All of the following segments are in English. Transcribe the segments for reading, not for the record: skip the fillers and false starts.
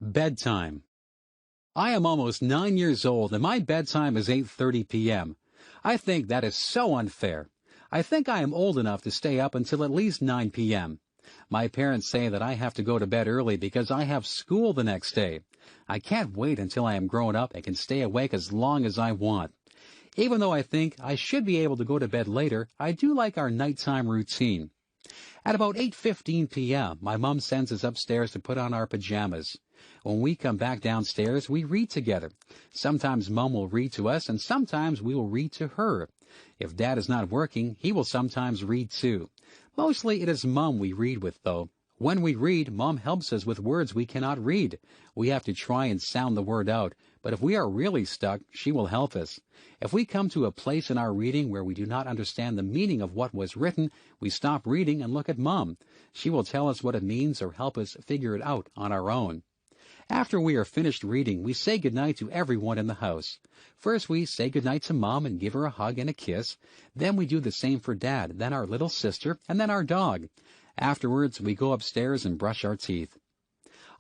Bedtime. I am almost 9 years old and my bedtime is 8:30 p.m. I think that is so unfair. I think I am old enough to stay up until at least 9 p.m. My parents say that I have to go to bed early because I have school the next day. I can't wait until I am grown up and can stay awake as long as I want. Even though I think I should be able to go to bed later, I do like our nighttime routine. At about 8:15 p.m., my mom sends us upstairs to put on our pajamas. When we come back downstairs, we read together. Sometimes Mom will read to us, and sometimes we will read to her. If Dad is not working, he will sometimes read too. Mostly it is Mom we read with, though. When we read, Mom helps us with words we cannot read. We have to try and sound the word out, but if we are really stuck, she will help us. If we come to a place in our reading where we do not understand the meaning of what was written, we stop reading and look at Mom. She will tell us what it means or help us figure it out on our own. After we are finished reading, we say goodnight to everyone in the house. First, we say goodnight to Mom and give her a hug and a kiss. Then we do the same for Dad, then our little sister, and then our dog. Afterwards, we go upstairs and brush our teeth.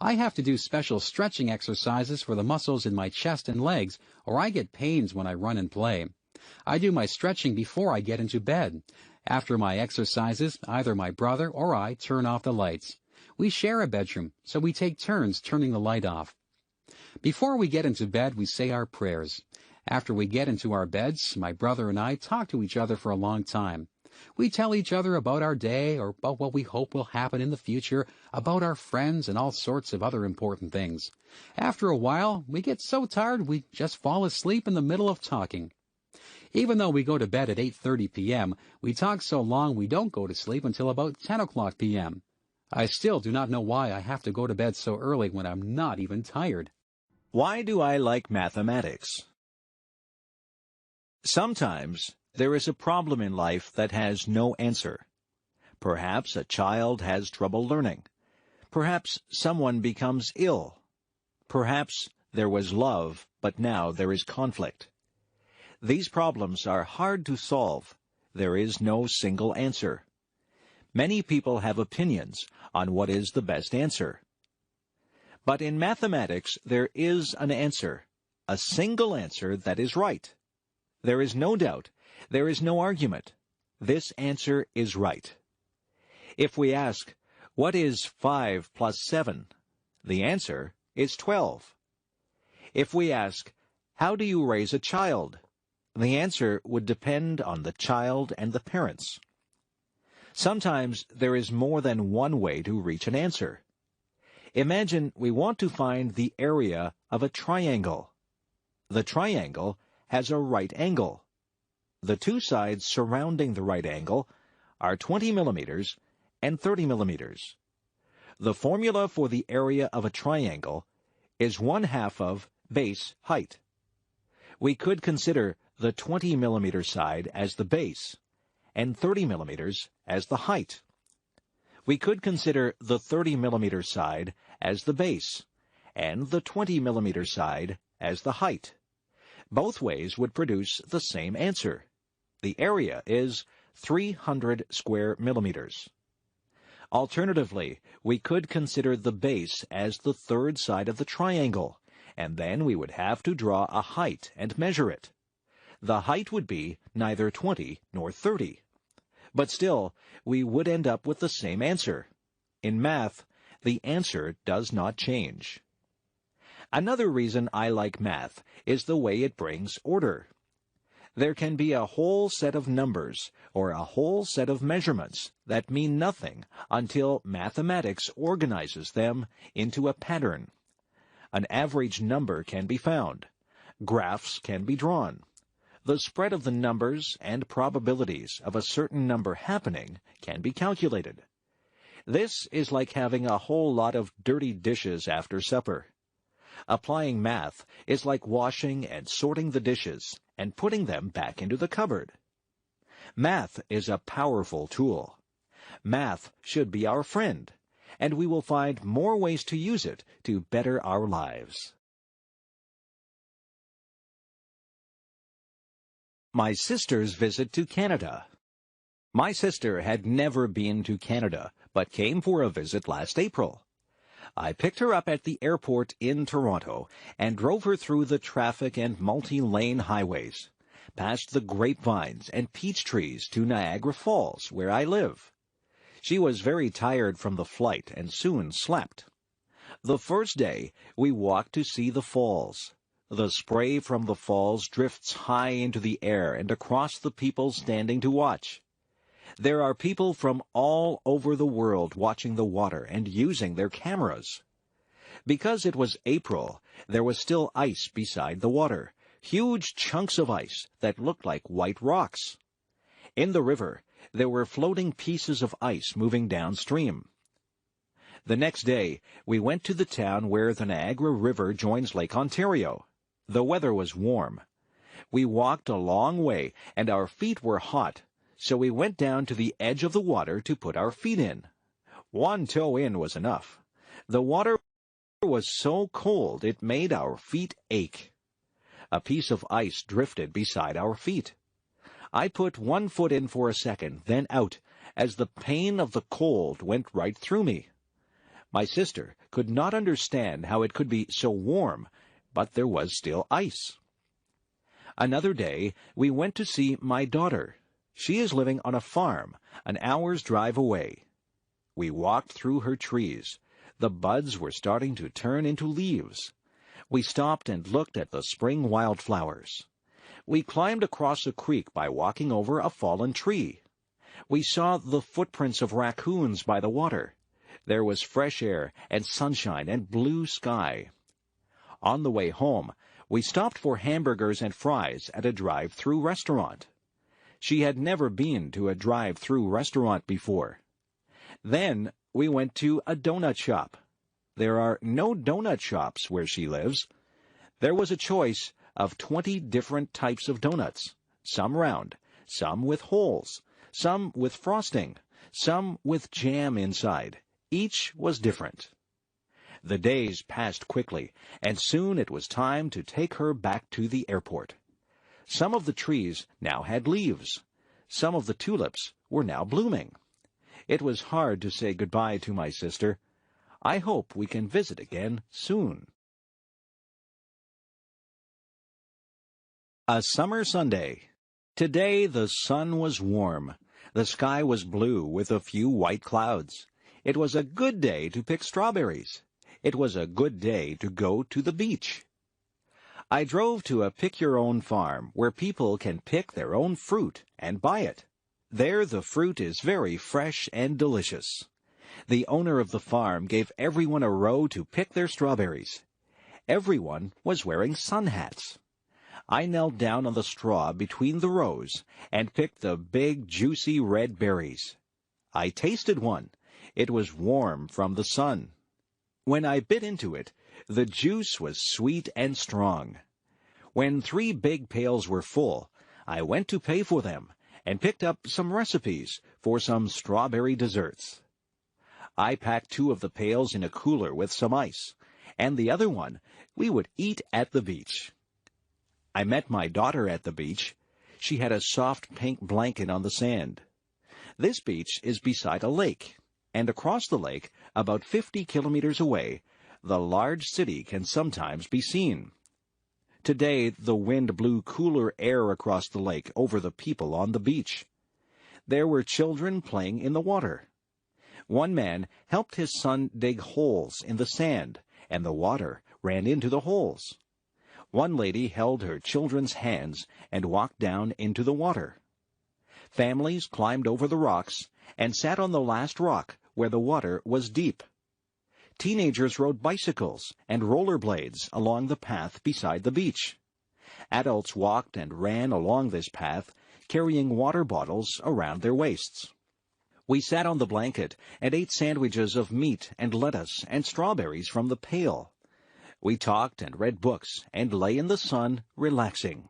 I have to do special stretching exercises for the muscles in my chest and legs, or I get pains when I run and play. I do my stretching before I get into bed. After my exercises, either my brother or I turn off the lights. We share a bedroom, so we take turns turning the light off. Before we get into bed, we say our prayers. After we get into our beds, my brother and I talk to each other for a long time. We tell each other about our day or about what we hope will happen in the future, about our friends and all sorts of other important things. After a while, we get so tired we just fall asleep in the middle of talking. Even though we go to bed at 8:30 p.m., we talk so long we don't go to sleep until about 10 o'clock p.m. I still do not know why I have to go to bed so early when I'm not even tired. Why do I like mathematics? Sometimes there is a problem in life that has no answer. Perhaps a child has trouble learning. Perhaps someone becomes ill. Perhaps there was love, but now there is conflict. These problems are hard to solve. There is no single answer. Many people have opinions on what is the best answer. But in mathematics, there is an answer, a single answer that is right. There is no doubt, there is no argument. This answer is right. If we ask, what is 5 plus 7? The answer is 12. If we ask, how do you raise a child? The answer would depend on the child and the parents. Sometimes there is more than one way to reach an answer. Imagine we want to find the area of a triangle. The triangle has a right angle. The two sides surrounding the right angle are 20 millimeters and 30 millimeters. The formula for the area of a triangle is 1/2 of base height. We could consider the 20 millimeter side as the base and 30 millimeters as the height. We could consider the 30 millimeter side as the base and the 20 millimeter side as the height. Both ways would produce the same answer. The area is 300 square millimeters. Alternatively, we could consider the base as the third side of the triangle, and then we would have to draw a height and measure it. The height would be neither 20 nor 30. But still, we would end up with the same answer. In math, the answer does not change. Another reason I like math is the way it brings order. There can be a whole set of numbers or a whole set of measurements that mean nothing until mathematics organizes them into a pattern. An average number can be found. Graphs can be drawn. The spread of the numbers and probabilities of a certain number happening can be calculated. This is like having a whole lot of dirty dishes after supper. Applying math is like washing and sorting the dishes and putting them back into the cupboard. Math is a powerful tool. Math should be our friend, and we will find more ways to use it to better our lives. My sister's visit to Canada. My sister had never been to Canada, but came for a visit last April. I picked her up at the airport in Toronto and drove her through the traffic and multi-lane highways, past the grapevines and peach trees to Niagara Falls, where I live. She was very tired from the flight and soon slept. The first day, we walked to see the falls. The spray from the falls drifts high into the air and across the people standing to watch. There are people from all over the world watching the water and using their cameras. Because it was April, there was still ice beside the water, huge chunks of ice that looked like white rocks. In the river, there were floating pieces of ice moving downstream. The next day, we went to the town where the Niagara River joins Lake Ontario. The weather was warm. We walked a long way, and our feet were hot, so we went down to the edge of the water to put our feet in. One toe in was enough. The water was so cold it made our feet ache. A piece of ice drifted beside our feet. I put one foot in for a second, then out, as the pain of the cold went right through me. My sister could not understand how it could be so warm, but there was still ice. Another day, we went to see my daughter. She is living on a farm, an hour's drive away. We walked through her trees. The buds were starting to turn into leaves. We stopped and looked at the spring wildflowers. We climbed across a creek by walking over a fallen tree. We saw the footprints of raccoons by the water. There was fresh air and sunshine and blue sky. On the way home, we stopped for hamburgers and fries at a drive-through restaurant. She had never been to a drive-through restaurant before. Then we went to a donut shop. There are no donut shops where she lives. There was a choice of 20 different types of donuts, some round, some with holes, some with frosting, some with jam inside. Each was different. The days passed quickly, and soon it was time to take her back to the airport. Some of the trees now had leaves. Some of the tulips were now blooming. It was hard to say goodbye to my sister. I hope we can visit again soon. A summer Sunday. Today the sun was warm. The sky was blue with a few white clouds. It was a good day to pick strawberries. It was a good day to go to the beach. I drove to a pick-your-own farm where people can pick their own fruit and buy it. There the fruit is very fresh and delicious. The owner of the farm gave everyone a row to pick their strawberries. Everyone was wearing sun hats. I knelt down on the straw between the rows and picked the big, juicy red berries. I tasted one. It was warm from the sun. When I bit into it, the juice was sweet and strong. When 3 big pails were full, I went to pay for them and picked up some recipes for some strawberry desserts. I packed 2 of the pails in a cooler with some ice, and the other one we would eat at the beach. I met my daughter at the beach. She had a soft pink blanket on the sand. This beach is beside a lake, and across the lake, about 50 kilometers away, the large city can sometimes be seen. Today, the wind blew cooler air across the lake over the people on the beach. There were children playing in the water. One man helped his son dig holes in the sand, and the water ran into the holes. One lady held her children's hands and walked down into the water. Families climbed over the rocks and sat on the last rock where the water was deep. Teenagers rode bicycles and rollerblades along the path beside the beach. Adults walked and ran along this path, carrying water bottles around their waists. We sat on the blanket and ate sandwiches of meat and lettuce and strawberries from the pail. We talked and read books and lay in the sun, relaxing.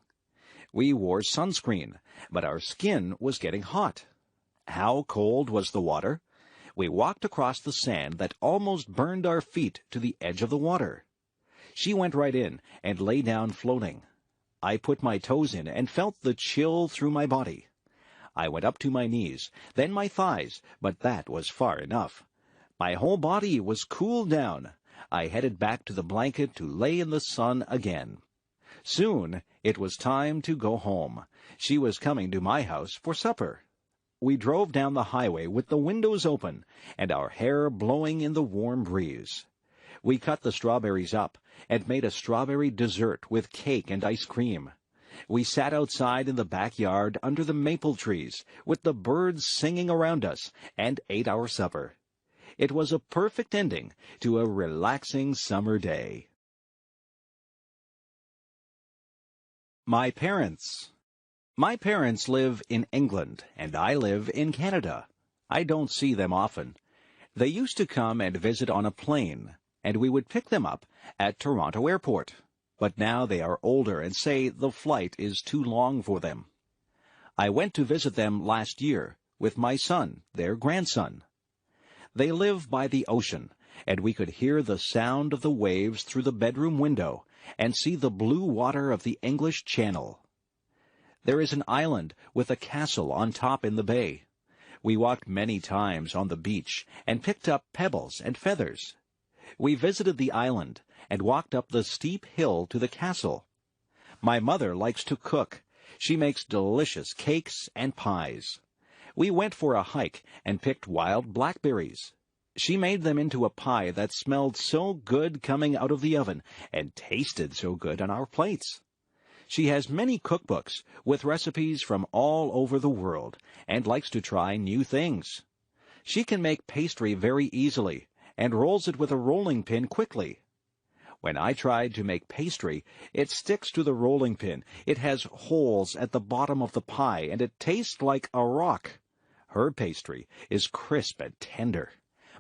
We wore sunscreen, but our skin was getting hot. How cold was the water? We walked across the sand that almost burned our feet to the edge of the water. She went right in and lay down floating. I put my toes in and felt the chill through my body. I went up to my knees, then my thighs, but that was far enough. My whole body was cooled down. I headed back to the blanket to lay in the sun again. Soon it was time to go home. She was coming to my house for supper. We drove down the highway with the windows open and our hair blowing in the warm breeze. We cut the strawberries up and made a strawberry dessert with cake and ice cream. We sat outside in the backyard under the maple trees with the birds singing around us and ate our supper. It was a perfect ending to a relaxing summer day. My parents. My parents live in England, and I live in Canada. I don't see them often. They used to come and visit on a plane, and we would pick them up at Toronto Airport. But now they are older and say the flight is too long for them. I went to visit them last year with my son, their grandson. They live by the ocean, and we could hear the sound of the waves through the bedroom window and see the blue water of the English Channel. There is an island with a castle on top in the bay. We walked many times on the beach and picked up pebbles and feathers. We visited the island and walked up the steep hill to the castle. My mother likes to cook. She makes delicious cakes and pies. We went for a hike and picked wild blackberries. She made them into a pie that smelled so good coming out of the oven and tasted so good on our plates. She has many cookbooks with recipes from all over the world and likes to try new things. She can make pastry very easily and rolls it with a rolling pin quickly. When I tried to make pastry, it sticks to the rolling pin. It has holes at the bottom of the pie, and it tastes like a rock. Her pastry is crisp and tender.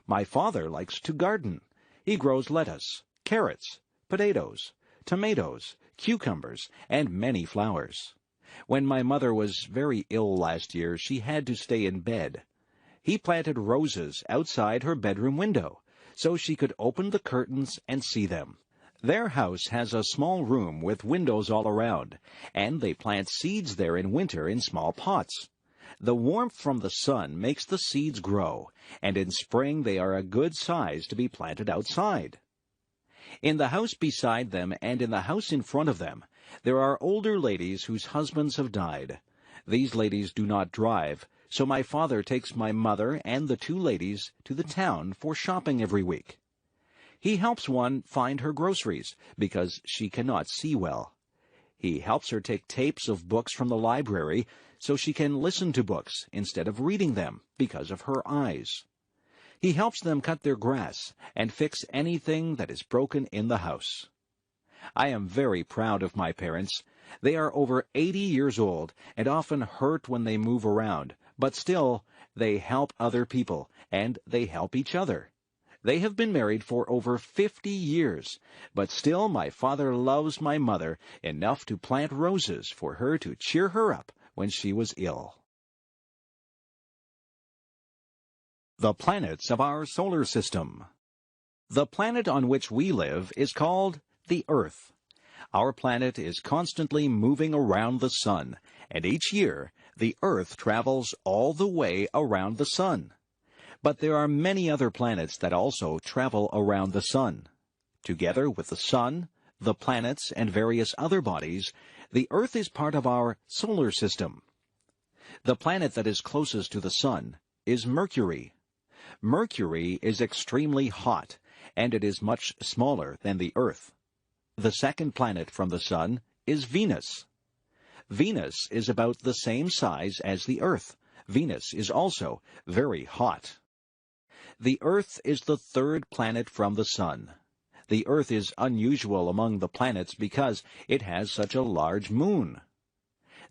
My father likes to garden. He grows lettuce, carrots, potatoes, tomatoes, cucumbers, and many flowers. When my mother was very ill last year, she had to stay in bed. He planted roses outside her bedroom window, so she could open the curtains and see them. Their house has a small room with windows all around, and they plant seeds there in winter in small pots. The warmth from the sun makes the seeds grow, and in spring they are a good size to be planted outside. In the house beside them and in the house in front of them, there are older ladies whose husbands have died. These ladies do not drive, so my father takes my mother and the two ladies to the town for shopping every week. He helps one find her groceries, because she cannot see well. He helps her take tapes of books from the library, so she can listen to books instead of reading them because of her eyes. He helps them cut their grass and fix anything that is broken in the house. I am very proud of my parents. They are over 80 years old and often hurt when they move around, but still they help other people and they help each other. They have been married for over 50 years, but still my father loves my mother enough to plant roses for her to cheer her up when she was ill. The planets of our solar system. The planet on which we live is called the Earth. Our planet is constantly moving around the sun, and each year the Earth travels all the way around the sun. But there are many other planets that also travel around the sun. Together with the sun, the planets, and various other bodies, the Earth is part of our solar system. The planet that is closest to the sun is Mercury. Mercury is extremely hot, and it is much smaller than the Earth. The second planet from the sun is Venus. Venus is about the same size as the Earth. Venus is also very hot. The Earth is the third planet from the sun. The Earth is unusual among the planets because it has such a large moon.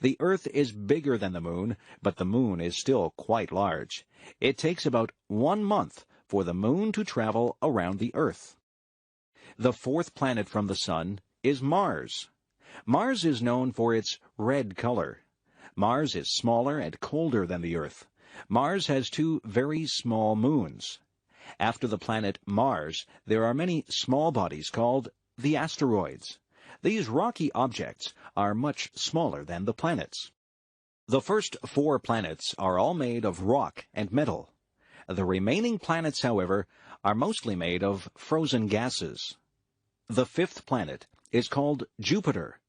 The Earth is bigger than the moon, but the moon is still quite large. It takes about 1 month for the moon to travel around the Earth. The fourth planet from the sun is Mars. Mars is known for its red color. Mars is smaller and colder than the Earth. Mars has 2 very small moons. After the planet Mars, there are many small bodies called the asteroids. These rocky objects are much smaller than the planets. The first 4 planets are all made of rock and metal. The remaining planets, however, are mostly made of frozen gases. The fifth planet is called Jupiter.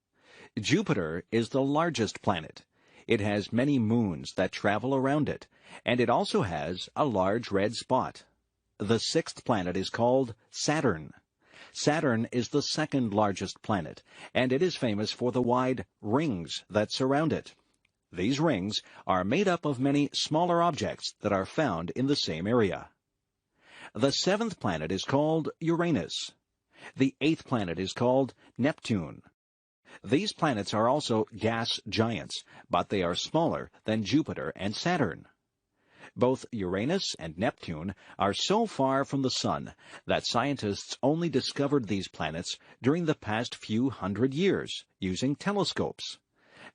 Jupiter is the largest planet. It has many moons that travel around it, and it also has a large red spot. The sixth planet is called Saturn. Saturn is the second largest planet, and it is famous for the wide rings that surround it. These rings are made up of many smaller objects that are found in the same area. The seventh planet is called Uranus. The eighth planet is called Neptune. These planets are also gas giants, but they are smaller than Jupiter and Saturn. Both Uranus and Neptune are so far from the Sun that scientists only discovered these planets during the past few hundred years using telescopes.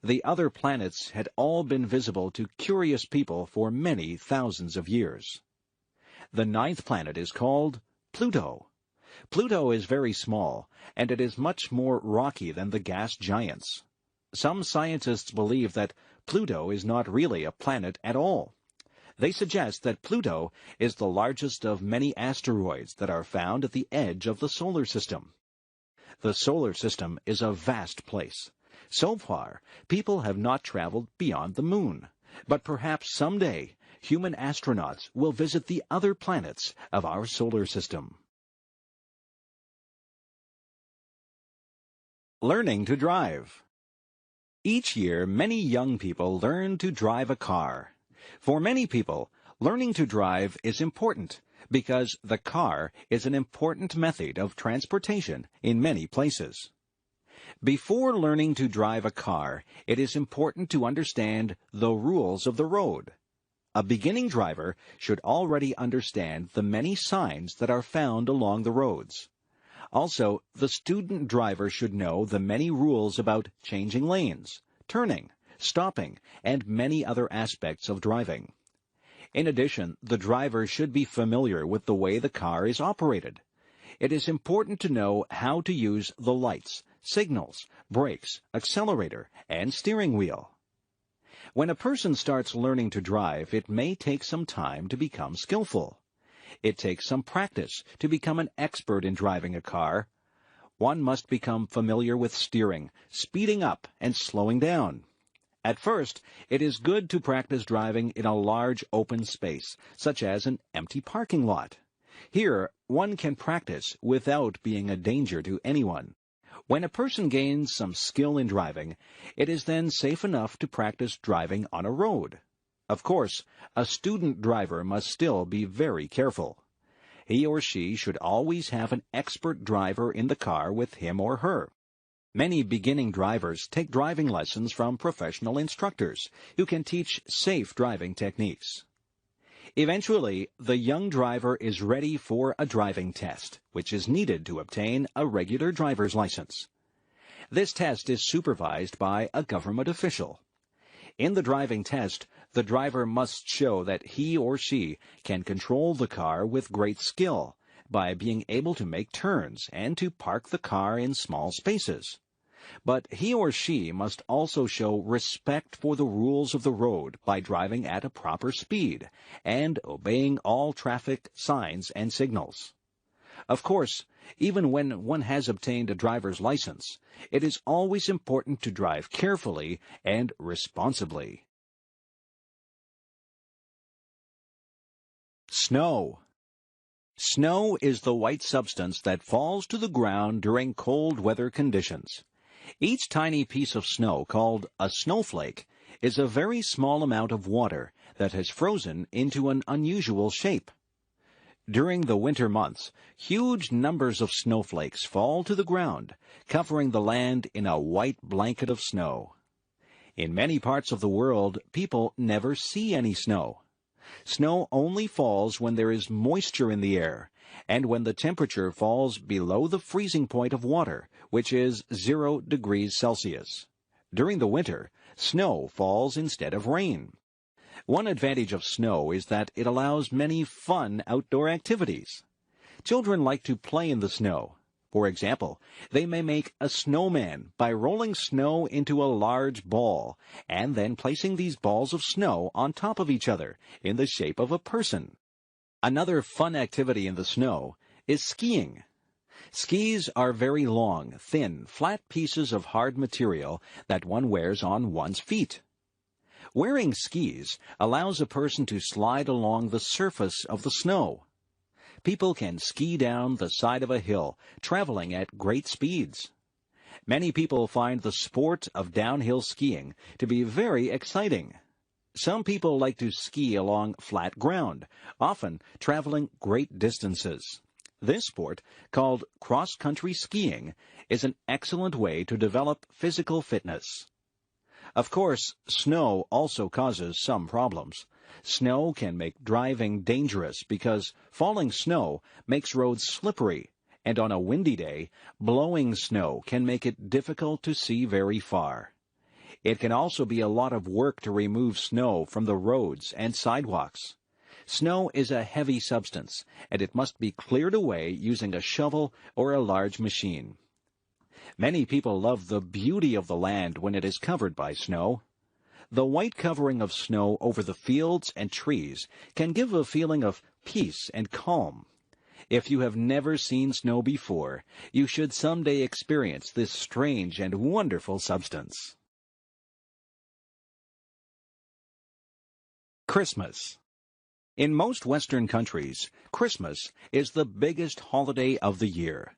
The other planets had all been visible to curious people for many thousands of years. The ninth planet is called Pluto. Pluto is very small, and it is much more rocky than the gas giants. Some scientists believe that Pluto is not really a planet at all. They suggest that Pluto is the largest of many asteroids that are found at the edge of the solar system. The solar system is a vast place. So far, people have not traveled beyond the moon, but perhaps someday human astronauts will visit the other planets of our solar system. Learning to drive. Each year, many young people learn to drive a car. For many people, learning to drive is important because the car is an important method of transportation in many places. Before learning to drive a car, it is important to understand the rules of the road. A beginning driver should already understand the many signs that are found along the roads. Also, the student driver should know the many rules about changing lanes, turning, stopping, and many other aspects of driving. In addition, the driver should be familiar with the way the car is operated. It is important to know how to use the lights, signals, brakes, accelerator, and steering wheel. When a person starts learning to drive, it may take some time to become skillful. It takes some practice to become an expert in driving a car. One must become familiar with steering, speeding up, and slowing down. At first, it is good to practice driving in a large open space, such as an empty parking lot. Here, one can practice without being a danger to anyone. When a person gains some skill in driving, it is then safe enough to practice driving on a road. Of course, a student driver must still be very careful. He or she should always have an expert driver in the car with him or her. Many beginning drivers take driving lessons from professional instructors who can teach safe driving techniques. Eventually, the young driver is ready for a driving test, which is needed to obtain a regular driver's license. This test is supervised by a government official. In the driving test, the driver must show that he or she can control the car with great skill by being able to make turns and to park the car in small spaces. But he or she must also show respect for the rules of the road by driving at a proper speed and obeying all traffic signs and signals. Of course, even when one has obtained a driver's license, it is always important to drive carefully and responsibly. Snow. Snow is the white substance that falls to the ground during cold weather conditions. Each tiny piece of snow, called a snowflake, is a very small amount of water that has frozen into an unusual shape. During the winter months, huge numbers of snowflakes fall to the ground, covering the land in a white blanket of snow. In many parts of the world, people never see any snow. Snow only falls when there is moisture in the air, and when the temperature falls below the freezing point of water, which is 0 degrees Celsius. During the winter, snow falls instead of rain. One advantage of snow is that it allows many fun outdoor activities. Children like to play in the snow. For example, they may make a snowman by rolling snow into a large ball and then placing these balls of snow on top of each other in the shape of a person. Another fun activity in the snow is skiing. Skis are very long, thin, flat pieces of hard material that one wears on one's feet. Wearing skis allows a person to slide along the surface of the snow. People can ski down the side of a hill, traveling at great speeds. Many people find the sport of downhill skiing to be very exciting. Some people like to ski along flat ground, often traveling great distances. This sport, called cross-country skiing, is an excellent way to develop physical fitness. Of course, snow also causes some problems. Snow can make driving dangerous because falling snow makes roads slippery, and on a windy day, blowing snow can make it difficult to see very far. It can also be a lot of work to remove snow from the roads and sidewalks. Snow is a heavy substance, and it must be cleared away using a shovel or a large machine. Many people love the beauty of the land when it is covered by snow. The white covering of snow over the fields and trees can give a feeling of peace and calm. If you have never seen snow before, you should someday experience this strange and wonderful substance. Christmas. In most Western countries, Christmas is the biggest holiday of the year.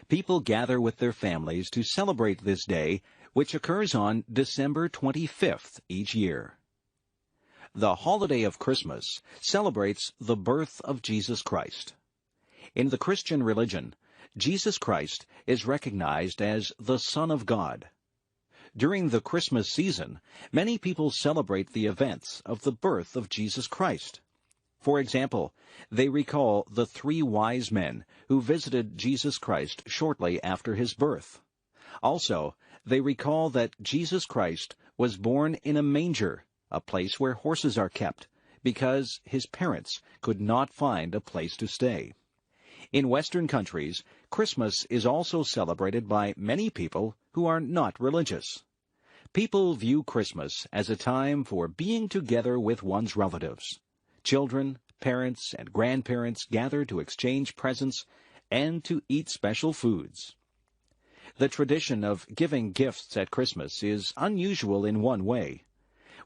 People gather with their families to celebrate this day, which occurs on December 25th each year. The holiday of Christmas celebrates the birth of Jesus Christ. In the Christian religion, Jesus Christ is recognized as the Son of God. During the Christmas season, many people celebrate the events of the birth of Jesus Christ. For example, they recall the 3 wise men who visited Jesus Christ shortly after his birth. Also, they recall that Jesus Christ was born in a manger, a place where horses are kept, because his parents could not find a place to stay. In Western countries, Christmas is also celebrated by many people who are not religious. People view Christmas as a time for being together with one's relatives. Children, parents, and grandparents gather to exchange presents and to eat special foods. The tradition of giving gifts at Christmas is unusual in one way.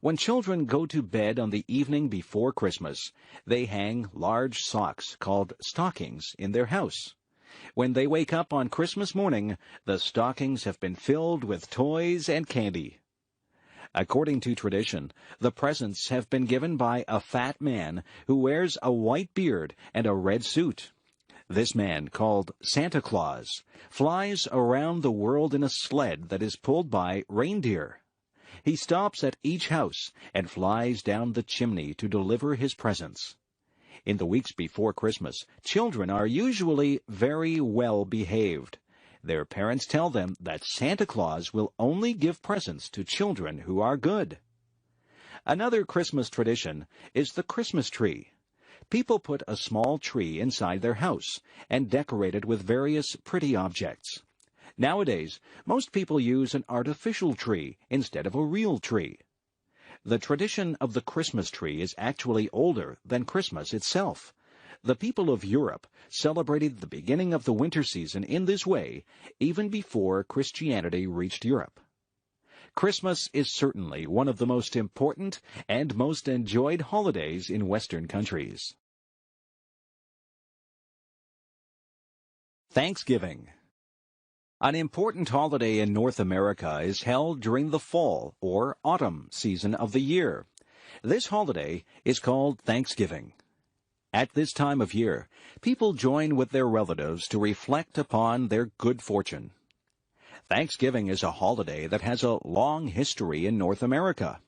When children go to bed on the evening before Christmas, they hang large socks called stockings in their house. When they wake up on Christmas morning, the stockings have been filled with toys and candy. According to tradition, the presents have been given by a fat man who wears a white beard and a red suit. This man, called Santa Claus, flies around the world in a sled that is pulled by reindeer. He stops at each house and flies down the chimney to deliver his presents. In the weeks before Christmas, children are usually very well behaved. Their parents tell them that Santa Claus will only give presents to children who are good. Another Christmas tradition is the Christmas tree. People put a small tree inside their house and decorate it with various pretty objects. Nowadays, most people use an artificial tree instead of a real tree. The tradition of the Christmas tree is actually older than Christmas itself. The people of Europe celebrated the beginning of the winter season in this way even before Christianity reached Europe. Christmas is certainly one of the most important and most enjoyed holidays in Western countries. Thanksgiving. An important holiday in North America is held during the fall or autumn season of the year. This holiday is called Thanksgiving. At this time of year, people join with their relatives to reflect upon their good fortune. Thanksgiving is a holiday that has a long history in North America.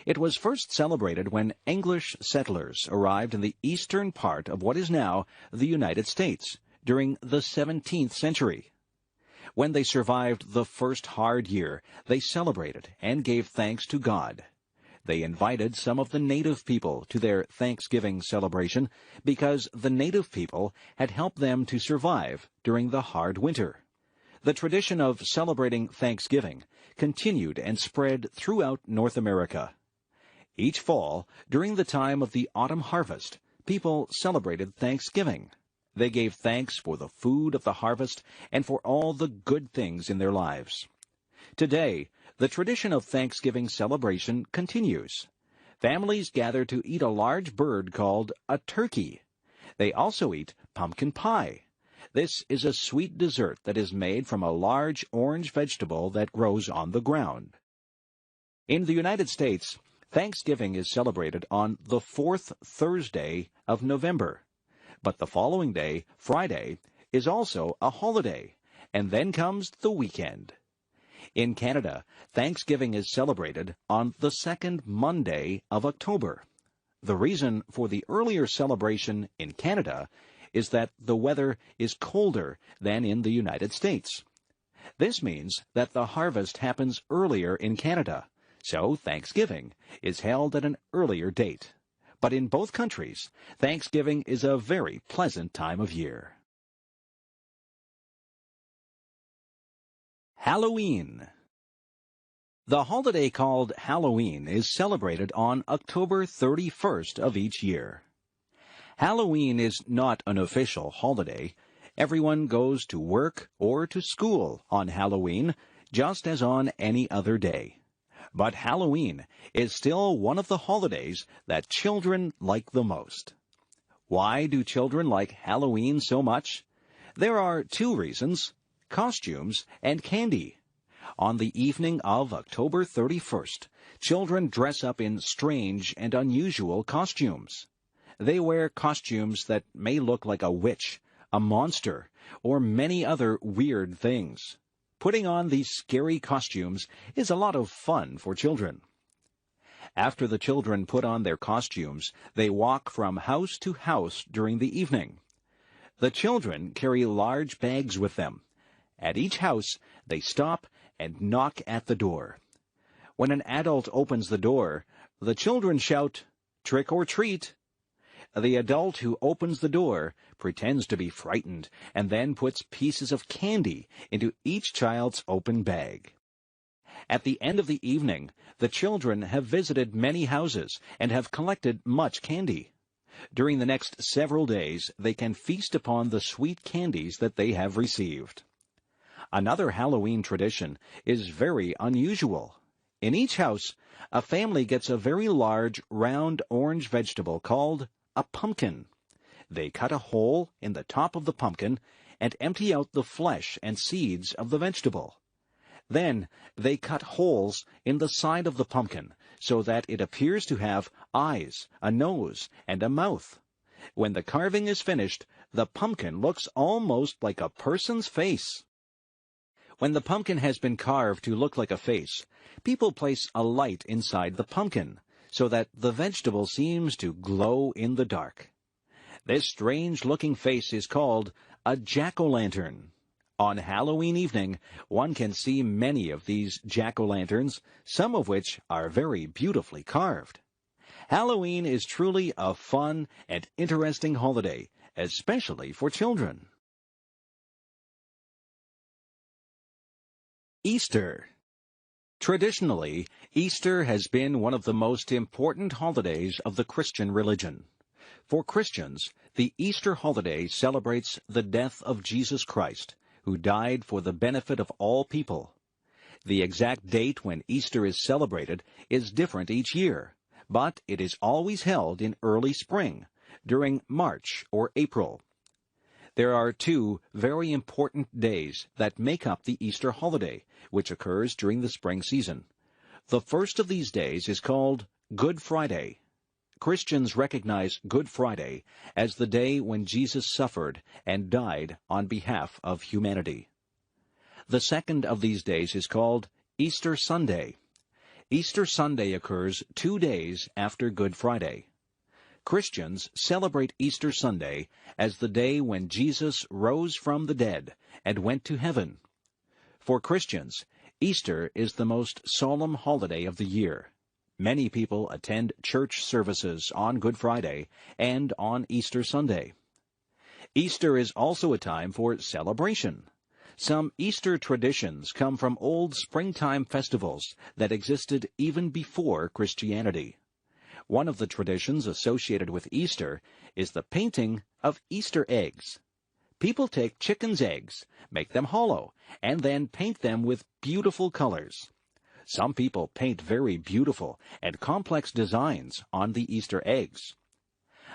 It was first celebrated when English settlers arrived in the eastern part of what is now the United States during the 17th century. When they survived the first hard year, they celebrated and gave thanks to God. They invited some of the native people to their Thanksgiving celebration because the native people had helped them to survive during the hard winter. The tradition of celebrating Thanksgiving continued and spread throughout North America. Each fall, during the time of the autumn harvest, people celebrated Thanksgiving. They gave thanks for the food of the harvest and for all the good things in their lives. Today, the tradition of Thanksgiving celebration continues. Families gather to eat a large bird called a turkey. They also eat pumpkin pie. This is a sweet dessert that is made from a large orange vegetable that grows on the ground. In the United States, Thanksgiving is celebrated on the fourth Thursday of November. But the following day, Friday, is also a holiday, and then comes the weekend. In Canada, Thanksgiving is celebrated on the second Monday of October. The reason for the earlier celebration in Canada is that the weather is colder than in the United States. This means that the harvest happens earlier in Canada, so Thanksgiving is held at an earlier date. But in both countries, Thanksgiving is a very pleasant time of year. Halloween. The holiday called Halloween is celebrated on October 31st of each year. Halloween is not an official holiday. Everyone goes to work or to school on Halloween, just as on any other day. But Halloween is still one of the holidays that children like the most. Why do children like Halloween so much? There are two reasons: costumes and candy. On the evening of October 31st, children dress up in strange and unusual costumes. They wear costumes that may look like a witch, a monster, or many other weird things. Putting on these scary costumes is a lot of fun for children. After the children put on their costumes, they walk from house to house during the evening. The children carry large bags with them. At each house, they stop and knock at the door. When an adult opens the door, the children shout, "Trick or treat!" The adult who opens the door pretends to be frightened and then puts pieces of candy into each child's open bag. At the end of the evening, the children have visited many houses and have collected much candy. During the next several days, they can feast upon the sweet candies that they have received. Another Halloween tradition is very unusual. In each house, a family gets a very large, round orange vegetable called a pumpkin. They cut a hole in the top of the pumpkin and empty out the flesh and seeds of the vegetable. Then they cut holes in the side of the pumpkin so that it appears to have eyes, a nose, and a mouth. When the carving is finished, the pumpkin looks almost like a person's face. When the pumpkin has been carved to look like a face, people place a light inside the pumpkin so that the vegetable seems to glow in the dark. This strange-looking face is called a jack-o'-lantern. On Halloween evening, one can see many of these jack-o'-lanterns, some of which are very beautifully carved. Halloween is truly a fun and interesting holiday, especially for children. Easter. Traditionally, Easter has been one of the most important holidays of the Christian religion. For Christians, the Easter holiday celebrates the death of Jesus Christ, who died for the benefit of all people. The exact date when Easter is celebrated is different each year, but it is always held in early spring, during March or April. There are two very important days that make up the Easter holiday, which occurs during the spring season. The first of these days is called Good Friday. Christians recognize Good Friday as the day when Jesus suffered and died on behalf of humanity. The second of these days is called Easter Sunday. Easter Sunday occurs 2 days after Good Friday. Christians celebrate Easter Sunday as the day when Jesus rose from the dead and went to heaven. For Christians, Easter is the most solemn holiday of the year. Many people attend church services on Good Friday and on Easter Sunday. Easter is also a time for celebration. Some Easter traditions come from old springtime festivals that existed even before Christianity. One of the traditions associated with Easter is the painting of Easter eggs. People take chickens' eggs, make them hollow, and then paint them with beautiful colors. Some people paint very beautiful and complex designs on the Easter eggs.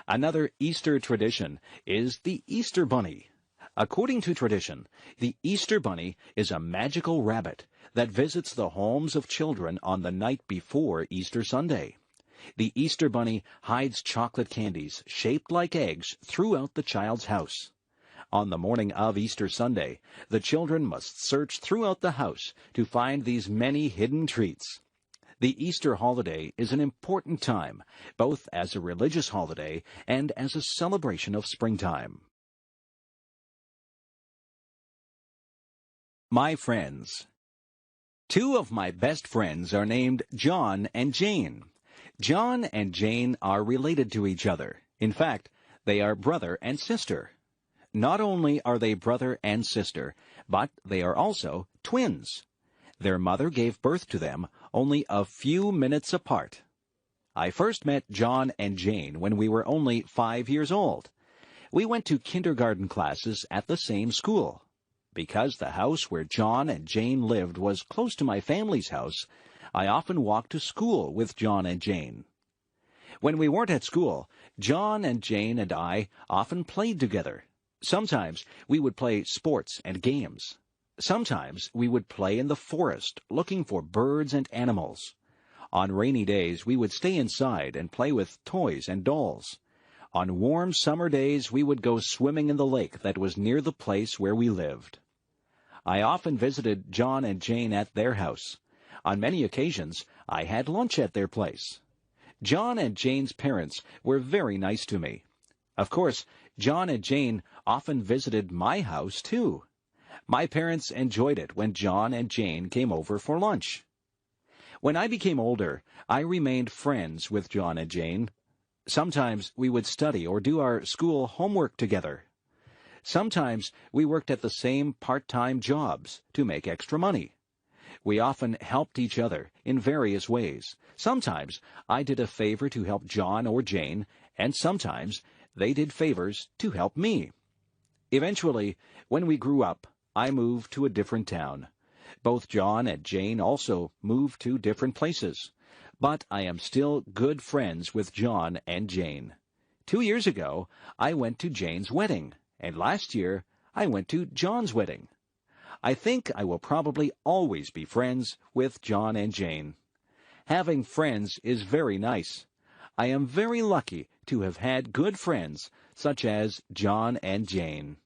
Another Easter tradition is the Easter Bunny. According to tradition, the Easter Bunny is a magical rabbit that visits the homes of children on the night before Easter Sunday. The Easter Bunny hides chocolate candies shaped like eggs throughout the child's house. On the morning of Easter Sunday, the children must search throughout the house to find these many hidden treats. The Easter holiday is an important time, both as a religious holiday and as a celebration of springtime. My friends. Two of my best friends are named John and Jane. John and Jane are related to each other. In fact, they are brother and sister. Not only are they brother and sister, but they are also twins. Their mother gave birth to them only a few minutes apart. I first met John and Jane when we were only 5 years old. We went to kindergarten classes at the same school. Because the house where John and Jane lived was close to my family's house, I often walked to school with John and Jane. When we weren't at school, John and Jane and I often played together. Sometimes we would play sports and games. Sometimes we would play in the forest, looking for birds and animals. On rainy days, we would stay inside and play with toys and dolls. On warm summer days, we would go swimming in the lake that was near the place where we lived. I often visited John and Jane at their house. On many occasions, I had lunch at their place. John and Jane's parents were very nice to me. Of course, John and Jane often visited my house, too. My parents enjoyed it when John and Jane came over for lunch. When I became older, I remained friends with John and Jane. Sometimes we would study or do our school homework together. Sometimes we worked at the same part-time jobs to make extra money. We often helped each other in various ways. Sometimes I did a favor to help John or Jane, and sometimes they did favors to help me. Eventually, when we grew up, I moved to a different town. Both John and Jane also moved to different places. But I am still good friends with John and Jane. 2 years ago, I went to Jane's wedding, and last year, I went to John's wedding. I think I will probably always be friends with John and Jane. Having friends is very nice. I am very lucky to have had good friends such as John and Jane.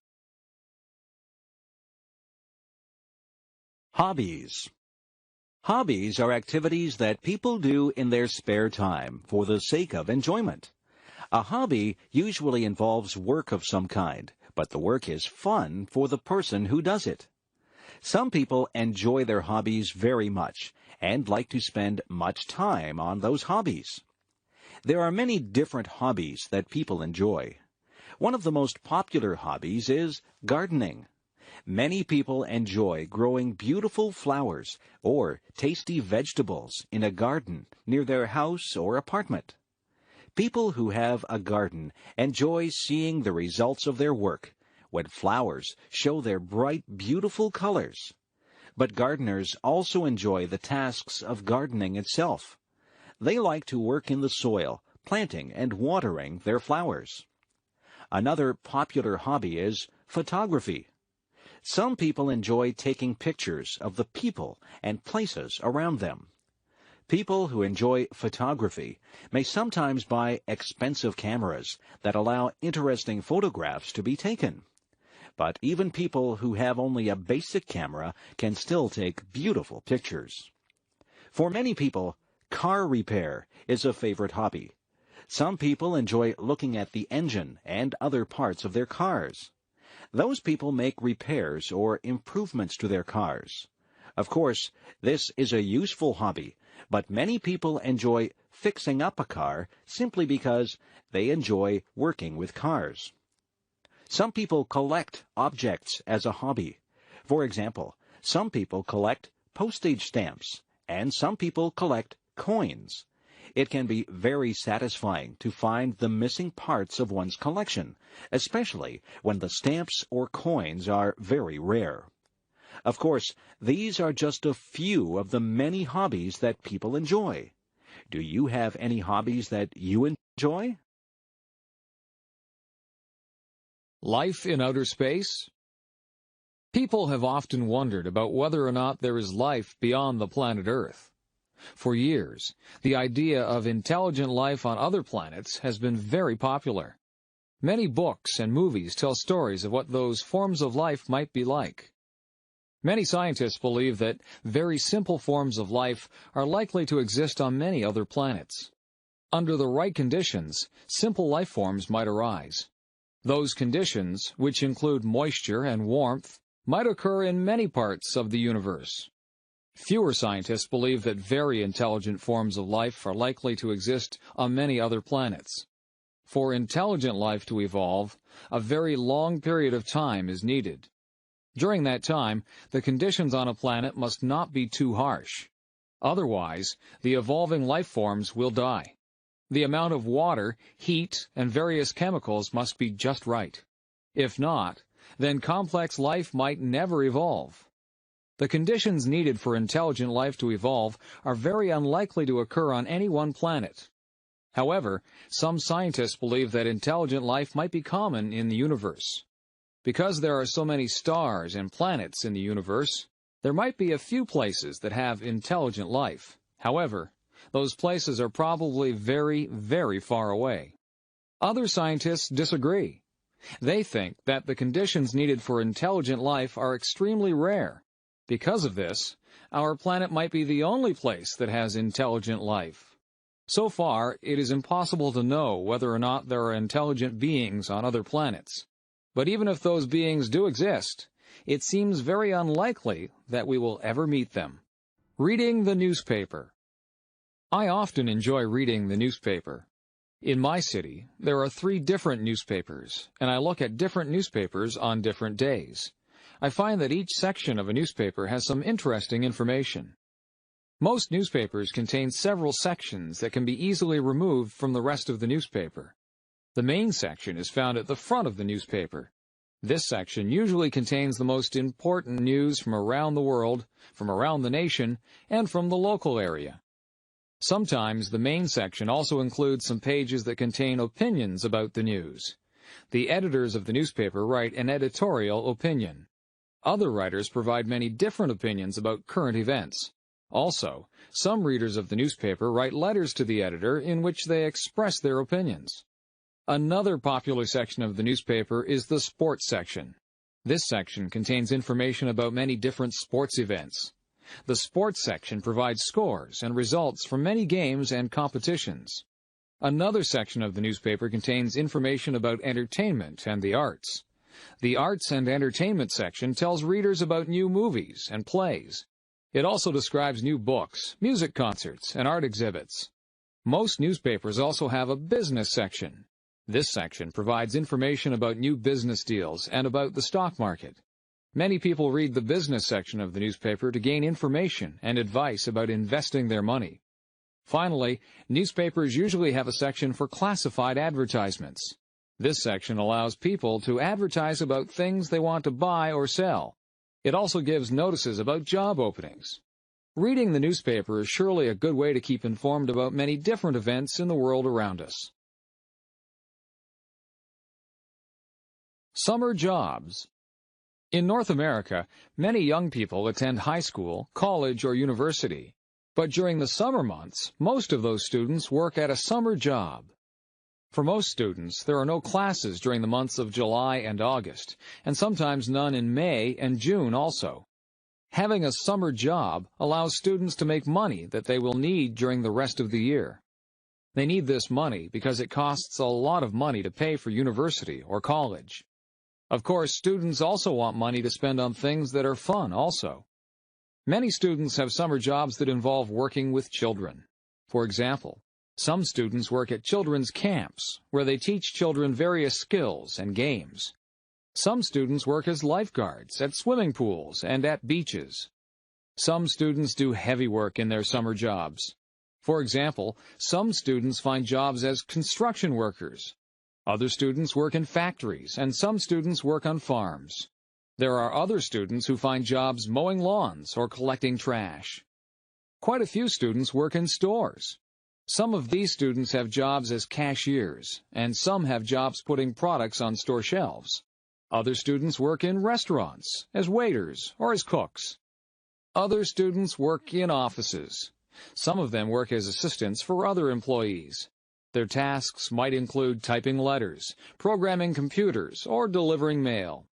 Hobbies. Hobbies are activities that people do in their spare time for the sake of enjoyment. A hobby usually involves work of some kind, but the work is fun for the person who does it. Some people enjoy their hobbies very much and like to spend much time on those hobbies. There are many different hobbies that people enjoy. One of the most popular hobbies is gardening. Many people enjoy growing beautiful flowers or tasty vegetables in a garden near their house or apartment. People who have a garden enjoy seeing the results of their work when flowers show their bright, beautiful colors. But gardeners also enjoy the tasks of gardening itself. They like to work in the soil, planting and watering their flowers. Another popular hobby is photography. Some people enjoy taking pictures of the people and places around them. People who enjoy photography may sometimes buy expensive cameras that allow interesting photographs to be taken. But even people who have only a basic camera can still take beautiful pictures. For many people, car repair is a favorite hobby. Some people enjoy looking at the engine and other parts of their cars. Those people make repairs or improvements to their cars. Of course, this is a useful hobby, but many people enjoy fixing up a car simply because they enjoy working with cars. Some people collect objects as a hobby. For example, some people collect postage stamps, and some people collect coins. It can be very satisfying to find the missing parts of one's collection, especially when the stamps or coins are very rare. Of course, these are just a few of the many hobbies that people enjoy. Do you have any hobbies that you enjoy? Life in outer space? People have often wondered about whether or not there is life beyond the planet Earth. For years, the idea of intelligent life on other planets has been very popular. Many books and movies tell stories of what those forms of life might be like. Many scientists believe that very simple forms of life are likely to exist on many other planets. Under the right conditions, simple life forms might arise. Those conditions, which include moisture and warmth, might occur in many parts of the universe. Fewer scientists believe that very intelligent forms of life are likely to exist on many other planets. For intelligent life to evolve, a very long period of time is needed. During that time, the conditions on a planet must not be too harsh. Otherwise, the evolving life forms will die. The amount of water, heat, and various chemicals must be just right. If not, then complex life might never evolve. The conditions needed for intelligent life to evolve are very unlikely to occur on any one planet. However, some scientists believe that intelligent life might be common in the universe. Because there are so many stars and planets in the universe, there might be a few places that have intelligent life. However, those places are probably very, very far away. Other scientists disagree. They think that the conditions needed for intelligent life are extremely rare. Because of this, our planet might be the only place that has intelligent life. So far, it is impossible to know whether or not there are intelligent beings on other planets. But even if those beings do exist, it seems very unlikely that we will ever meet them. Reading the newspaper. I often enjoy reading the newspaper. In my city, there are 3 different newspapers, and I look at different newspapers on different days. I find that each section of a newspaper has some interesting information. Most newspapers contain several sections that can be easily removed from the rest of the newspaper. The main section is found at the front of the newspaper. This section usually contains the most important news from around the world, from around the nation, and from the local area. Sometimes the main section also includes some pages that contain opinions about the news. The editors of the newspaper write an editorial opinion. Other writers provide many different opinions about current events. Also, some readers of the newspaper write letters to the editor in which they express their opinions. Another popular section of the newspaper is the sports section. This section contains information about many different sports events. The sports section provides scores and results from many games and competitions. Another section of the newspaper contains information about entertainment and the arts. The arts and entertainment section tells readers about new movies and plays. It also describes new books, music concerts, and art exhibits. Most newspapers also have a business section. This section provides information about new business deals and about the stock market. Many people read the business section of the newspaper to gain information and advice about investing their money. Finally, newspapers usually have a section for classified advertisements. This section allows people to advertise about things they want to buy or sell. It also gives notices about job openings. Reading the newspaper is surely a good way to keep informed about many different events in the world around us. Summer jobs. In North America, many young people attend high school, college, or university. But during the summer months, most of those students work at a summer job. For most students, there are no classes during the months of July and August, and sometimes none in May and June also. Having a summer job allows students to make money that they will need during the rest of the year. They need this money because it costs a lot of money to pay for university or college. Of course, students also want money to spend on things that are fun also. Many students have summer jobs that involve working with children. For example, some students work at children's camps, where they teach children various skills and games. Some students work as lifeguards at swimming pools and at beaches. Some students do heavy work in their summer jobs. For example, some students find jobs as construction workers. Other students work in factories, and some students work on farms. There are other students who find jobs mowing lawns or collecting trash. Quite a few students work in stores. Some of these students have jobs as cashiers, and some have jobs putting products on store shelves. Other students work in restaurants, as waiters or as cooks. Other students work in offices. Some of them work as assistants for other employees. Their tasks might include typing letters, programming computers, or delivering mail.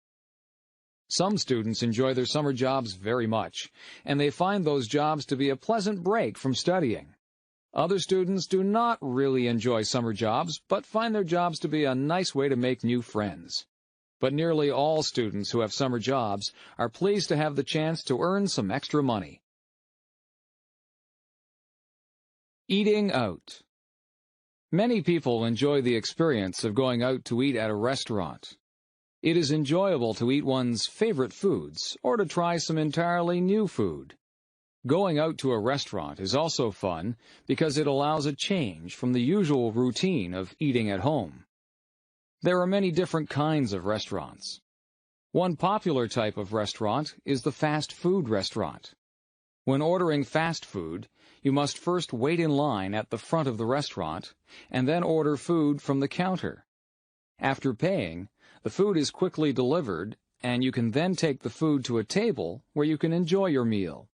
Some students enjoy their summer jobs very much, and they find those jobs to be a pleasant break from studying. Other students do not really enjoy summer jobs, but find their jobs to be a nice way to make new friends. But nearly all students who have summer jobs are pleased to have the chance to earn some extra money. Eating out. Many people enjoy the experience of going out to eat at a restaurant. It is enjoyable to eat one's favorite foods or to try some entirely new food. Going out to a restaurant is also fun because it allows a change from the usual routine of eating at home. There are many different kinds of restaurants. One popular type of restaurant is the fast food restaurant. When ordering fast food, you must first wait in line at the front of the restaurant and then order food from the counter. After paying, the food is quickly delivered, and you can then take the food to a table where you can enjoy your meal.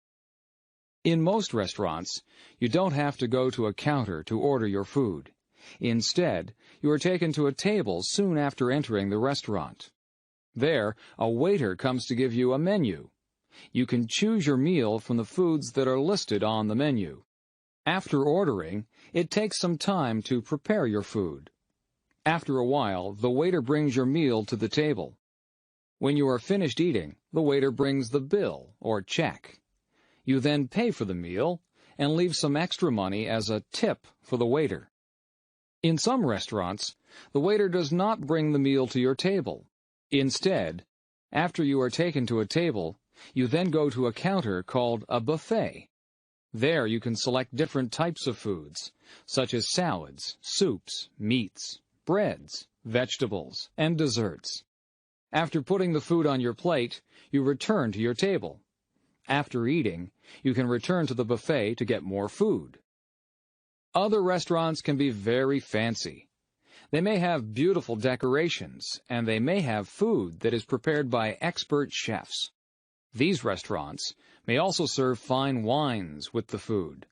In most restaurants, you don't have to go to a counter to order your food. Instead, you are taken to a table soon after entering the restaurant. There, a waiter comes to give you a menu. You can choose your meal from the foods that are listed on the menu. After ordering, it takes some time to prepare your food. After a while, the waiter brings your meal to the table. When you are finished eating, the waiter brings the bill, or check. You then pay for the meal and leave some extra money as a tip for the waiter. In some restaurants, the waiter does not bring the meal to your table. Instead, after you are taken to a table, you then go to a counter called a buffet. There you can select different types of foods, such as salads, soups, meats, breads, vegetables, and desserts. After putting the food on your plate, you return to your table. After eating, you can return to the buffet to get more food. Other restaurants can be very fancy. They may have beautiful decorations, and they may have food that is prepared by expert chefs. These restaurants may also serve fine wines with the food.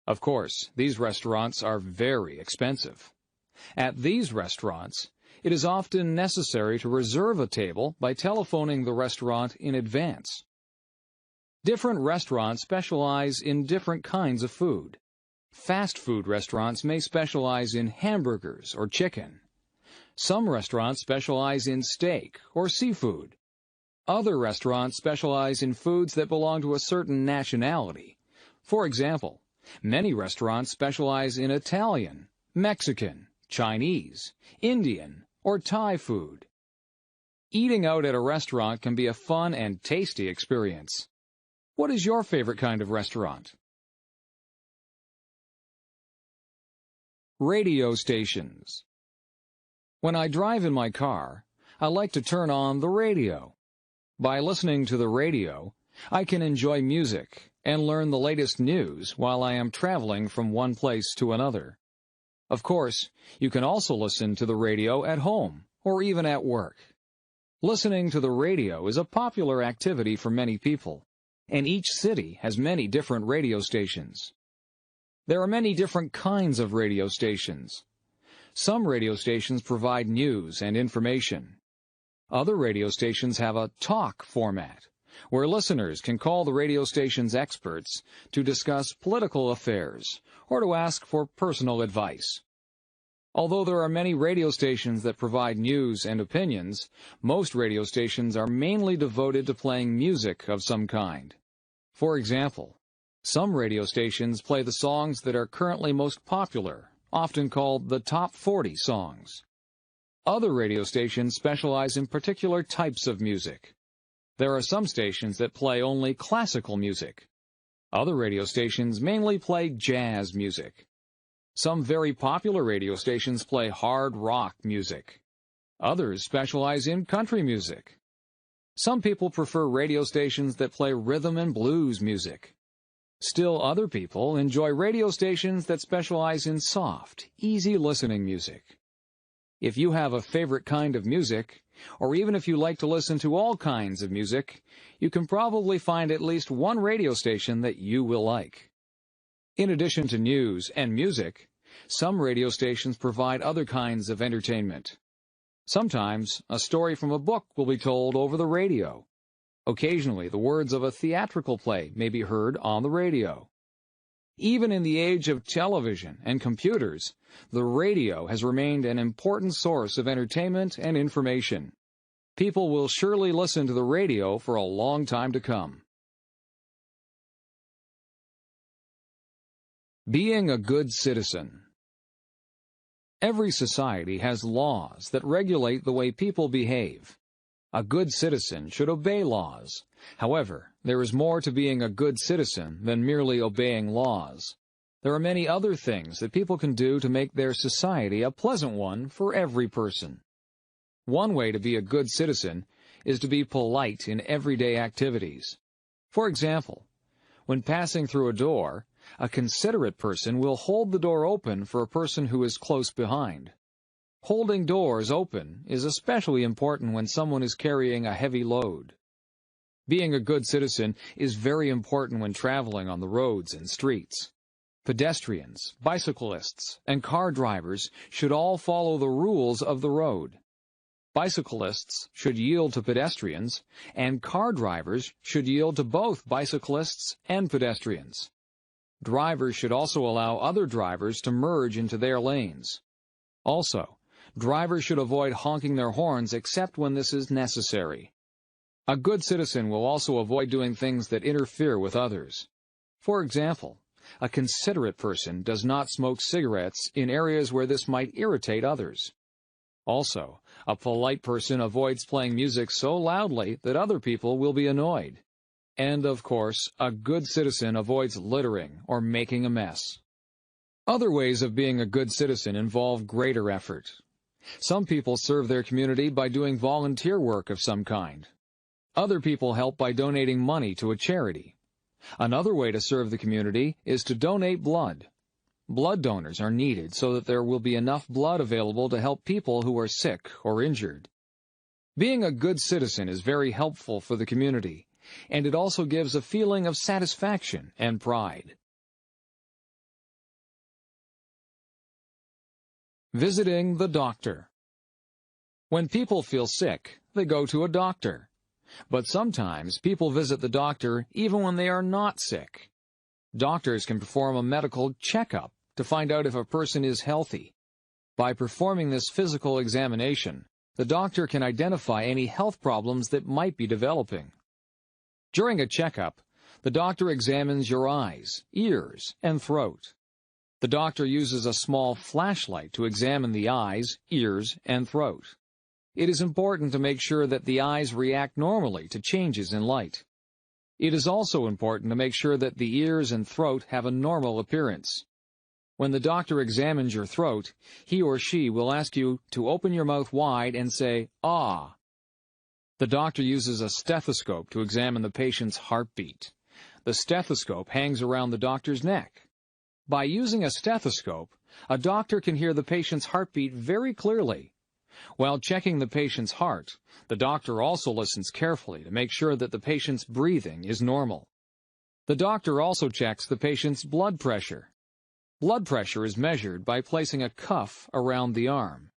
Of course, these restaurants are very expensive. At these restaurants, it is often necessary to reserve a table by telephoning the restaurant in advance. Different restaurants specialize in different kinds of food. Fast food restaurants may specialize in hamburgers or chicken. Some restaurants specialize in steak or seafood. Other restaurants specialize in foods that belong to a certain nationality. For example, many restaurants specialize in Italian, Mexican, Chinese, Indian, or Thai food. Eating out at a restaurant can be a fun and tasty experience. What is your favorite kind of restaurant? Radio stations. When I drive in my car, I like to turn on the radio. By listening to the radio, I can enjoy music and learn the latest news while I am traveling from one place to another. Of course, you can also listen to the radio at home or even at work. Listening to the radio is a popular activity for many people, and each city has many different radio stations. There are many different kinds of radio stations. Some radio stations provide news and information. Other radio stations have a talk format, where listeners can call the radio station's experts to discuss political affairs or to ask for personal advice. Although there are many radio stations that provide news and opinions, most radio stations are mainly devoted to playing music of some kind. For example, some radio stations play the songs that are currently most popular, often called the Top 40 songs. Other radio stations specialize in particular types of music. There are some stations that play only classical music. Other radio stations mainly play jazz music. Some very popular radio stations play hard rock music. Others specialize in country music. Some people prefer radio stations that play rhythm and blues music. Still other people enjoy radio stations that specialize in soft, easy listening music. If you have a favorite kind of music, or even if you like to listen to all kinds of music, you can probably find at least one radio station that you will like. In addition to news and music, some radio stations provide other kinds of entertainment. Sometimes, a story from a book will be told over the radio. Occasionally, the words of a theatrical play may be heard on the radio. Even in the age of television and computers, the radio has remained an important source of entertainment and information. People will surely listen to the radio for a long time to come. Being a good citizen. Every society has laws that regulate the way people behave. A good citizen should obey laws. However, there is more to being a good citizen than merely obeying laws. There are many other things that people can do to make their society a pleasant one for every person. One way to be a good citizen is to be polite in everyday activities. For example, when passing through a door, a considerate person will hold the door open for a person who is close behind. Holding doors open is especially important when someone is carrying a heavy load. Being a good citizen is very important when traveling on the roads and streets. Pedestrians, bicyclists, and car drivers should all follow the rules of the road. Bicyclists should yield to pedestrians, and car drivers should yield to both bicyclists and pedestrians. Drivers should also allow other drivers to merge into their lanes. Also, drivers should avoid honking their horns except when this is necessary. A good citizen will also avoid doing things that interfere with others. For example, a considerate person does not smoke cigarettes in areas where this might irritate others. Also, a polite person avoids playing music so loudly that other people will be annoyed. And, of course, a good citizen avoids littering or making a mess. Other ways of being a good citizen involve greater effort. Some people serve their community by doing volunteer work of some kind. Other people help by donating money to a charity. Another way to serve the community is to donate blood. Blood donors are needed so that there will be enough blood available to help people who are sick or injured. Being a good citizen is very helpful for the community, and it also gives a feeling of satisfaction and pride. Visiting the doctor. When people feel sick, they go to a doctor. But sometimes people visit the doctor even when they are not sick. Doctors can perform a medical checkup to find out if a person is healthy. By performing this physical examination, the doctor can identify any health problems that might be developing. During a checkup, the doctor examines your eyes, ears, and throat. The doctor uses a small flashlight to examine the eyes, ears, and throat. It is important to make sure that the eyes react normally to changes in light. It is also important to make sure that the ears and throat have a normal appearance. When the doctor examines your throat, he or she will ask you to open your mouth wide and say, "Ah." The doctor uses a stethoscope to examine the patient's heartbeat. The stethoscope hangs around the doctor's neck. By using a stethoscope, a doctor can hear the patient's heartbeat very clearly. While checking the patient's heart, the doctor also listens carefully to make sure that the patient's breathing is normal. The doctor also checks the patient's blood pressure. Blood pressure is measured by placing a cuff around the arm.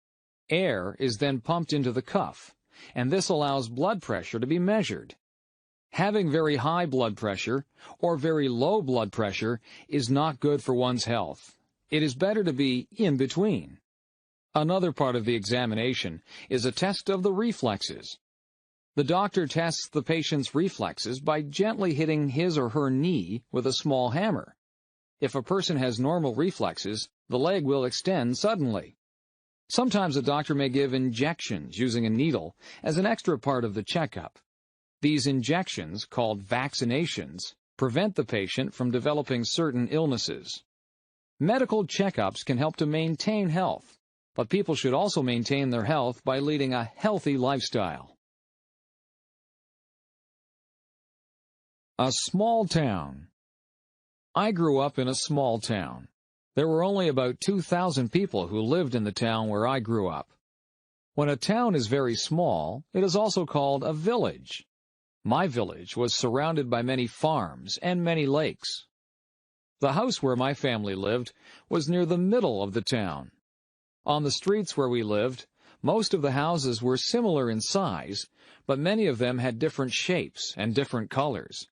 Air is then pumped into the cuff, and this allows blood pressure to be measured. Having very high blood pressure or very low blood pressure is not good for one's health. It is better to be in between. Another part of the examination is a test of the reflexes. The doctor tests the patient's reflexes by gently hitting his or her knee with a small hammer. If a person has normal reflexes, the leg will extend suddenly. Sometimes a doctor may give injections using a needle as an extra part of the checkup. These injections, called vaccinations, prevent the patient from developing certain illnesses. Medical checkups can help to maintain health, but people should also maintain their health by leading a healthy lifestyle. A small town. I grew up in a small town. There were only about 2,000 people who lived in the town where I grew up. When a town is very small, it is also called a village. My village was surrounded by many farms and many lakes. The house where my family lived was near the middle of the town. On the streets where we lived, most of the houses were similar in size, but many of them had different shapes and different colors.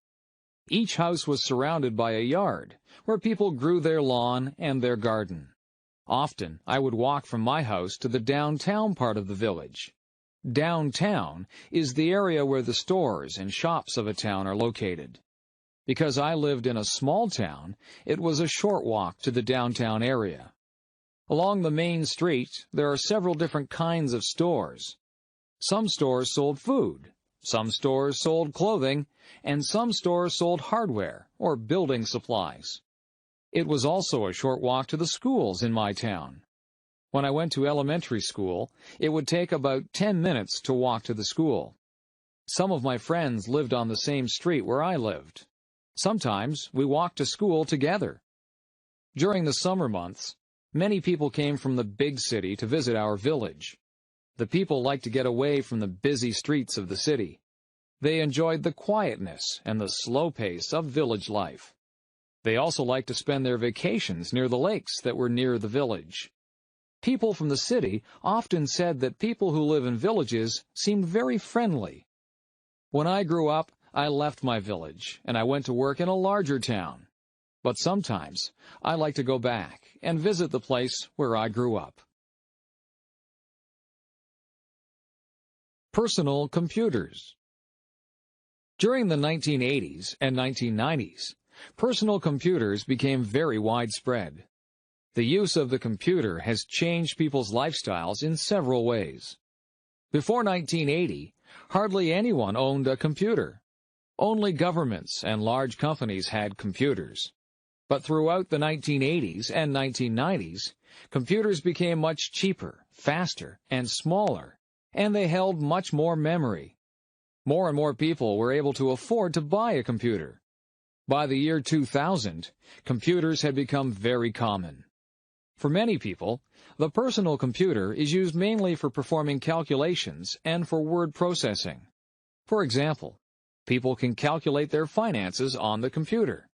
Each house was surrounded by a yard, where people grew their lawn and their garden. Often, I would walk from my house to the downtown part of the village. Downtown is the area where the stores and shops of a town are located. Because I lived in a small town, it was a short walk to the downtown area. Along the main street, there are several different kinds of stores. Some stores sold food, some stores sold clothing, and some stores sold hardware or building supplies. It was also a short walk to the schools in my town. When I went to elementary school, it would take about 10 minutes to walk to the school. Some of my friends lived on the same street where I lived. Sometimes we walked to school together. During the summer months, many people came from the big city to visit our village. The people liked to get away from the busy streets of the city. They enjoyed the quietness and the slow pace of village life. They also liked to spend their vacations near the lakes that were near the village. People from the city often said that people who live in villages seemed very friendly. When I grew up, I left my village, and I went to work in a larger town. But sometimes, I like to go back and visit the place where I grew up. Personal computers. During the 1980s and 1990s, personal computers became very widespread. The use of the computer has changed people's lifestyles in several ways. Before 1980, hardly anyone owned a computer. Only governments and large companies had computers. But throughout the 1980s and 1990s, computers became much cheaper, faster, and smaller, and they held much more memory. More and more people were able to afford to buy a computer. By the year 2000, computers had become very common. For many people, the personal computer is used mainly for performing calculations and for word processing. For example, people can calculate their finances on the computer.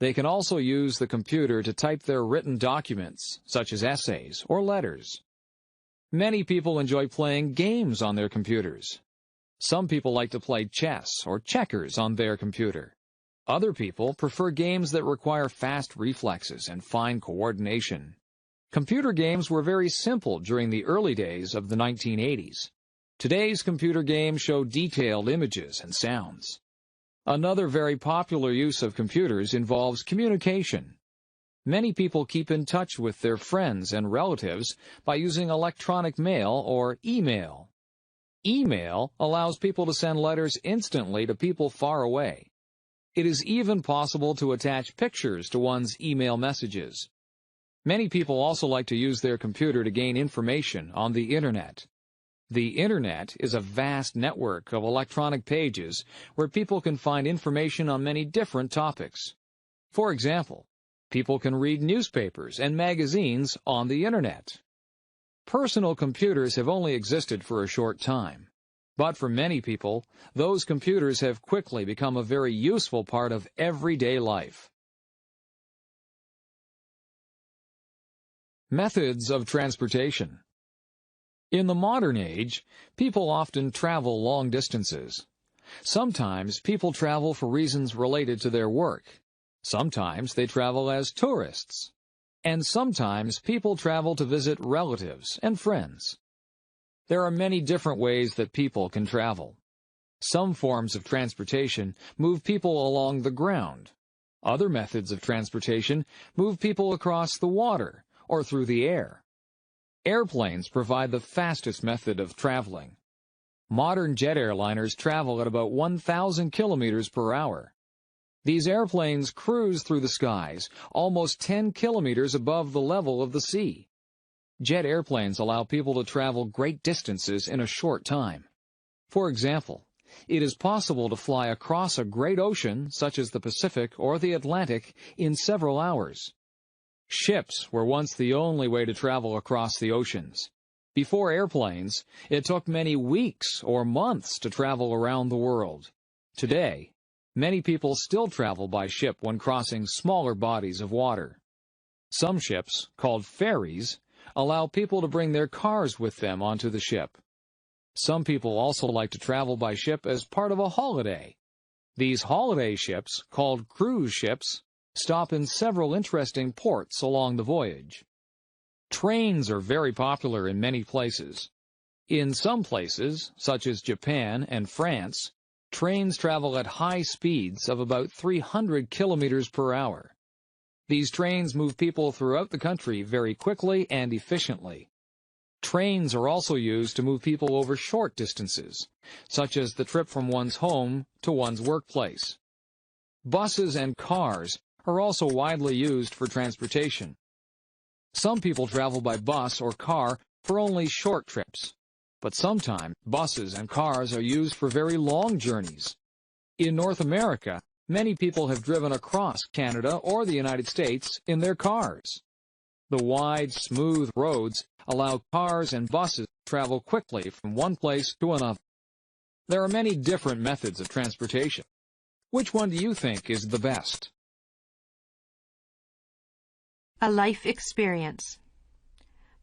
They can also use the computer to type their written documents, such as essays or letters. Many people enjoy playing games on their computers. Some people like to play chess or checkers on their computer. Other people prefer games that require fast reflexes and fine coordination. Computer games were very simple during the early days of the 1980s. Today's computer games show detailed images and sounds. Another very popular use of computers involves communication. Many people keep in touch with their friends and relatives by using electronic mail or email. Email allows people to send letters instantly to people far away. It is even possible to attach pictures to one's email messages. Many people also like to use their computer to gain information on the Internet. The Internet is a vast network of electronic pages where people can find information on many different topics. For example, people can read newspapers and magazines on the Internet. Personal computers have only existed for a short time, but for many people, those computers have quickly become a very useful part of everyday life. Methods of transportation. In the modern age, people often travel long distances. Sometimes people travel for reasons related to their work. Sometimes they travel as tourists. And sometimes people travel to visit relatives and friends. There are many different ways that people can travel. Some forms of transportation move people along the ground. Other methods of transportation move people across the water or through the air. Airplanes provide the fastest method of traveling. Modern jet airliners travel at about 1,000 kilometers per hour. These airplanes cruise through the skies almost 10 kilometers above the level of the sea. Jet airplanes allow people to travel great distances in a short time. For example, it is possible to fly across a great ocean, such as the Pacific or the Atlantic, in several hours. Ships were once the only way to travel across the oceans. Before airplanes, it took many weeks or months to travel around the world. Today, many people still travel by ship when crossing smaller bodies of water. Some ships, called ferries, allow people to bring their cars with them onto the ship. Some people also like to travel by ship as part of a holiday. These holiday ships, called cruise ships, stop in several interesting ports along the voyage. Trains are very popular in many places. In some places, such as Japan and France, trains travel at high speeds of about 300 kilometers per hour. These trains move people throughout the country very quickly and efficiently. Trains are also used to move people over short distances, such as the trip from one's home to one's workplace. Buses and cars are also widely used for transportation. Some people travel by bus or car for only short trips, but sometimes buses and cars are used for very long journeys. In North America, many people have driven across Canada or the United States in their cars. The wide, smooth roads allow cars and buses to travel quickly from one place to another. There are many different methods of transportation. Which one do you think is the best? A life experience.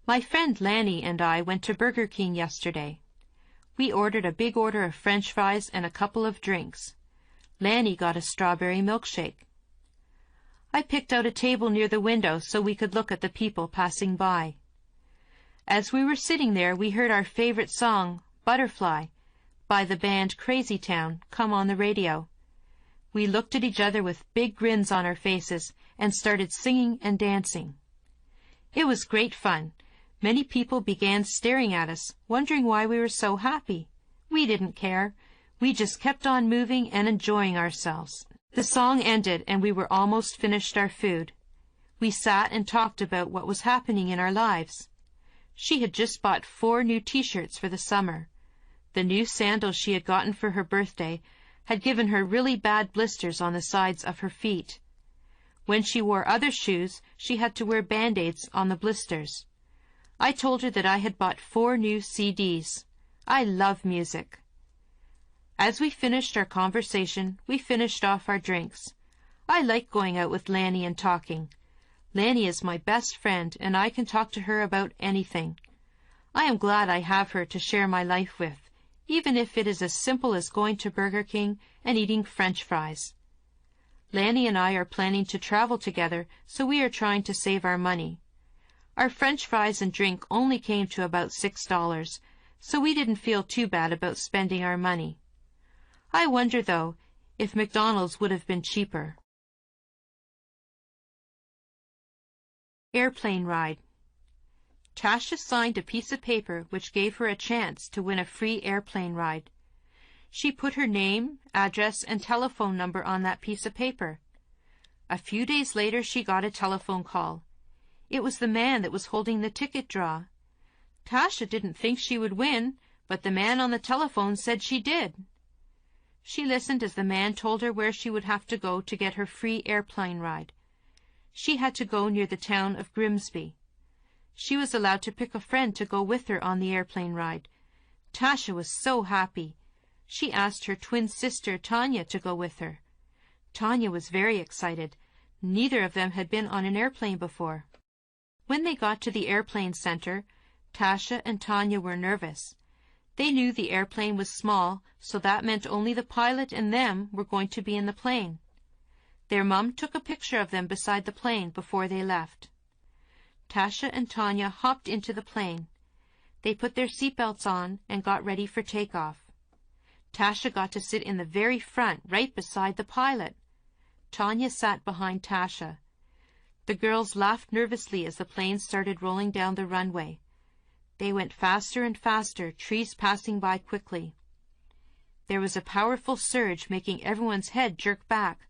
My friend Lanny and I went to Burger King yesterday. We ordered a big order of French fries and a couple of drinks. Lanny got a strawberry milkshake. I picked out a table near the window so we could look at the people passing by. As we were sitting there, we heard our favorite song, Butterfly, by the band Crazy Town, come on the radio. We looked at each other with big grins on our faces and started singing and dancing. It was great fun. Many people began staring at us, wondering why we were so happy. We didn't care. We just kept on moving and enjoying ourselves. The song ended and we were almost finished our food. We sat and talked about what was happening in our lives. She had just bought 4 new t-shirts for the summer. The new sandals she had gotten for her birthday had given her really bad blisters on the sides of her feet. When she wore other shoes, she had to wear band-aids on the blisters. I told her that I had bought 4 new CDs. I love music. As we finished our conversation, we finished off our drinks. I like going out with Lanny and talking. Lanny is my best friend, and I can talk to her about anything. I am glad I have her to share my life with, even if it is as simple as going to Burger King and eating French fries. Lanny and I are planning to travel together, so we are trying to save our money. Our French fries and drink only came to about $6, so we didn't feel too bad about spending our money. I wonder, though, if McDonald's would have been cheaper. Airplane ride. Tasha signed a piece of paper which gave her a chance to win a free airplane ride. She put her name, address, and telephone number on that piece of paper. A few days later she got a telephone call. It was the man that was holding the ticket draw. Tasha didn't think she would win, but the man on the telephone said she did. She listened as the man told her where she would have to go to get her free airplane ride. She had to go near the town of Grimsby. She was allowed to pick a friend to go with her on the airplane ride. Tasha was so happy. She asked her twin sister Tanya to go with her. Tanya was very excited. Neither of them had been on an airplane before. When they got to the airplane center, Tasha and Tanya were nervous. They knew the airplane was small, so that meant only the pilot and them were going to be in the plane. Their mom took a picture of them beside the plane before they left. Tasha and Tanya hopped into the plane. They put their seatbelts on and got ready for takeoff. Tasha got to sit in the very front, right beside the pilot. Tanya sat behind Tasha. The girls laughed nervously as the plane started rolling down the runway. They went faster and faster, trees passing by quickly. There was a powerful surge making everyone's head jerk back.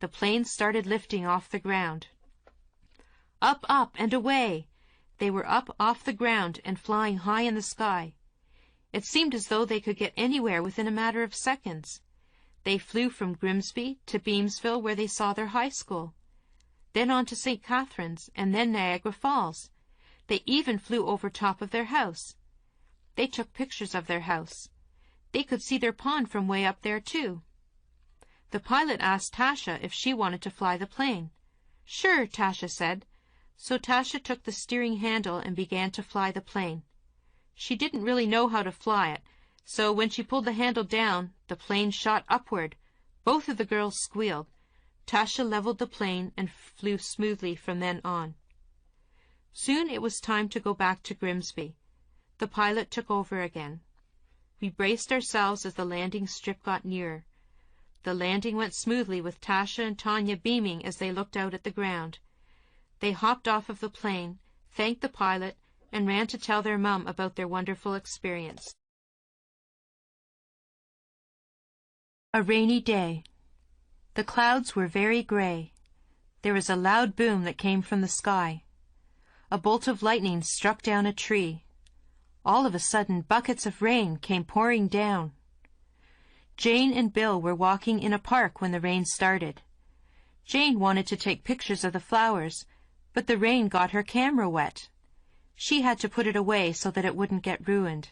the plane started lifting off the ground. Up, up, and away! They were up off the ground and flying high in the sky. It seemed as though they could get anywhere within a matter of seconds. They flew from Grimsby to Beamsville, where they saw their high school, then on to St. Catharines, and then Niagara Falls. They even flew over top of their house. They took pictures of their house. They could see their pond from way up there, too. The pilot asked Tasha if she wanted to fly the plane. Sure, Tasha said. So Tasha took the steering handle and began to fly the plane. She didn't really know how to fly it, so when she pulled the handle down, the plane shot upward. Both of the girls squealed. Tasha leveled the plane and flew smoothly from then on. Soon it was time to go back to Grimsby. The pilot took over again. We braced ourselves as the landing strip got nearer. The landing went smoothly with Tasha and Tanya beaming as they looked out at the ground. They hopped off of the plane, thanked the pilot, and ran to tell their mum about their wonderful experience. A rainy day. The clouds were very gray. There was a loud boom that came from the sky. A bolt of lightning struck down a tree. All of a sudden, buckets of rain came pouring down. Jane and Bill were walking in a park when the rain started. Jane wanted to take pictures of the flowers, but the rain got her camera wet. She had to put it away so that it wouldn't get ruined.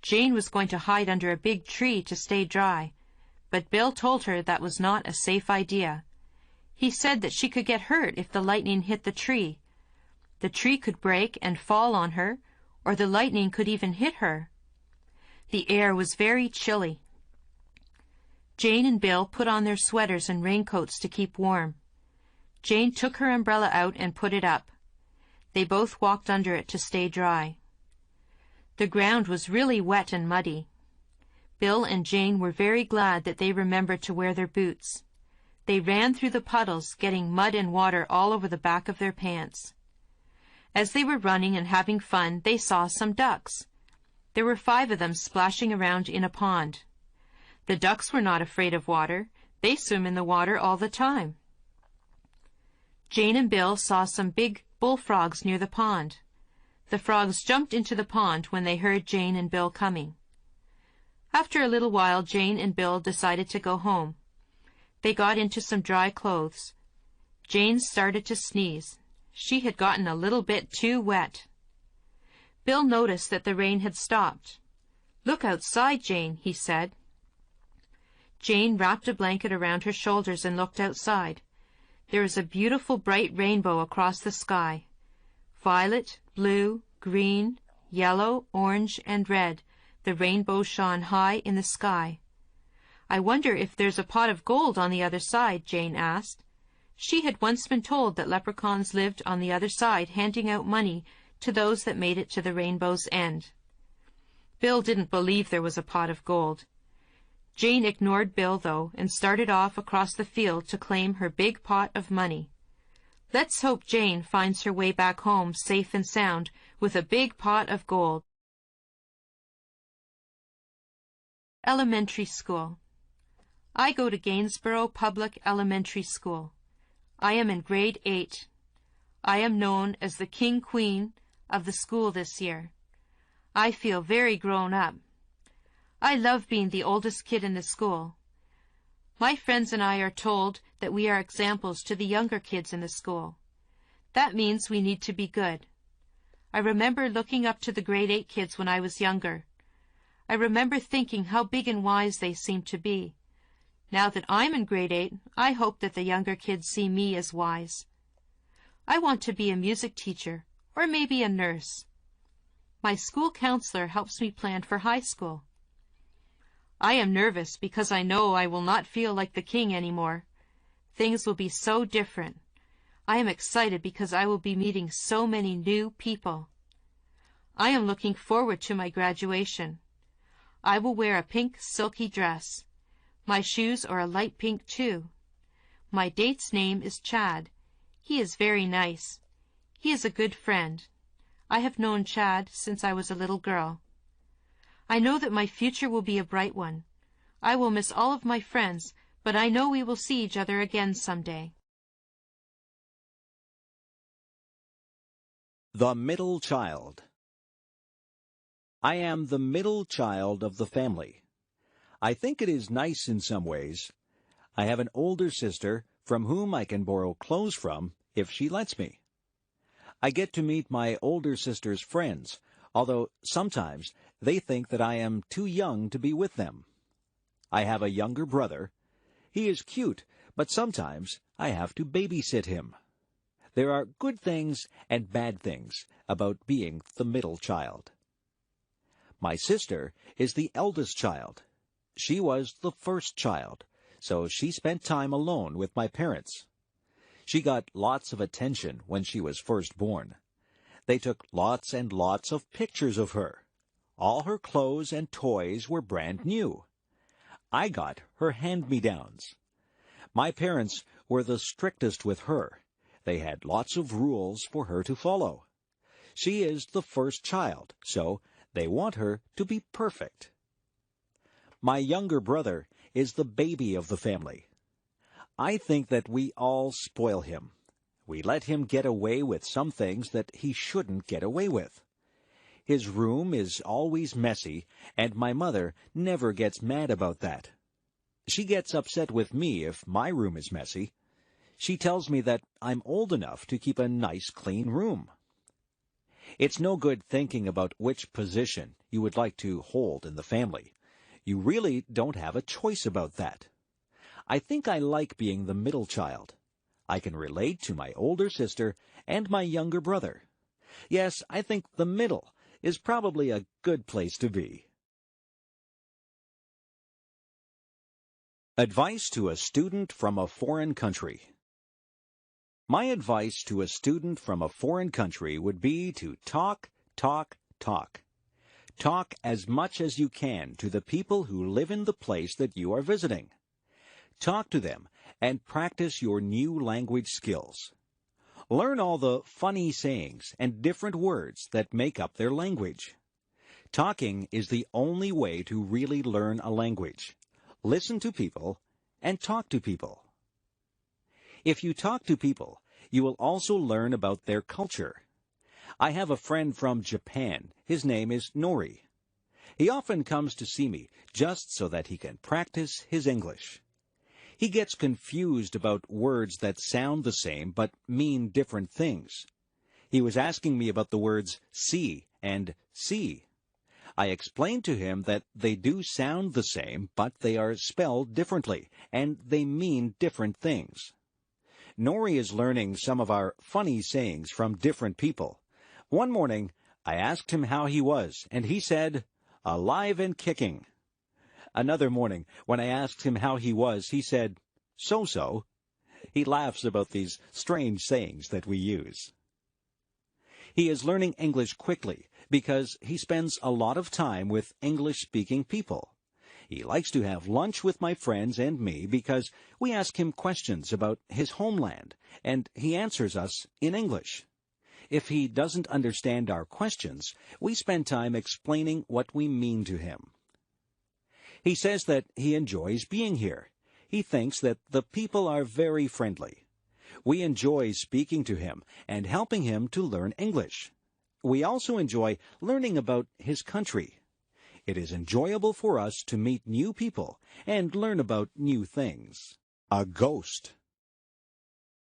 Jane was going to hide under a big tree to stay dry, but Bill told her that was not a safe idea. He said that she could get hurt if the lightning hit the tree. The tree could break and fall on her, or the lightning could even hit her. The air was very chilly. Jane and Bill put on their sweaters and raincoats to keep warm. Jane took her umbrella out and put it up. They both walked under it to stay dry. The ground was really wet and muddy. Bill and Jane were very glad that they remembered to wear their boots. They ran through the puddles, getting mud and water all over the back of their pants. As they were running and having fun, they saw some ducks. There were 5 of them splashing around in a pond. The ducks were not afraid of water. They swim in the water all the time. Jane and Bill saw some big bullfrogs near the pond. The frogs jumped into the pond when they heard Jane and Bill coming. After a little while, Jane and Bill decided to go home. They got into some dry clothes. Jane started to sneeze. She had gotten a little bit too wet. Bill noticed that the rain had stopped. "Look outside, Jane," he said. Jane wrapped a blanket around her shoulders and looked outside. There was a beautiful bright rainbow across the sky. Violet, blue, green, yellow, orange, and red, the rainbow shone high in the sky. "I wonder if there's a pot of gold on the other side," Jane asked. She had once been told that leprechauns lived on the other side, handing out money to those that made it to the rainbow's end. Bill didn't believe there was a pot of gold. Jane ignored Bill, though, and started off across the field to claim her big pot of money. Let's hope Jane finds her way back home safe and sound with a big pot of gold. Elementary School. I go to Gainsborough Public Elementary School. I am in grade 8. I am known as the King Queen of the school this year. I feel very grown up. I love being the oldest kid in the school. My friends and I are told that we are examples to the younger kids in the school. That means we need to be good. I remember looking up to the grade 8 kids when I was younger. I remember thinking how big and wise they seemed to be. Now that I'm in grade 8, I hope that the younger kids see me as wise. I want to be a music teacher, or maybe a nurse. My school counselor helps me plan for high school. I am nervous because I know I will not feel like the king anymore. Things will be so different. I am excited because I will be meeting so many new people. I am looking forward to my graduation. I will wear a pink silky dress. My shoes are a light pink too. My date's name is Chad. He is very nice. He is a good friend. I have known Chad since I was a little girl. I know that my future will be a bright one. I will miss all of my friends, but I know we will see each other again someday. The middle child. I am the middle child of the family. I think it is nice in some ways. I have an older sister from whom I can borrow clothes from if she lets me. I get to meet my older sister's friends, although sometimes they think that I am too young to be with them. I have a younger brother. He is cute, but sometimes I have to babysit him. There are good things and bad things about being the middle child. My sister is the eldest child. She was the first child, so she spent time alone with my parents. She got lots of attention when she was first born. They took lots and lots of pictures of her. All her clothes and toys were brand new. I got her hand-me-downs. My parents were the strictest with her. They had lots of rules for her to follow. She is the first child, so they want her to be perfect. My younger brother is the baby of the family. I think that we all spoil him. We let him get away with some things that he shouldn't get away with. His room is always messy, and my mother never gets mad about that. She gets upset with me if my room is messy. She tells me that I'm old enough to keep a nice, clean room. It's no good thinking about which position you would like to hold in the family. You really don't have a choice about that. I think I like being the middle child. I can relate to my older sister and my younger brother. Yes, I think the middle is probably a good place to be. Advice to a student from a foreign country. My advice to a student from a foreign country would be to talk, talk, talk. Talk as much as you can to the people who live in the place that you are visiting. Talk to them and practice your new language skills. Learn all the funny sayings and different words that make up their language. Talking is the only way to really learn a language. Listen to people and talk to people. If you talk to people, you will also learn about their culture. I have a friend from Japan. His name is Nori. He often comes to see me just so that he can practice his English. He gets confused about words that sound the same but mean different things. He was asking me about the words see and see. I explained to him that they do sound the same, but they are spelled differently, and they mean different things. Nori is learning some of our funny sayings from different people. One morning, I asked him how he was, and he said, "Alive and kicking." Another morning, when I asked him how he was, he said, "So-so." He laughs about these strange sayings that we use. He is learning English quickly because he spends a lot of time with English-speaking people. He likes to have lunch with my friends and me because we ask him questions about his homeland, and he answers us in English. If he doesn't understand our questions, we spend time explaining what we mean to him. He says that he enjoys being here. He thinks that the people are very friendly. We enjoy speaking to him and helping him to learn English. We also enjoy learning about his country. It is enjoyable for us to meet new people and learn about new things. A ghost.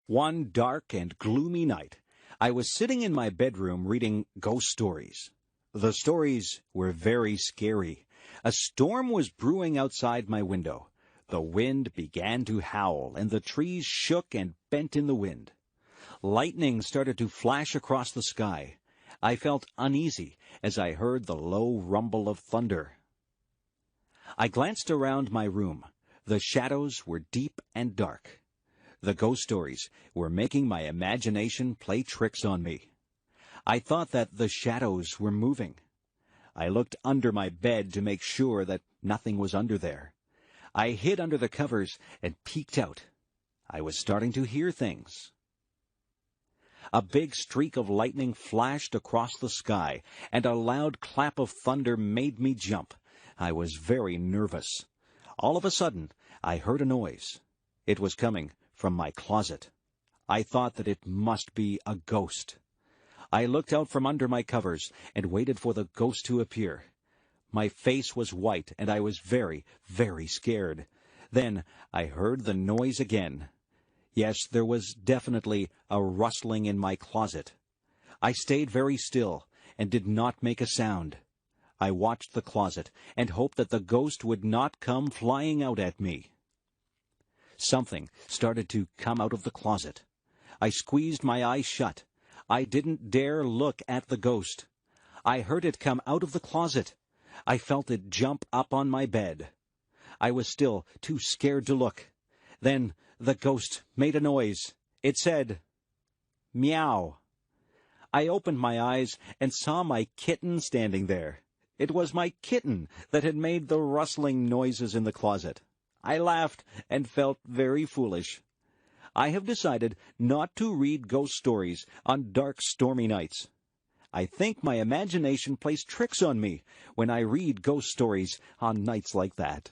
One dark and gloomy night, I was sitting in my bedroom reading ghost stories. The stories were very scary. A storm was brewing outside my window. The wind began to howl, and the trees shook and bent in the wind. Lightning started to flash across the sky. I felt uneasy as I heard the low rumble of thunder. I glanced around my room. The shadows were deep and dark. The ghost stories were making my imagination play tricks on me. I thought that the shadows were moving. I looked under my bed to make sure that nothing was under there. I hid under the covers and peeked out. I was starting to hear things. A big streak of lightning flashed across the sky, and a loud clap of thunder made me jump. I was very nervous. All of a sudden, I heard a noise. It was coming from my closet. I thought that it must be a ghost. I looked out from under my covers and waited for the ghost to appear. My face was white, and I was very, very scared. Then I heard the noise again. Yes, there was definitely a rustling in my closet. I stayed very still and did not make a sound. I watched the closet and hoped that the ghost would not come flying out at me. Something started to come out of the closet. I squeezed my eyes shut. I didn't dare look at the ghost. I heard it come out of the closet. I felt it jump up on my bed. I was still too scared to look. Then the ghost made a noise. It said, "Meow." I opened my eyes and saw my kitten standing there. It was my kitten that had made the rustling noises in the closet. I laughed and felt very foolish. I have decided not to read ghost stories on dark, stormy nights. I think my imagination plays tricks on me when I read ghost stories on nights like that.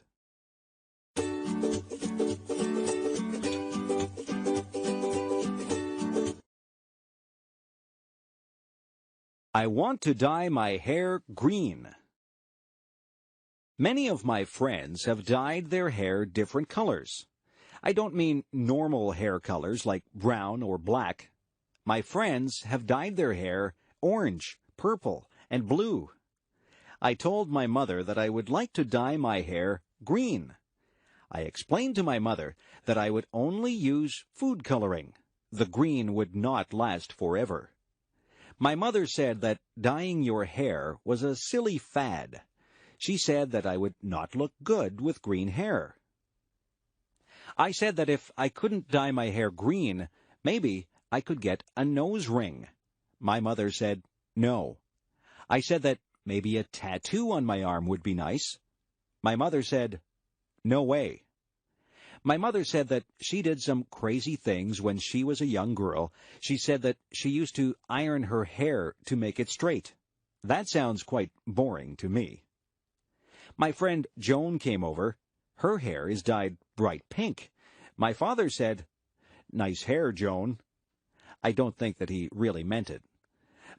I want to dye my hair green. Many of my friends have dyed their hair different colors. I don't mean normal hair colors like brown or black. My friends have dyed their hair orange, purple, and blue. I told my mother that I would like to dye my hair green. I explained to my mother that I would only use food coloring. The green would not last forever. My mother said that dyeing your hair was a silly fad. She said that I would not look good with green hair. I said that if I couldn't dye my hair green, maybe I could get a nose ring. My mother said no. I said that maybe a tattoo on my arm would be nice. My mother said, no way. My mother said that she did some crazy things when she was a young girl. She said that she used to iron her hair to make it straight. That sounds quite boring to me. My friend Joan came over. Her hair is dyed bright pink. My father said, nice hair, Joan. I don't think that he really meant it.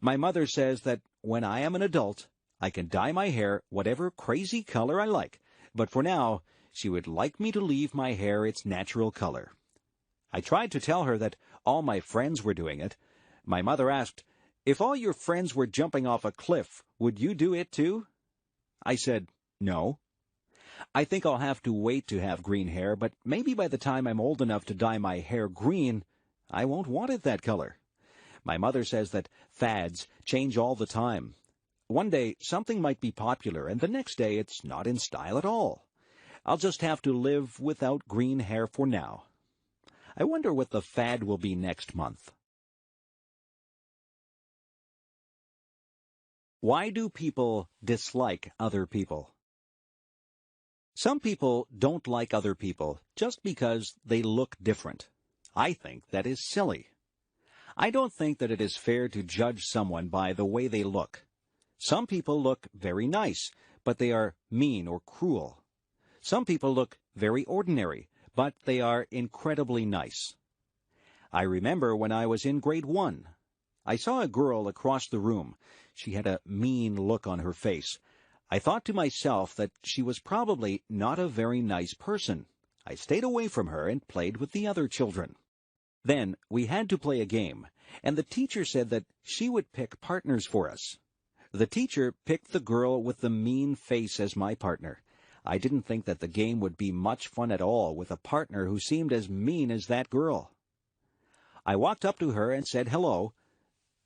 My mother says that when I am an adult, I can dye my hair whatever crazy color I like, but for now, she would like me to leave my hair its natural color. I tried to tell her that all my friends were doing it. My mother asked, if all your friends were jumping off a cliff, would you do it too? I said, no. I think I'll have to wait to have green hair, but maybe by the time I'm old enough to dye my hair green, I won't want it that color. My mother says that fads change all the time. One day, something might be popular, and the next day it's not in style at all. I'll just have to live without green hair for now. I wonder what the fad will be next month. Why do people dislike other people? Some people don't like other people just because they look different. I think that is silly. I don't think that it is fair to judge someone by the way they look. Some people look very nice, but they are mean or cruel. Some people look very ordinary, but they are incredibly nice. I remember when I was in grade 1. I saw a girl across the room. She had a mean look on her face. I thought to myself that she was probably not a very nice person. I stayed away from her and played with the other children. Then we had to play a game, and the teacher said that she would pick partners for us. The teacher picked the girl with the mean face as my partner. I didn't think that the game would be much fun at all with a partner who seemed as mean as that girl. I walked up to her and said hello.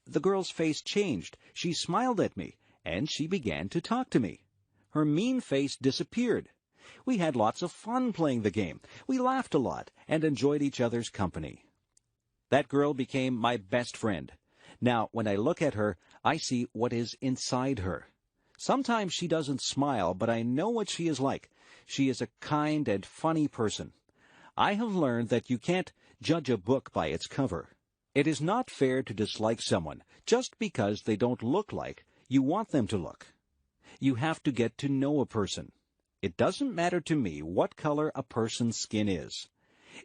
The girl's face changed. She smiled at me, and she began to talk to me. Her mean face disappeared. We had lots of fun playing the game. We laughed a lot and enjoyed each other's company. That girl became my best friend. Now, when I look at her, I see what is inside her. Sometimes she doesn't smile, but I know what she is like. She is a kind and funny person. I have learned that you can't judge a book by its cover. It is not fair to dislike someone just because they don't look like you want them to look. You have to get to know a person. It doesn't matter to me what color a person's skin is.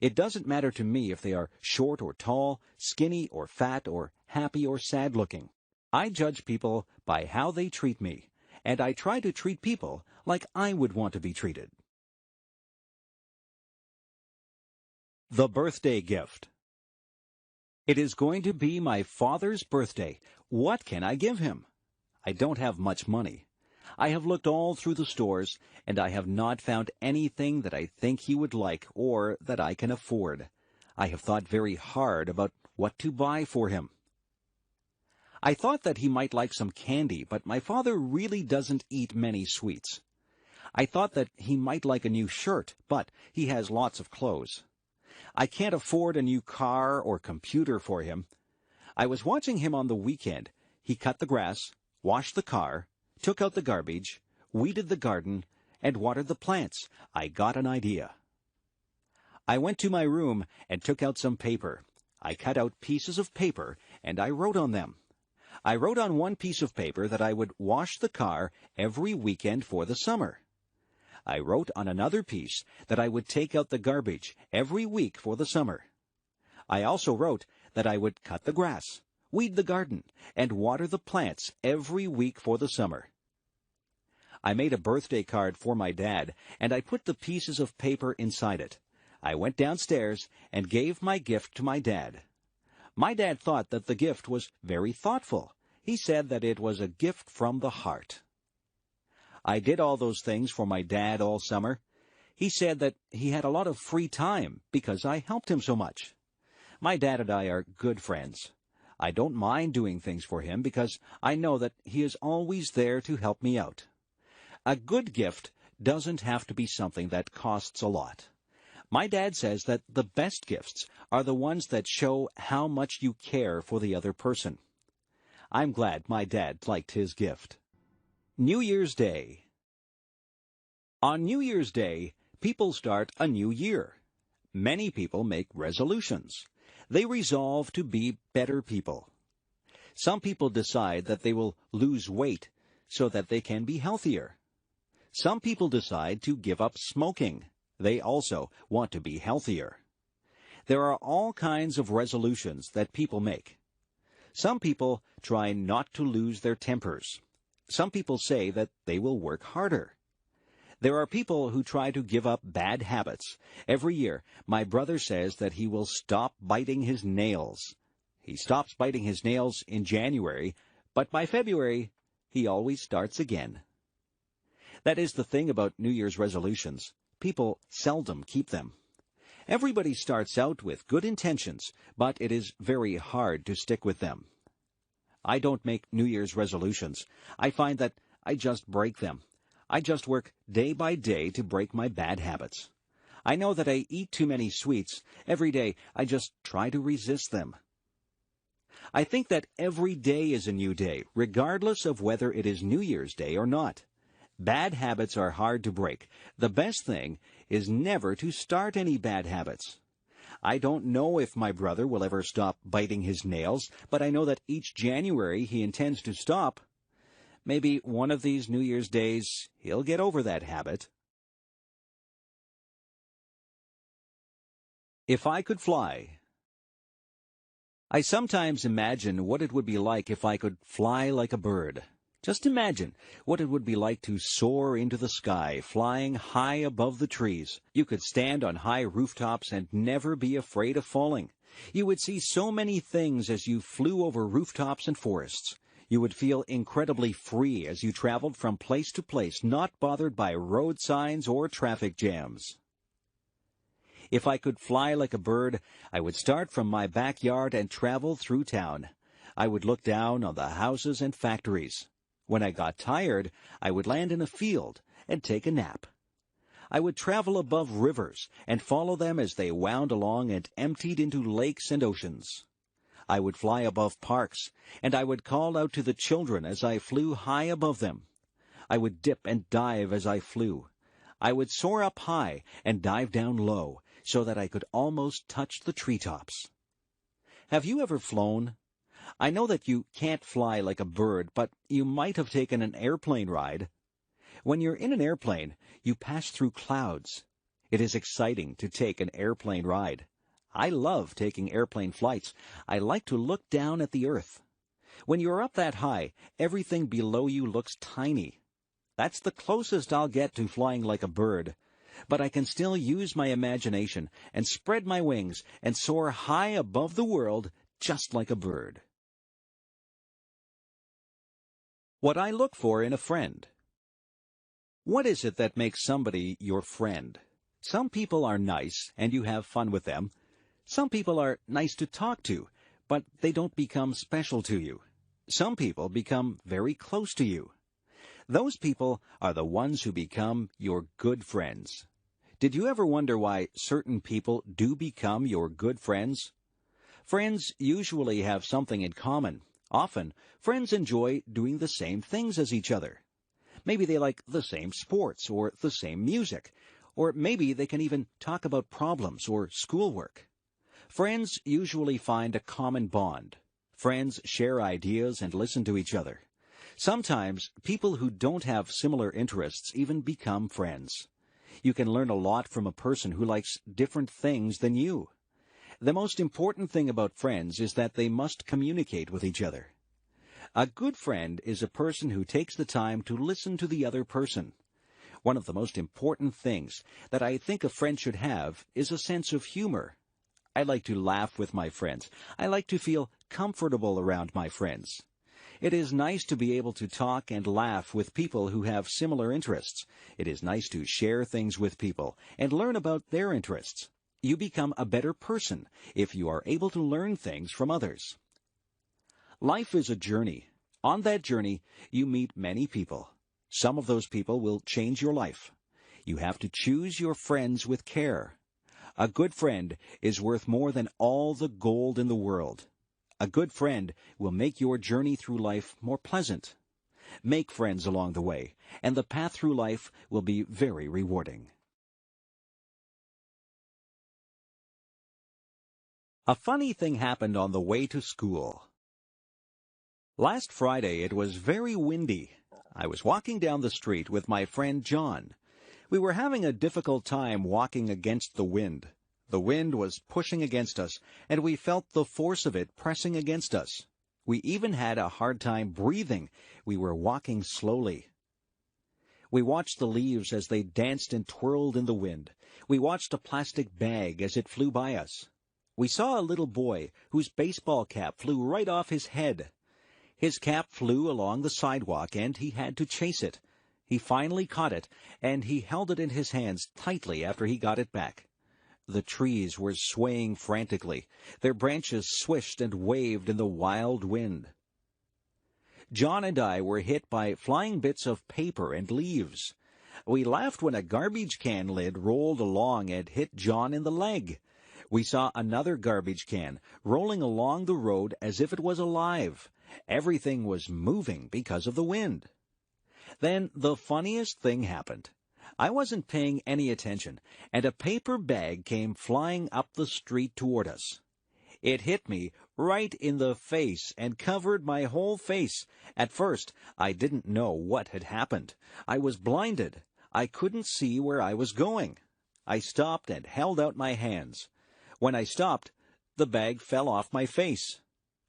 It doesn't matter to me if they are short or tall, skinny or fat, or happy or sad-looking. I judge people by how they treat me, and I try to treat people like I would want to be treated. The birthday gift. It is going to be my father's birthday. What can I give him? I don't have much money. I have looked all through the stores, and I have not found anything that I think he would like or that I can afford. I have thought very hard about what to buy for him. I thought that he might like some candy, but my father really doesn't eat many sweets. I thought that he might like a new shirt, but he has lots of clothes. I can't afford a new car or computer for him. I was watching him on the weekend. He cut the grass, washed the car, took out the garbage, weeded the garden, and watered the plants. I got an idea. I went to my room and took out some paper. I cut out pieces of paper, and I wrote on them. I wrote on one piece of paper that I would wash the car every weekend for the summer. I wrote on another piece that I would take out the garbage every week for the summer. I also wrote that I would cut the grass, weed the garden, and water the plants every week for the summer. I made a birthday card for my dad, and I put the pieces of paper inside it. I went downstairs and gave my gift to my dad. My dad thought that the gift was very thoughtful. He said that it was a gift from the heart. I did all those things for my dad all summer. He said that he had a lot of free time because I helped him so much. My dad and I are good friends. I don't mind doing things for him because I know that he is always there to help me out. A good gift doesn't have to be something that costs a lot. My dad says that the best gifts are the ones that show how much you care for the other person. I'm glad my dad liked his gift. New Year's Day. On New Year's Day, people start a new year. Many people make resolutions. They resolve to be better people. Some people decide that they will lose weight so that they can be healthier. Some people decide to give up smoking. They also want to be healthier. There are all kinds of resolutions that people make. Some people try not to lose their tempers. Some people say that they will work harder. There are people who try to give up bad habits. Every year, my brother says that he will stop biting his nails. He stops biting his nails in January, but by February, he always starts again. That is the thing about New Year's resolutions. People seldom keep them. Everybody starts out with good intentions, but it is very hard to stick with them. I don't make New Year's resolutions. I find that I just break them. I just work day by day to break my bad habits. I know that I eat too many sweets. Every day I just try to resist them. I think that every day is a new day, regardless of whether it is New Year's Day or not. Bad habits are hard to break. The best thing is never to start any bad habits. I don't know if my brother will ever stop biting his nails, but I know that each January he intends to stop. Maybe one of these New Year's days he'll get over that habit. If I could fly. I sometimes imagine what it would be like if I could fly like a bird. Just imagine what it would be like to soar into the sky, flying high above the trees. You could stand on high rooftops and never be afraid of falling. You would see so many things as you flew over rooftops and forests. You would feel incredibly free as you traveled from place to place, not bothered by road signs or traffic jams. If I could fly like a bird, I would start from my backyard and travel through town. I would look down on the houses and factories. When I got tired, I would land in a field and take a nap. I would travel above rivers and follow them as they wound along and emptied into lakes and oceans. I would fly above parks, and I would call out to the children as I flew high above them. I would dip and dive as I flew. I would soar up high and dive down low so that I could almost touch the treetops. Have you ever flown? I know that you can't fly like a bird, but you might have taken an airplane ride. When you're in an airplane, you pass through clouds. It is exciting to take an airplane ride. I love taking airplane flights. I like to look down at the earth. When you're up that high, everything below you looks tiny. That's the closest I'll get to flying like a bird. But I can still use my imagination and spread my wings and soar high above the world just like a bird. What I look for in a friend. What is it that makes somebody your friend? Some people are nice and you have fun with them. Some people are nice to talk to, but they don't become special to you. Some people become very close to you. Those people are the ones who become your good friends. Did you ever wonder why certain people do become your good friends? Friends usually have something in common. Often, friends enjoy doing the same things as each other. Maybe they like the same sports or the same music, or maybe they can even talk about problems or schoolwork. Friends usually find a common bond. Friends share ideas and listen to each other. Sometimes people who don't have similar interests even become friends. You can learn a lot from a person who likes different things than you. The most important thing about friends is that they must communicate with each other. A good friend is a person who takes the time to listen to the other person. One of the most important things that I think a friend should have is a sense of humor. I like to laugh with my friends. I like to feel comfortable around my friends. It is nice to be able to talk and laugh with people who have similar interests. It is nice to share things with people and learn about their interests. You become a better person if you are able to learn things from others. Life is a journey. On that journey, you meet many people. Some of those people will change your life. You have to choose your friends with care. A good friend is worth more than all the gold in the world. A good friend will make your journey through life more pleasant. Make friends along the way, and the path through life will be very rewarding. A funny thing happened on the way to school. Last Friday it was very windy. I was walking down the street with my friend John. We were having a difficult time walking against the wind. The wind was pushing against us, and we felt the force of it pressing against us. We even had a hard time breathing. We were walking slowly. We watched the leaves as they danced and twirled in the wind. We watched a plastic bag as it flew by us. We saw a little boy whose baseball cap flew right off his head. His cap flew along the sidewalk, and he had to chase it. He finally caught it, and he held it in his hands tightly after he got it back. The trees were swaying frantically. Their branches swished and waved in the wild wind. John and I were hit by flying bits of paper and leaves. We laughed when a garbage can lid rolled along and hit John in the leg. We saw another garbage can rolling along the road as if it was alive. Everything was moving because of the wind. Then the funniest thing happened. I wasn't paying any attention, and a paper bag came flying up the street toward us. It hit me right in the face and covered my whole face. At first, I didn't know what had happened. I was blinded. I couldn't see where I was going. I stopped and held out my hands. When I stopped, the bag fell off my face.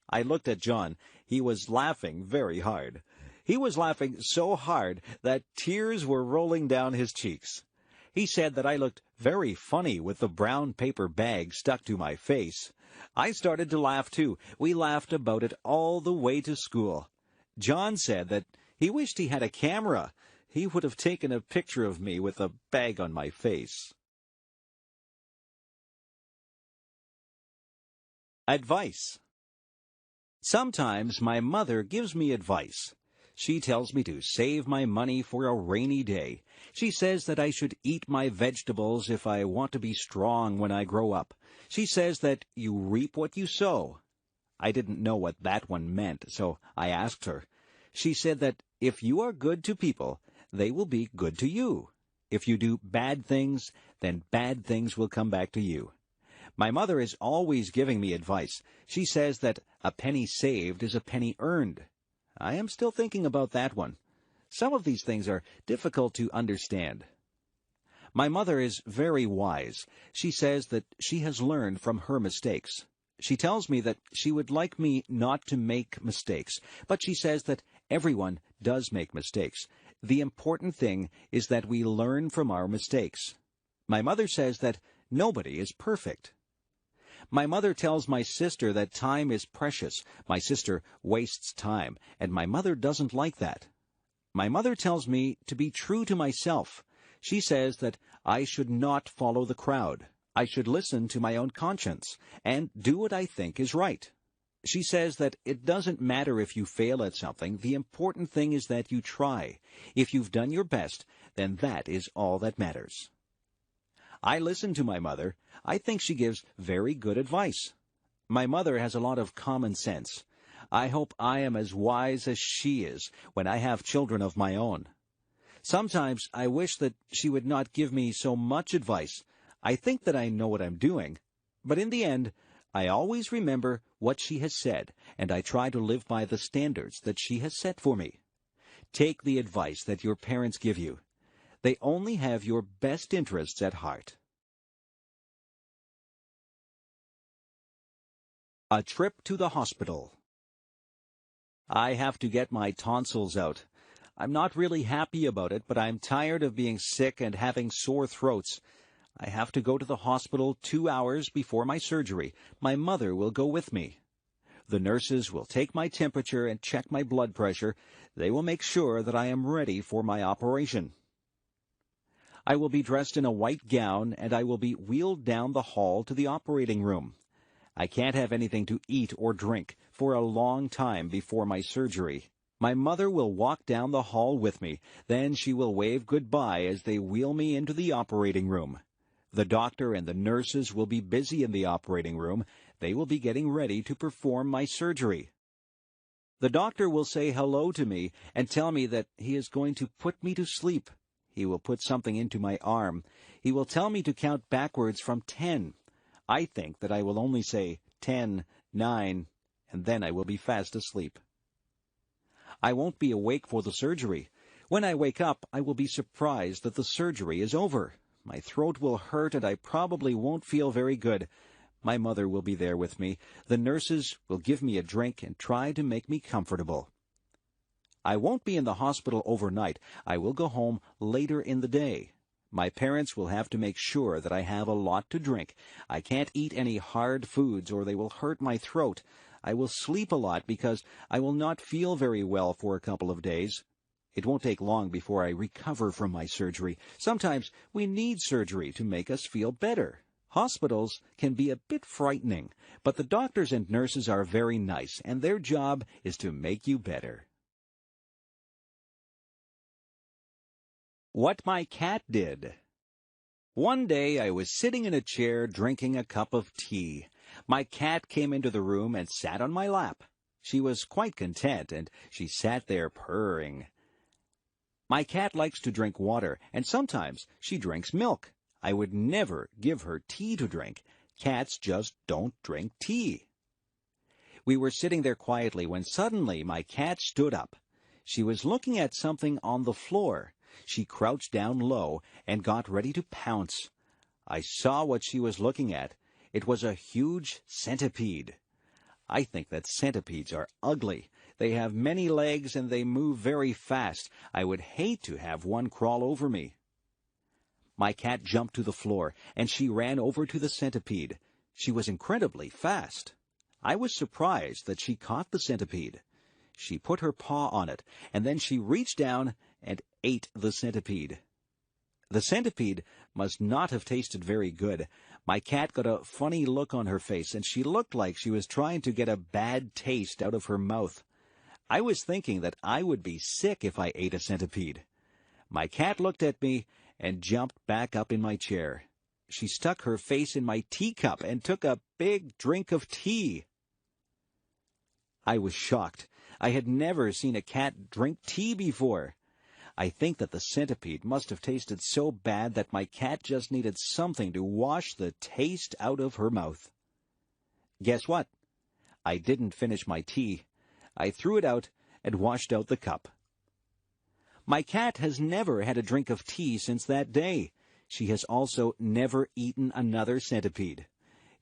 I looked at John. He was laughing very hard. He was laughing so hard that tears were rolling down his cheeks. He said that I looked very funny with the brown paper bag stuck to my face. I started to laugh too. We laughed about it all the way to school. John said that he wished he had a camera. He would have taken a picture of me with a bag on my face. Advice. Sometimes my mother gives me advice. She tells me to save my money for a rainy day. She says that I should eat my vegetables if I want to be strong when I grow up. She says that you reap what you sow. I didn't know what that one meant, so I asked her. She said that if you are good to people, they will be good to you. If you do bad things, then bad things will come back to you. My mother is always giving me advice. She says that a penny saved is a penny earned. I am still thinking about that one. Some of these things are difficult to understand. My mother is very wise. She says that she has learned from her mistakes. She tells me that she would like me not to make mistakes, but she says that everyone does make mistakes. The important thing is that we learn from our mistakes. My mother says that nobody is perfect. My mother tells my sister that time is precious. My sister wastes time, and my mother doesn't like that. My mother tells me to be true to myself. She says that I should not follow the crowd. I should listen to my own conscience and do what I think is right. She says that it doesn't matter if you fail at something. The important thing is that you try. If you've done your best, then that is all that matters. I listen to my mother. I think she gives very good advice. My mother has a lot of common sense. I hope I am as wise as she is when I have children of my own. Sometimes I wish that she would not give me so much advice. I think that I know what I'm doing, but in the end, I always remember what she has said, and I try to live by the standards that she has set for me. Take the advice that your parents give you. They only have your best interests at heart. A trip to the hospital. I have to get my tonsils out. I'm not really happy about it, but I'm tired of being sick and having sore throats. I have to go to the hospital 2 hours before my surgery. My mother will go with me. The nurses will take my temperature and check my blood pressure. They will make sure that I am ready for my operation. I will be dressed in a white gown, and I will be wheeled down the hall to the operating room. I can't have anything to eat or drink for a long time before my surgery. My mother will walk down the hall with me. Then she will wave goodbye as they wheel me into the operating room. The doctor and the nurses will be busy in the operating room. They will be getting ready to perform my surgery. The doctor will say hello to me and tell me that he is going to put me to sleep. He will put something into my arm. He will tell me to count backwards from 10. I think that I will only say 10, 9, and then I will be fast asleep. I won't be awake for the surgery. When I wake up, I will be surprised that the surgery is over. My throat will hurt and I probably won't feel very good. My mother will be there with me. The nurses will give me a drink and try to make me comfortable. I won't be in the hospital overnight. I will go home later in the day. My parents will have to make sure that I have a lot to drink. I can't eat any hard foods or they will hurt my throat. I will sleep a lot because I will not feel very well for a couple of days. It won't take long before I recover from my surgery. Sometimes we need surgery to make us feel better. Hospitals can be a bit frightening, but the doctors and nurses are very nice, and their job is to make you better. What my cat did. One day I was sitting in a chair drinking a cup of tea. My cat came into the room and sat on my lap. She was quite content, and she sat there purring. My cat likes to drink water, and sometimes she drinks milk. I would never give her tea to drink. Cats just don't drink tea. We were sitting there quietly when suddenly my cat stood up. She was looking at something on the floor. She crouched down low and got ready to pounce. I saw what she was looking at. It was a huge centipede. I think that centipedes are ugly. They have many legs and they move very fast. I would hate to have one crawl over me. My cat jumped to the floor, and she ran over to the centipede. She was incredibly fast. I was surprised that she caught the centipede. She put her paw on it, and then she reached down and ate the centipede. The centipede must not have tasted very good. My cat got a funny look on her face, and she looked like she was trying to get a bad taste out of her mouth. I was thinking that I would be sick if I ate a centipede. My cat looked at me and jumped back up in my chair. She stuck her face in my teacup and took a big drink of tea. I was shocked. I had never seen a cat drink tea before. I think that the centipede must have tasted so bad that my cat just needed something to wash the taste out of her mouth. Guess what? I didn't finish my tea. I threw it out and washed out the cup. My cat has never had a drink of tea since that day. She has also never eaten another centipede.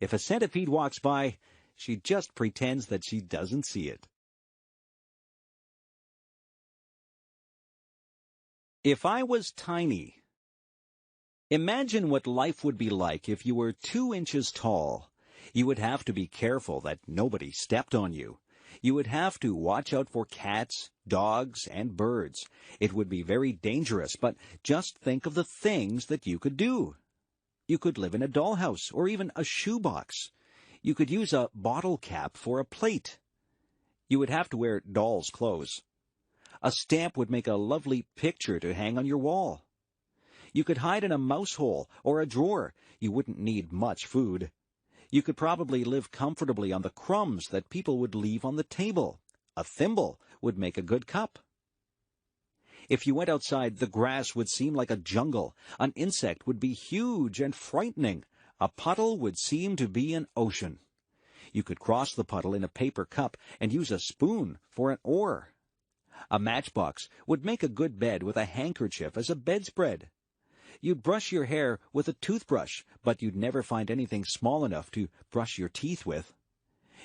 If a centipede walks by, she just pretends that she doesn't see it. If I was tiny. Imagine what life would be like if you were 2 inches tall. You would have to be careful that nobody stepped on you. You would have to watch out for cats, dogs, and birds. It would be very dangerous, but just think of the things that you could do. You could live in a dollhouse or even a shoebox. You could use a bottle cap for a plate. You would have to wear doll's clothes. A stamp would make a lovely picture to hang on your wall. You could hide in a mouse hole or a drawer. You wouldn't need much food. You could probably live comfortably on the crumbs that people would leave on the table. A thimble would make a good cup. If you went outside, the grass would seem like a jungle. An insect would be huge and frightening. A puddle would seem to be an ocean. You could cross the puddle in a paper cup and use a spoon for an oar. A matchbox would make a good bed with a handkerchief as a bedspread. You'd brush your hair with a toothbrush, but you'd never find anything small enough to brush your teeth with.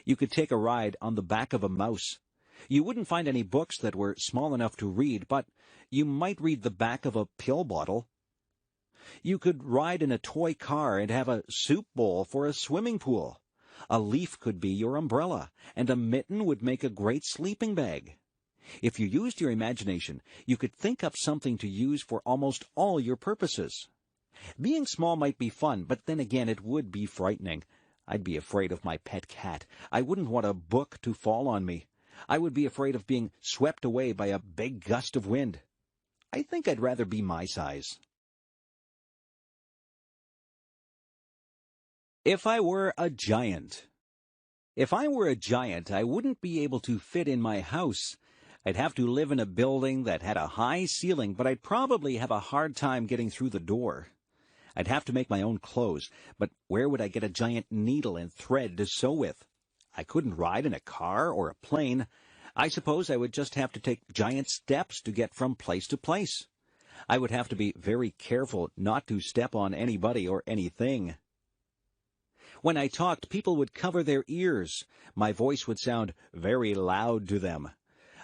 You could take a ride on the back of a mouse. You wouldn't find any books that were small enough to read, but you might read the back of a pill bottle. You could ride in a toy car and have a soup bowl for a swimming pool. A leaf could be your umbrella, and a mitten would make a great sleeping bag. If you used your imagination, you could think up something to use for almost all your purposes. Being small might be fun, but then again it would be frightening. I'd be afraid of my pet cat. I wouldn't want a book to fall on me. I would be afraid of being swept away by a big gust of wind. I think I'd rather be my size. If I were a giant. If I were a giant, I wouldn't be able to fit in my house. I'd have to live in a building that had a high ceiling, but I'd probably have a hard time getting through the door. I'd have to make my own clothes, but where would I get a giant needle and thread to sew with? I couldn't ride in a car or a plane. I suppose I would just have to take giant steps to get from place to place. I would have to be very careful not to step on anybody or anything. When I talked, people would cover their ears. My voice would sound very loud to them.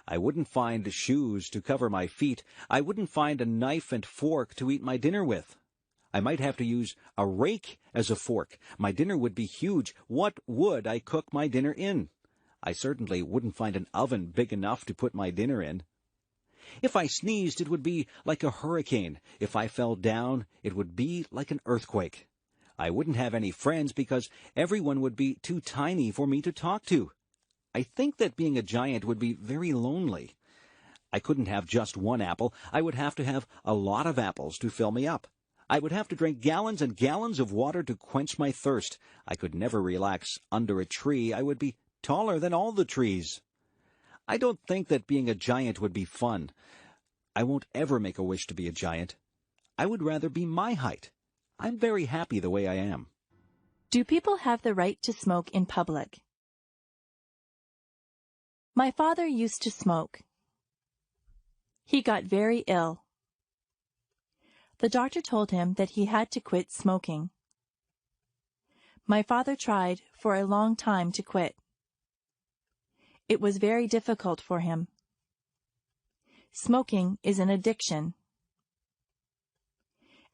I wouldn't find shoes to cover my feet. I wouldn't find a knife and fork to eat my dinner with. I might have to use a rake as a fork. My dinner would be huge. What would I cook my dinner in? I certainly wouldn't find an oven big enough to put my dinner in. If I sneezed, it would be like a hurricane. If I fell down, it would be like an earthquake. I wouldn't have any friends because everyone would be too tiny for me to talk to. I think that being a giant would be very lonely. I couldn't have just one apple. I would have to have a lot of apples to fill me up. I would have to drink gallons and gallons of water to quench my thirst. I could never relax under a tree. I would be taller than all the trees. I don't think that being a giant would be fun. I won't ever make a wish to be a giant. I would rather be my height. I'm very happy the way I am. Do people have the right to smoke in public? My father used to smoke. He got very ill. The doctor told him that he had to quit smoking. My father tried for a long time to quit. It was very difficult for him. Smoking is an addiction.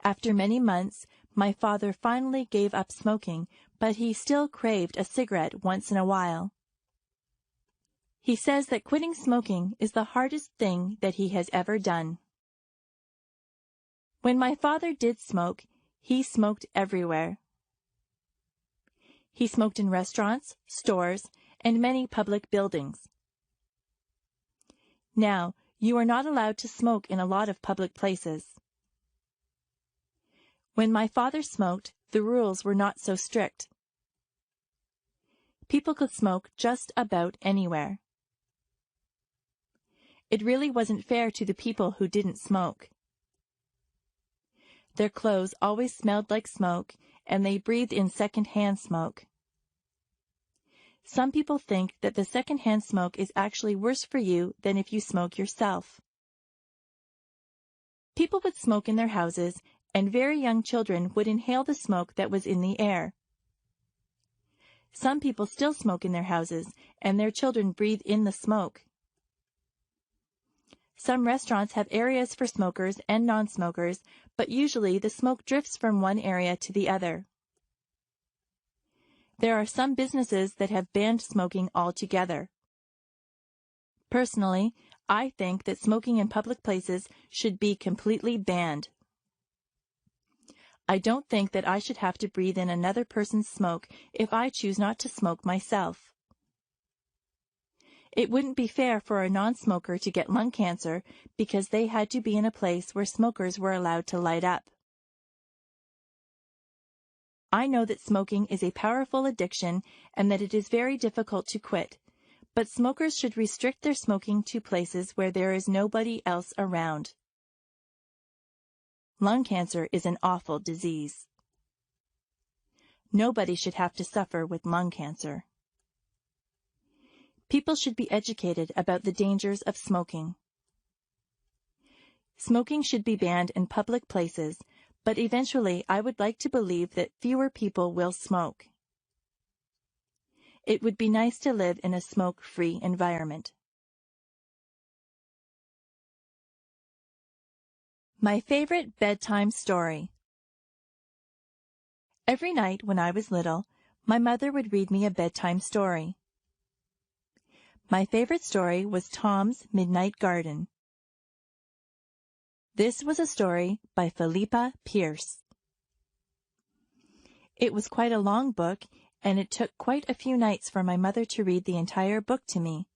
After many months, my father finally gave up smoking, but he still craved a cigarette once in a while. He says that quitting smoking is the hardest thing that he has ever done. When my father did smoke, he smoked everywhere. He smoked in restaurants, stores, and many public buildings. Now, you are not allowed to smoke in a lot of public places. When my father smoked, the rules were not so strict. People could smoke just about anywhere. It really wasn't fair to the people who didn't smoke. Their clothes always smelled like smoke, and they breathed in second-hand smoke. Some people think that the second-hand smoke is actually worse for you than if you smoke yourself. People would smoke in their houses, and very young children would inhale the smoke that was in the air. Some people still smoke in their houses, and their children breathe in the smoke. Some restaurants have areas for smokers and non-smokers, but usually the smoke drifts from one area to the other. There are some businesses that have banned smoking altogether. Personally, I think that smoking in public places should be completely banned. I don't think that I should have to breathe in another person's smoke if I choose not to smoke myself. It wouldn't be fair for a non-smoker to get lung cancer because they had to be in a place where smokers were allowed to light up. I know that smoking is a powerful addiction and that it is very difficult to quit, but smokers should restrict their smoking to places where there is nobody else around. Lung cancer is an awful disease. Nobody should have to suffer with lung cancer. People should be educated about the dangers of smoking. Smoking should be banned in public places, but eventually I would like to believe that fewer people will smoke. It would be nice to live in a smoke-free environment. My favorite bedtime story. Every night when I was little, my mother would read me a bedtime story. My favorite story was Tom's Midnight Garden. This was a story by Philippa Pierce. It was quite a long book, and it took quite a few nights for my mother to read the entire book to me.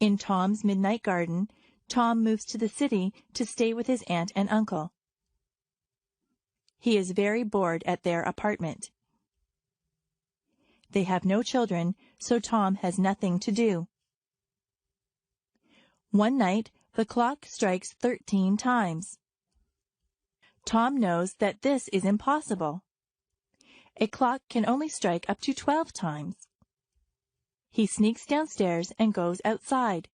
In Tom's Midnight Garden, Tom moves to the city to stay with his aunt and uncle. He is very bored at their apartment. They have no children, so Tom has nothing to do. One night, the clock strikes 13 times. Tom knows that this is impossible. A clock can only strike up to 12 times. He sneaks downstairs and goes outside.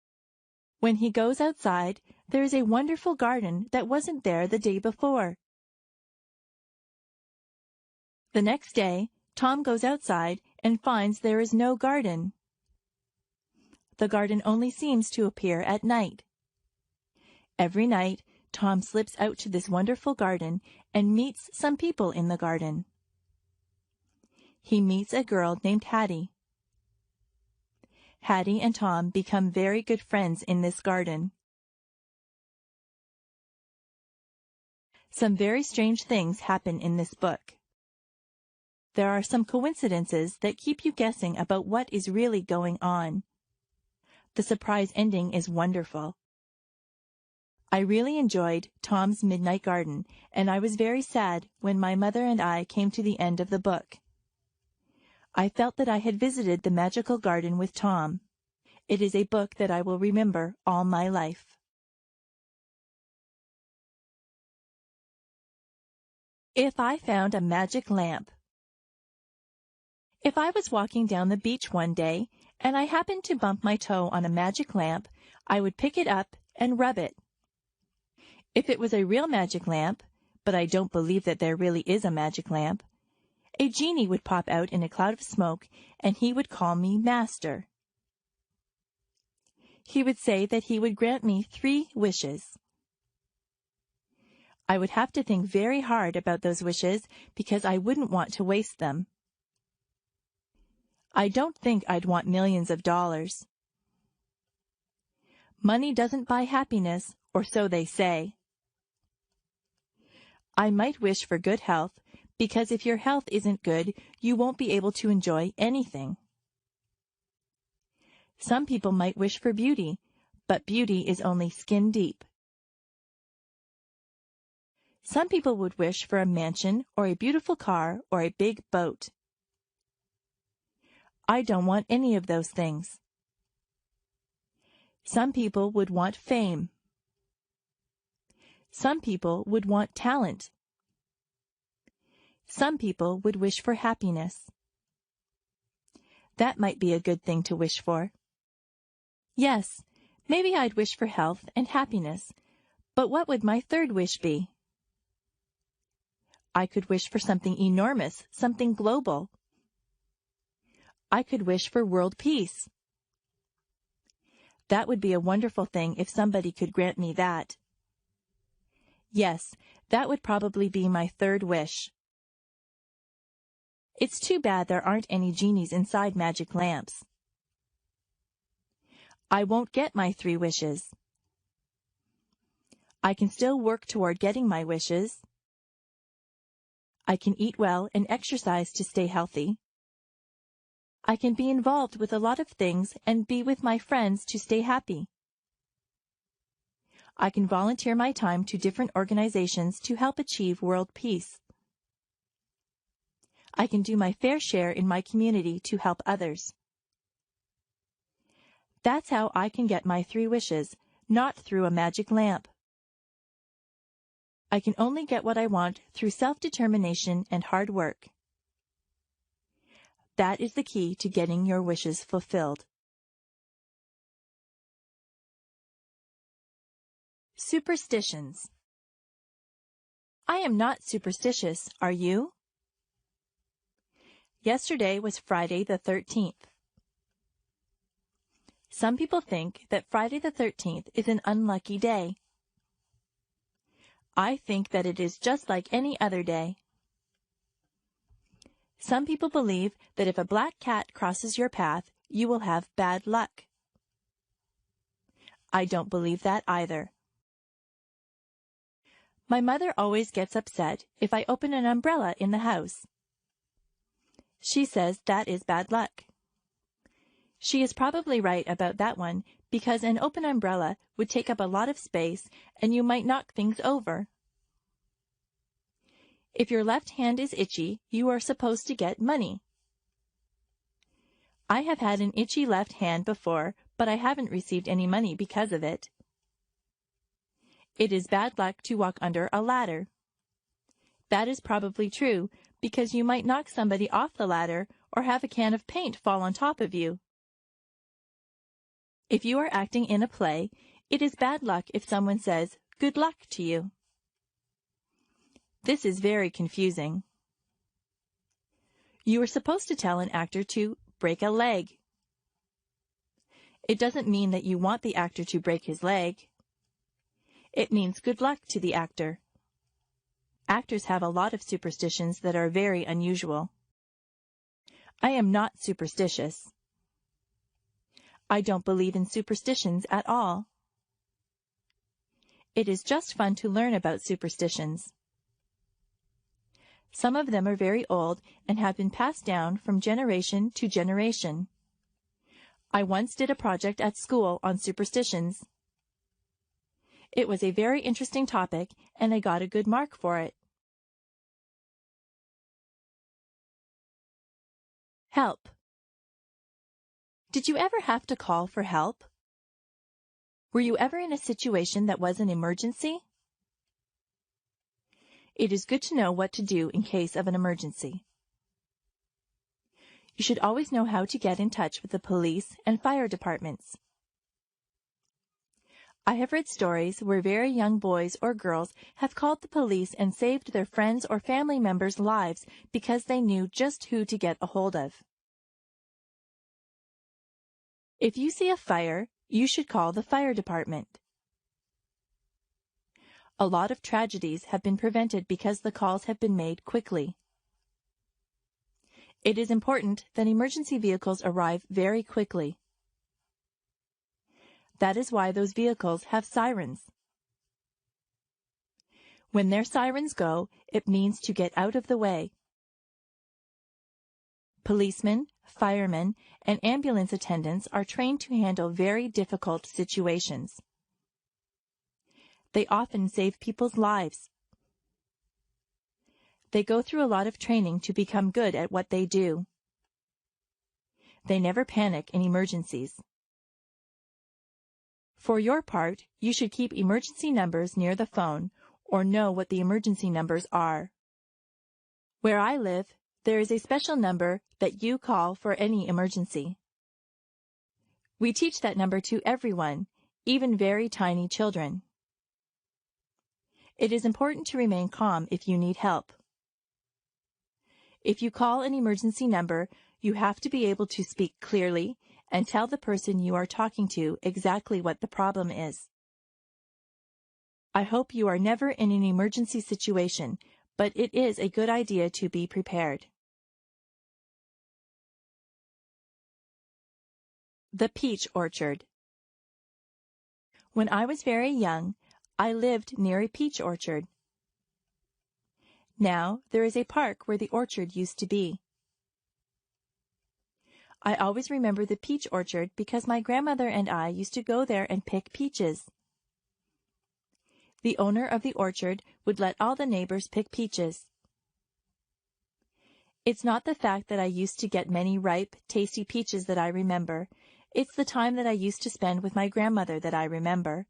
When he goes outside, there is a wonderful garden that wasn't there the day before. The next day, Tom goes outside and finds there is no garden. The garden only seems to appear at night. Every night, Tom slips out to this wonderful garden and meets some people in the garden. He meets a girl named Hattie. Hattie and Tom become very good friends in this garden. Some very strange things happen in this book. There are some coincidences that keep you guessing about what is really going on. The surprise ending is wonderful. I really enjoyed Tom's Midnight Garden, and I was very sad when my mother and I came to the end of the book. I felt that I had visited the magical garden with Tom. It is a book that I will remember all my life. If I found a magic lamp. If I was walking down the beach one day, and I happened to bump my toe on a magic lamp, I would pick it up and rub it. If it was a real magic lamp, but I don't believe that there really is a magic lamp, a genie would pop out in a cloud of smoke, and he would call me Master. He would say that he would grant me 3 wishes. I would have to think very hard about those wishes because I wouldn't want to waste them. I don't think I'd want millions of dollars. Money doesn't buy happiness, or so they say. I might wish for good health, because if your health isn't good, you won't be able to enjoy anything. Some people might wish for beauty, but beauty is only skin deep. Some people would wish for a mansion or a beautiful car or a big boat. I don't want any of those things. Some people would want fame. Some people would want talent. Some people would wish for happiness. That might be a good thing to wish for. Yes, Maybe I'd wish for health and happiness, but what would my third wish be? I could wish for something enormous, something global. I could wish for world peace. That would be a wonderful thing if somebody could grant me that. Yes, that would probably be my third wish. It's too bad there aren't any genies inside magic lamps. I won't get my 3 wishes. I can still work toward getting my wishes. I can eat well and exercise to stay healthy. I can be involved with a lot of things and be with my friends to stay happy. I can volunteer my time to different organizations to help achieve world peace. I can do my fair share in my community to help others. That's how I can get my 3 wishes, not through a magic lamp. I can only get what I want through self-determination and hard work. That is the key to getting your wishes fulfilled. Superstitions. I am not superstitious, are you? Yesterday was Friday the 13th. Some people think that Friday the 13th is an unlucky day. I think that it is just like any other day. Some people believe that if a black cat crosses your path, you will have bad luck. I don't believe that either. My mother always gets upset if I open an umbrella in the house. She says that is bad luck. She is probably right about that one, because an open umbrella would take up a lot of space and you might knock things over. If your left hand is itchy, you are supposed to get money. I have had an itchy left hand before, but I haven't received any money because of it. It is bad luck to walk under a ladder. That is probably true, because you might knock somebody off the ladder or have a can of paint fall on top of you. If you are acting in a play, it is bad luck if someone says, "Good luck" to you. This is very confusing. You are supposed to tell an actor to break a leg. It doesn't mean that you want the actor to break his leg. It means good luck to the actor. Actors have a lot of superstitions that are very unusual. I am not superstitious. I don't believe in superstitions at all. It is just fun to learn about superstitions. Some of them are very old and have been passed down from generation to generation. I once did a project at school on superstitions. It was a very interesting topic, and I got a good mark for it. Help. Did you ever have to call for help? Were you ever in a situation that was an emergency? It is good to know what to do in case of an emergency. You should always know how to get in touch with the police and fire departments. I have read stories where very young boys or girls have called the police and saved their friends' or family members' lives because they knew just who to get a hold of. If you see a fire, you should call the fire department. A lot of tragedies have been prevented because the calls have been made quickly. It is important that emergency vehicles arrive very quickly. That is why those vehicles have sirens. When their sirens go, it means to get out of the way. Policemen, firemen, and ambulance attendants are trained to handle very difficult situations. They often save people's lives. They go through a lot of training to become good at what they do. They never panic in emergencies. For your part, you should keep emergency numbers near the phone or know what the emergency numbers are. Where I live, there is a special number that you call for any emergency. We teach that number to everyone, even very tiny children. It is important to remain calm if you need help. If you call an emergency number, you have to be able to speak clearly and tell the person you are talking to exactly what the problem is. I hope you are never in an emergency situation, but it is a good idea to be prepared. The Peach Orchard. When I was very young, I lived near a peach orchard. Now there is a park where the orchard used to be. I always remember the peach orchard because my grandmother and I used to go there and pick peaches. The owner of the orchard would let all the neighbors pick peaches. It's not the fact that I used to get many ripe, tasty peaches that I remember. It's the time that I used to spend with my grandmother that I remember.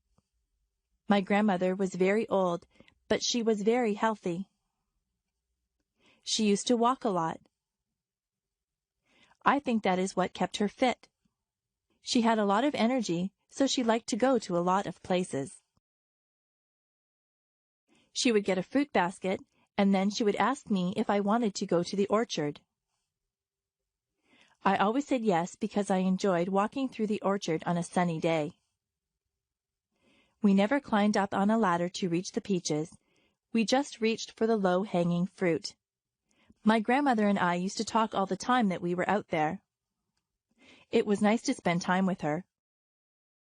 My grandmother was very old, but she was very healthy. She used to walk a lot. I think that is what kept her fit. She had a lot of energy, so she liked to go to a lot of places. She would get a fruit basket, and then she would ask me if I wanted to go to the orchard. I always said yes because I enjoyed walking through the orchard on a sunny day. We never climbed up on a ladder to reach the peaches. We just reached for the low-hanging fruit. My grandmother and I used to talk all the time that we were out there. It was nice to spend time with her.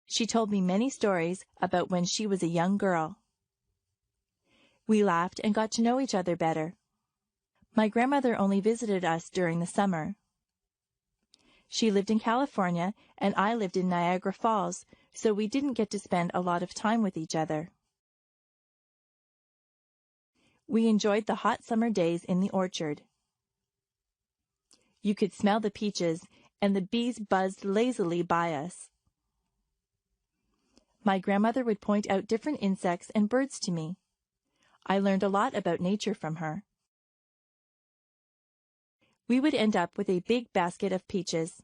She told me many stories about when she was a young girl. We laughed and got to know each other better. My grandmother only visited us during the summer. She lived in California and I lived in Niagara Falls, so we didn't get to spend a lot of time with each other. We enjoyed the hot summer days in the orchard. You could smell the peaches, and the bees buzzed lazily by us. My grandmother would point out different insects and birds to me. I learned a lot about nature from her. We would end up with a big basket of peaches.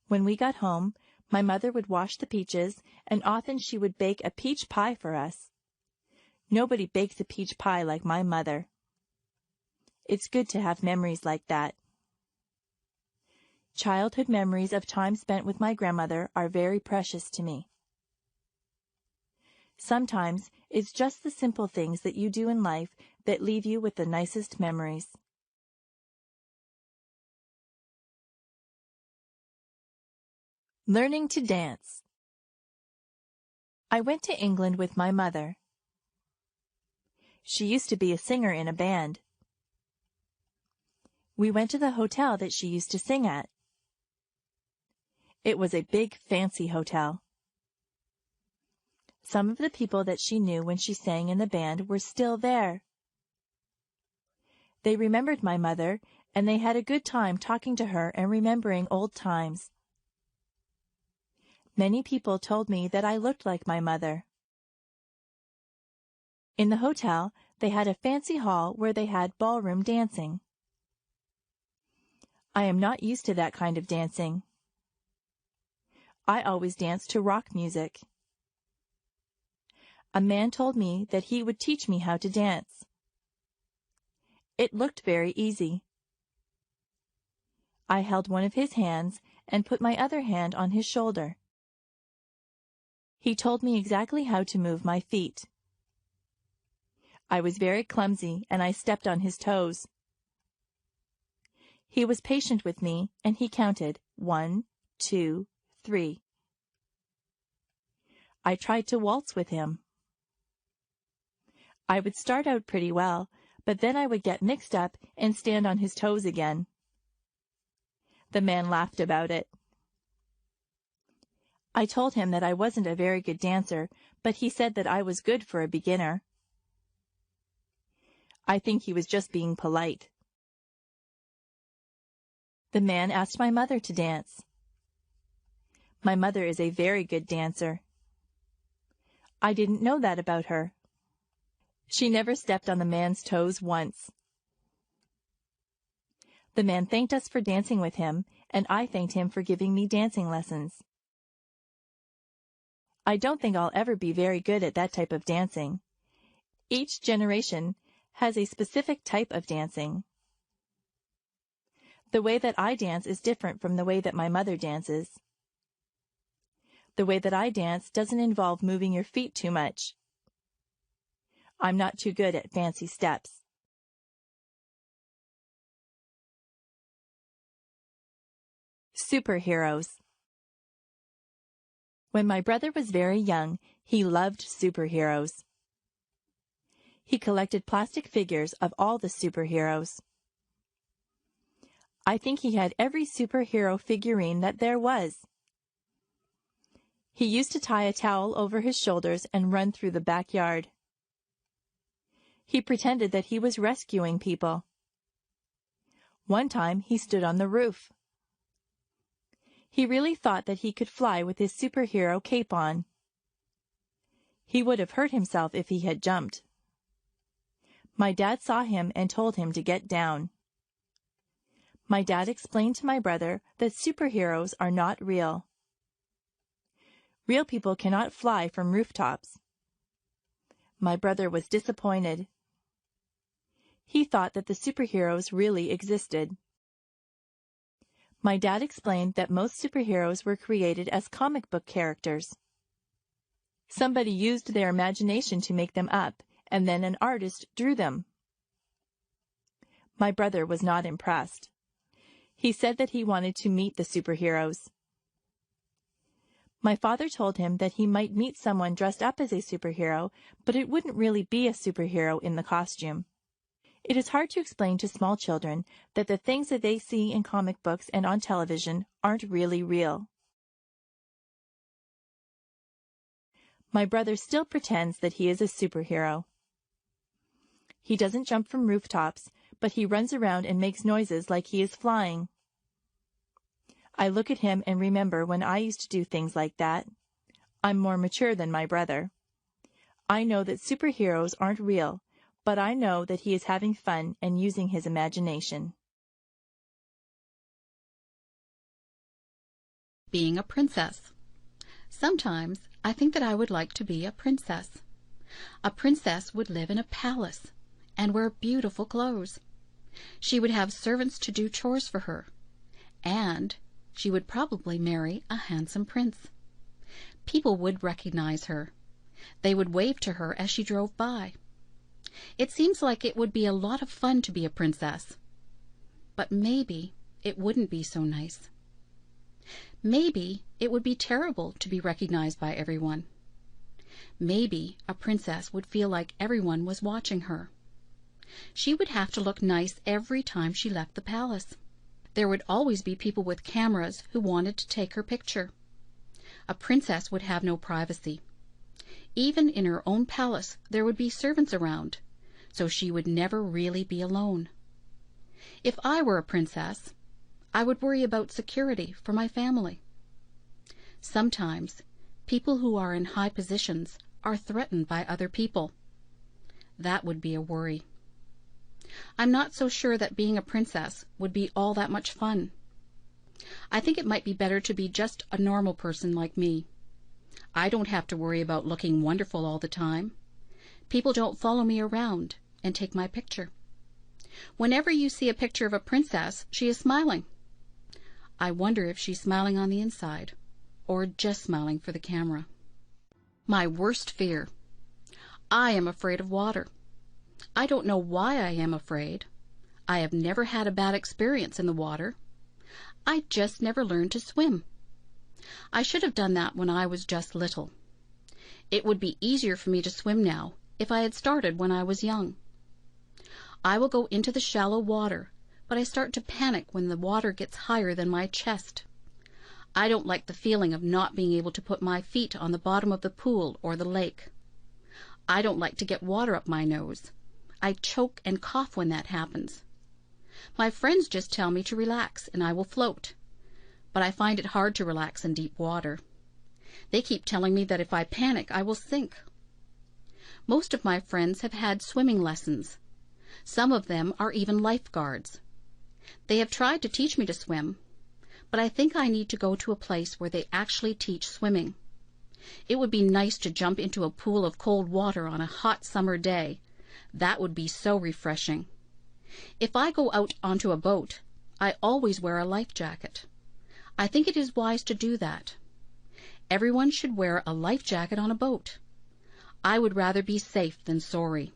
When we got home, my mother would wash the peaches, and often she would bake a peach pie for us. Nobody bakes a peach pie like my mother. It's good to have memories like that. Childhood memories of time spent with my grandmother are very precious to me. Sometimes it's just the simple things that you do in life that leave you with the nicest memories. Learning to dance. I went to England with my mother. She used to be a singer in a band. We went to the hotel that she used to sing at. It was a big, fancy hotel. Some of the people that she knew when she sang in the band were still there. They remembered my mother, and they had a good time talking to her and remembering old times. Many people told me that I looked like my mother. In the hotel, they had a fancy hall where they had ballroom dancing. I am not used to that kind of dancing. I always danced to rock music. A man told me that he would teach me how to dance. It looked very easy. I held one of his hands and put my other hand on his shoulder. He told me exactly how to move my feet. I was very clumsy and I stepped on his toes. He was patient with me and he counted 1, 2, 3. I tried to waltz with him. I would start out pretty well, but then I would get mixed up and stand on his toes again. The man laughed about it. I told him that I wasn't a very good dancer, but he said that I was good for a beginner. I think he was just being polite. The man asked my mother to dance. My mother is a very good dancer. I didn't know that about her. She never stepped on the man's toes once. The man thanked us for dancing with him, and I thanked him for giving me dancing lessons. I don't think I'll ever be very good at that type of dancing. Each generation has a specific type of dancing. The way that I dance is different from the way that my mother dances. The way that I dance doesn't involve moving your feet too much. I'm not too good at fancy steps. Superheroes. When my brother was very young, he loved superheroes. He collected plastic figures of all the superheroes. I think he had every superhero figurine that there was. He used to tie a towel over his shoulders and run through the backyard. He pretended that he was rescuing people. One time he stood on the roof. He really thought that he could fly with his superhero cape on. He would have hurt himself if he had jumped. My dad saw him and told him to get down. My dad explained to my brother that superheroes are not real. Real people cannot fly from rooftops. My brother was disappointed. He thought that the superheroes really existed. My dad explained that most superheroes were created as comic book characters. Somebody used their imagination to make them up, and then an artist drew them. My brother was not impressed. He said that he wanted to meet the superheroes. My father told him that he might meet someone dressed up as a superhero, but it wouldn't really be a superhero in the costume. It is hard to explain to small children that the things that they see in comic books and on television aren't really real. My brother still pretends that he is a superhero. He doesn't jump from rooftops, but he runs around and makes noises like he is flying. I look at him and remember when I used to do things like that. I'm more mature than my brother. I know that superheroes aren't real, but I know that he is having fun and using his imagination. Being a princess. Sometimes I think that I would like to be a princess. A princess would live in a palace and wear beautiful clothes. She would have servants to do chores for her, and she would probably marry a handsome prince. People would recognize her. They would wave to her as she drove by. It seems like it would be a lot of fun to be a princess. But maybe it wouldn't be so nice. Maybe it would be terrible to be recognized by everyone. Maybe a princess would feel like everyone was watching her. She would have to look nice every time she left the palace. There would always be people with cameras who wanted to take her picture. A princess would have no privacy. Even in her own palace there would be servants around, so she would never really be alone. If I were a princess, I would worry about security for my family. Sometimes people who are in high positions are threatened by other people. That would be a worry. I'm not so sure that being a princess would be all that much fun. I think it might be better to be just a normal person like me. I don't have to worry about looking wonderful all the time. People don't follow me around and take my picture. Whenever you see a picture of a princess, she is smiling. I wonder if she's smiling on the inside, or just smiling for the camera. My worst fear. I am afraid of water. I don't know why I am afraid. I have never had a bad experience in the water. I just never learned to swim. I should have done that when I was just little. It would be easier for me to swim now if I had started when I was young. I will go into the shallow water, but I start to panic when the water gets higher than my chest. I don't like the feeling of not being able to put my feet on the bottom of the pool or the lake. I don't like to get water up my nose. I choke and cough when that happens. My friends just tell me to relax and I will float, but I find it hard to relax in deep water. They keep telling me that if I panic, I will sink. Most of my friends have had swimming lessons. Some of them are even lifeguards. They have tried to teach me to swim, but I think I need to go to a place where they actually teach swimming. It would be nice to jump into a pool of cold water on a hot summer day. That would be so refreshing. If I go out onto a boat, I always wear a life jacket. I think it is wise to do that. Everyone should wear a life jacket on a boat. I would rather be safe than sorry.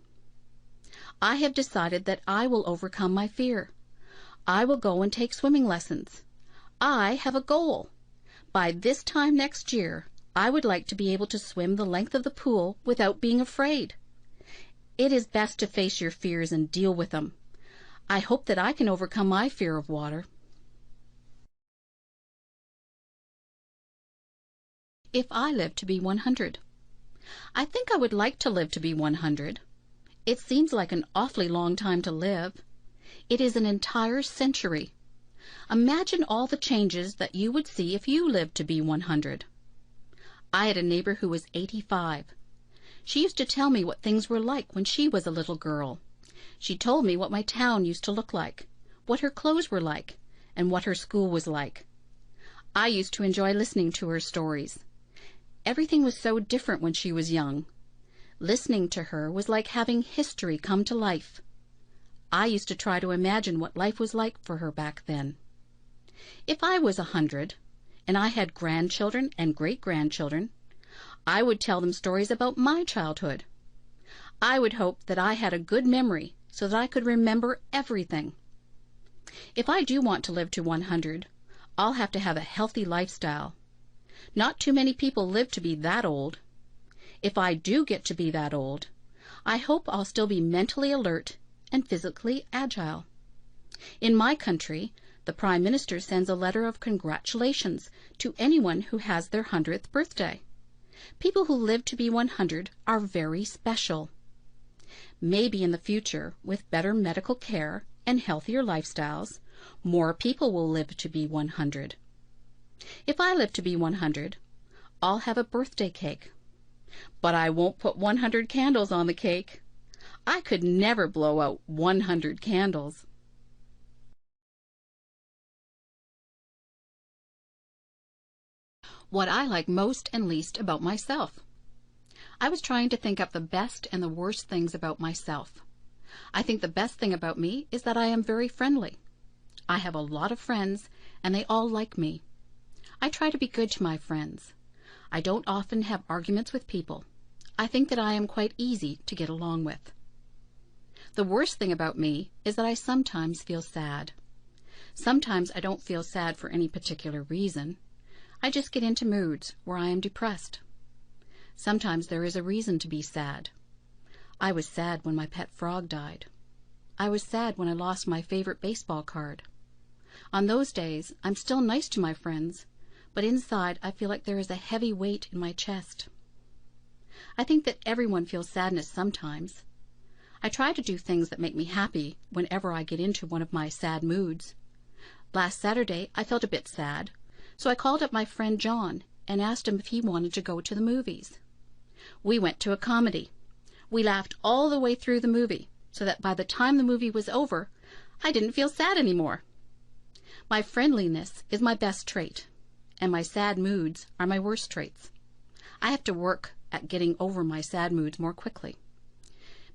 I have decided that I will overcome my fear. I will go and take swimming lessons. I have a goal. By this time next year, I would like to be able to swim the length of the pool without being afraid. It is best to face your fears and deal with them. I hope that I can overcome my fear of water. If I live to be 100. I think I would like to live to be 100. It seems like an awfully long time to live. It is an entire century. Imagine all the changes that you would see if you lived to be 100. I had a neighbor who was 85. She used to tell me what things were like when she was a little girl. She told me what my town used to look like, what her clothes were like, and what her school was like. I used to enjoy listening to her stories. Everything was so different when she was young. Listening to her was like having history come to life. I used to try to imagine what life was like for her back then. If I was 100, and I had grandchildren and great-grandchildren, I would tell them stories about my childhood. I would hope that I had a good memory so that I could remember everything. If I do want to live to 100, I'll have to have a healthy lifestyle. Not too many people live to be that old. If I do get to be that old, I hope I'll still be mentally alert and physically agile. In my country, the Prime Minister sends a letter of congratulations to anyone who has their 100th birthday. People who live to be 100 are very special. Maybe in the future, with better medical care and healthier lifestyles, more people will live to be 100. If I live to be 100, I'll have a birthday cake. But I won't put 100 candles on the cake. I could never blow out 100 candles. What I like most and least about myself. I was trying to think up the best and the worst things about myself. I think the best thing about me is that I am very friendly. I have a lot of friends, and they all like me. I try to be good to my friends. I don't often have arguments with people. I think that I am quite easy to get along with. The worst thing about me is that I sometimes feel sad. Sometimes I don't feel sad for any particular reason. I just get into moods where I am depressed. Sometimes there is a reason to be sad. I was sad when my pet frog died. I was sad when I lost my favorite baseball card. On those days, I'm still nice to my friends, but inside I feel like there is a heavy weight in my chest. I think that everyone feels sadness sometimes. I try to do things that make me happy whenever I get into one of my sad moods. Last Saturday, I felt a bit sad, so I called up my friend John and asked him if he wanted to go to the movies. We went to a comedy. We laughed all the way through the movie, so that by the time the movie was over, I didn't feel sad anymore. My friendliness is my best trait, and my sad moods are my worst traits. I have to work at getting over my sad moods more quickly.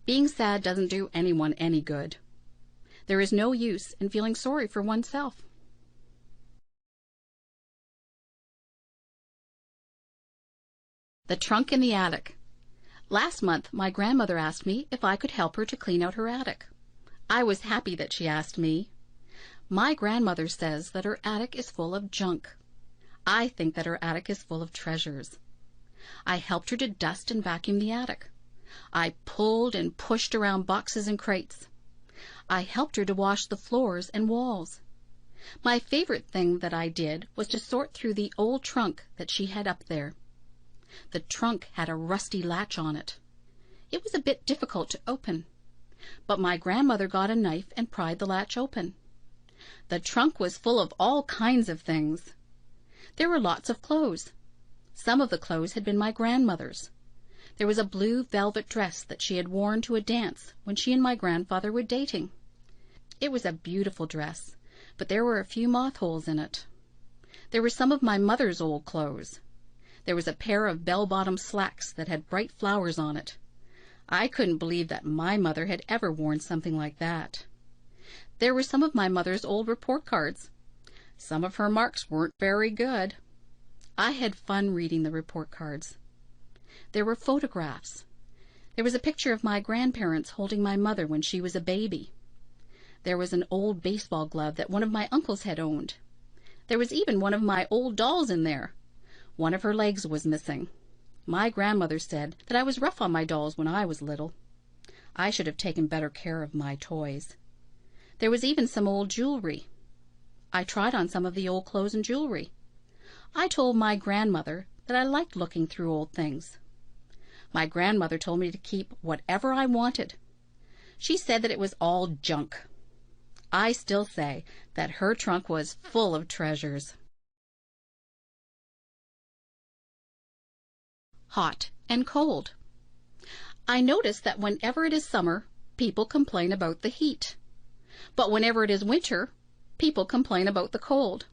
Being sad doesn't do anyone any good. There is no use in feeling sorry for oneself. The trunk in the attic. Last month, my grandmother asked me if I could help her to clean out her attic. I was happy that she asked me. My grandmother says that her attic is full of junk. I think that her attic is full of treasures. I helped her to dust and vacuum the attic. I pulled and pushed around boxes and crates. I helped her to wash the floors and walls. My favorite thing that I did was to sort through the old trunk that she had up there. The trunk had a rusty latch on it. It was a bit difficult to open, but my grandmother got a knife and pried the latch open. The trunk was full of all kinds of things. There were lots of clothes. Some of the clothes had been my grandmother's. There was a blue velvet dress that she had worn to a dance when she and my grandfather were dating. It was a beautiful dress, but there were a few moth holes in it. There were some of my mother's old clothes. There was a pair of bell-bottom slacks that had bright flowers on it. I couldn't believe that my mother had ever worn something like that. There were some of my mother's old report cards. Some of her marks weren't very good. I had fun reading the report cards. There were photographs. There was a picture of my grandparents holding my mother when she was a baby. There was an old baseball glove that one of my uncles had owned. There was even one of my old dolls in there. One of her legs was missing. My grandmother said that I was rough on my dolls when I was little. I should have taken better care of my toys. There was even some old jewelry. I tried on some of the old clothes and jewelry. I told my grandmother that I liked looking through old things. My grandmother told me to keep whatever I wanted. She said that it was all junk. I still say that her trunk was full of treasures. Hot and cold. I notice that whenever it is summer, people complain about the heat. But whenever it is winter, people complain about the cold.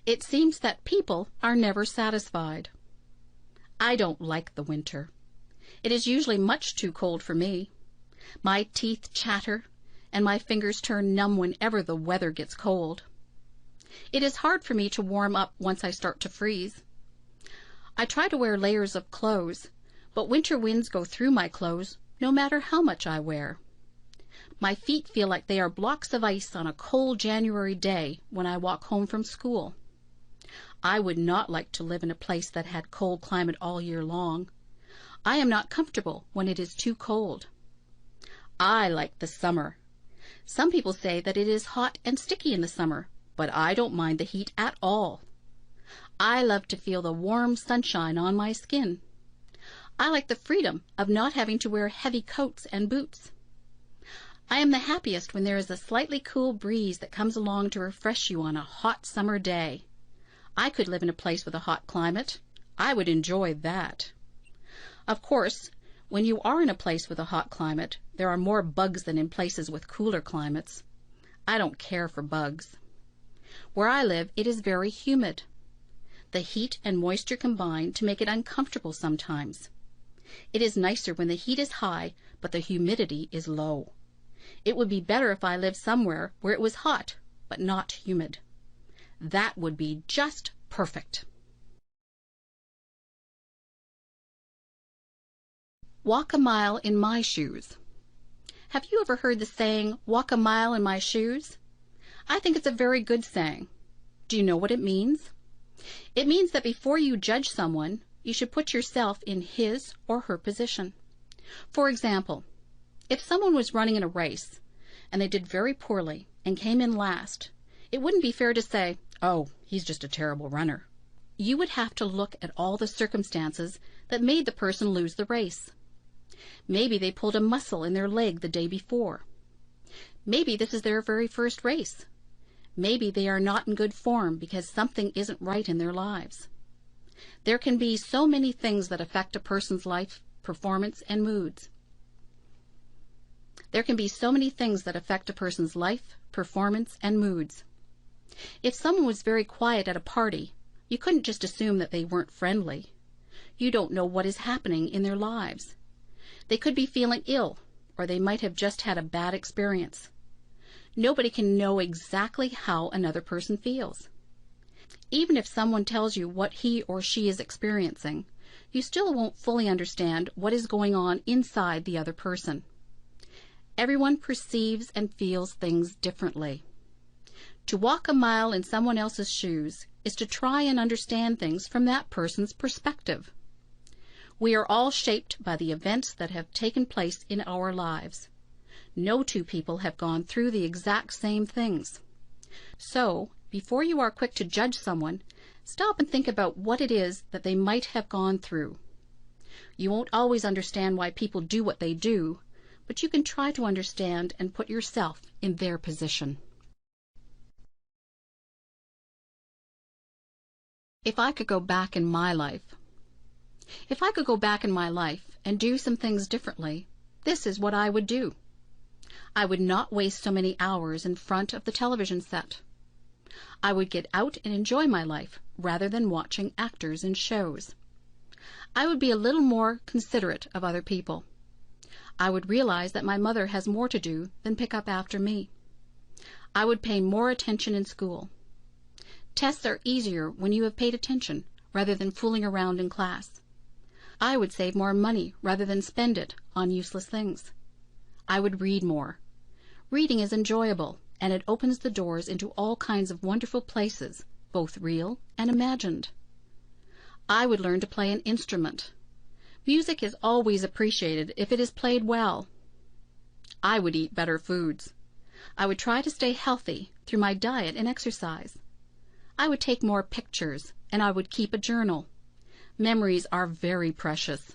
It seems that people are never satisfied. I don't like the winter. It is usually much too cold for me. My teeth chatter, and my fingers turn numb whenever the weather gets cold. It is hard for me to warm up once I start to freeze. I try to wear layers of clothes, but winter winds go through my clothes no matter how much I wear. My feet feel like they are blocks of ice on a cold January day when I walk home from school. I would not like to live in a place that had cold climate all year long. I am not comfortable when it is too cold. I like the summer. Some people say that it is hot and sticky in the summer, but I don't mind the heat at all. I love to feel the warm sunshine on my skin. I like the freedom of not having to wear heavy coats and boots. I am the happiest when there is a slightly cool breeze that comes along to refresh you on a hot summer day. I could live in a place with a hot climate. I would enjoy that. Of course, when you are in a place with a hot climate, there are more bugs than in places with cooler climates. I don't care for bugs. Where I live, it is very humid. The heat and moisture combine to make it uncomfortable sometimes. It is nicer when the heat is high, but the humidity is low. It would be better if I lived somewhere where it was hot, but not humid. That would be just perfect. Walk a mile in my shoes. Have you ever heard the saying, walk a mile in my shoes? I think it's a very good saying. Do you know what it means? It means that before you judge someone, you should put yourself in his or her position. For example, if someone was running in a race and they did very poorly and came in last, it wouldn't be fair to say, oh, he's just a terrible runner. You would have to look at all the circumstances that made the person lose the race. Maybe they pulled a muscle in their leg the day before. Maybe this is their very first race. Maybe they are not in good form because something isn't right in their lives. There can be so many things that affect a person's life, performance, and moods. There can be so many things that affect a person's life, performance, and moods. If someone was very quiet at a party, you couldn't just assume that they weren't friendly. You don't know what is happening in their lives. They could be feeling ill, or they might have just had a bad experience. Nobody can know exactly how another person feels. Even if someone tells you what he or she is experiencing, you still won't fully understand what is going on inside the other person. Everyone perceives and feels things differently. To walk a mile in someone else's shoes is to try and understand things from that person's perspective. We are all shaped by the events that have taken place in our lives. No two people have gone through the exact same things. So, before you are quick to judge someone, stop and think about what it is that they might have gone through. You won't always understand why people do what they do, but you can try to understand and put yourself in their position. If I could go back in my life. If I could go back in my life and do some things differently, this is what I would do. I would not waste so many hours in front of the television set. I would get out and enjoy my life rather than watching actors in shows. I would be a little more considerate of other people. I would realize that my mother has more to do than pick up after me. I would pay more attention in school. Tests are easier when you have paid attention rather than fooling around in class. I would save more money rather than spend it on useless things. I would read more. Reading is enjoyable, and it opens the doors into all kinds of wonderful places, both real and imagined. I would learn to play an instrument. Music is always appreciated if it is played well. I would eat better foods. I would try to stay healthy through my diet and exercise. I would take more pictures, and I would keep a journal. Memories are very precious.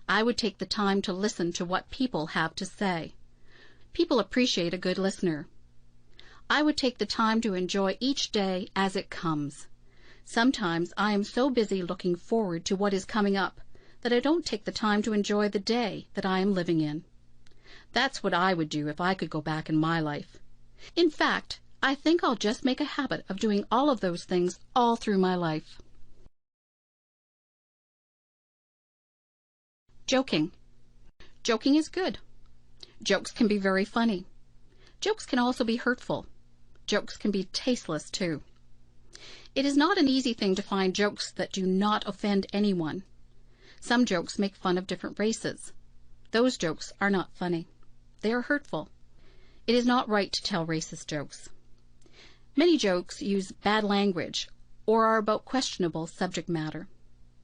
I would take the time to listen to what people have to say. People appreciate a good listener. I would take the time to enjoy each day as it comes. Sometimes I am so busy looking forward to what is coming up that I don't take the time to enjoy the day that I am living in. That's what I would do if I could go back in my life. In fact, I think I'll just make a habit of doing all of those things all through my life. Joking. Joking is good. Jokes can be very funny. Jokes can also be hurtful. Jokes can be tasteless, too. It is not an easy thing to find jokes that do not offend anyone. Some jokes make fun of different races. Those jokes are not funny. They are hurtful. It is not right to tell racist jokes. Many jokes use bad language or are about questionable subject matter.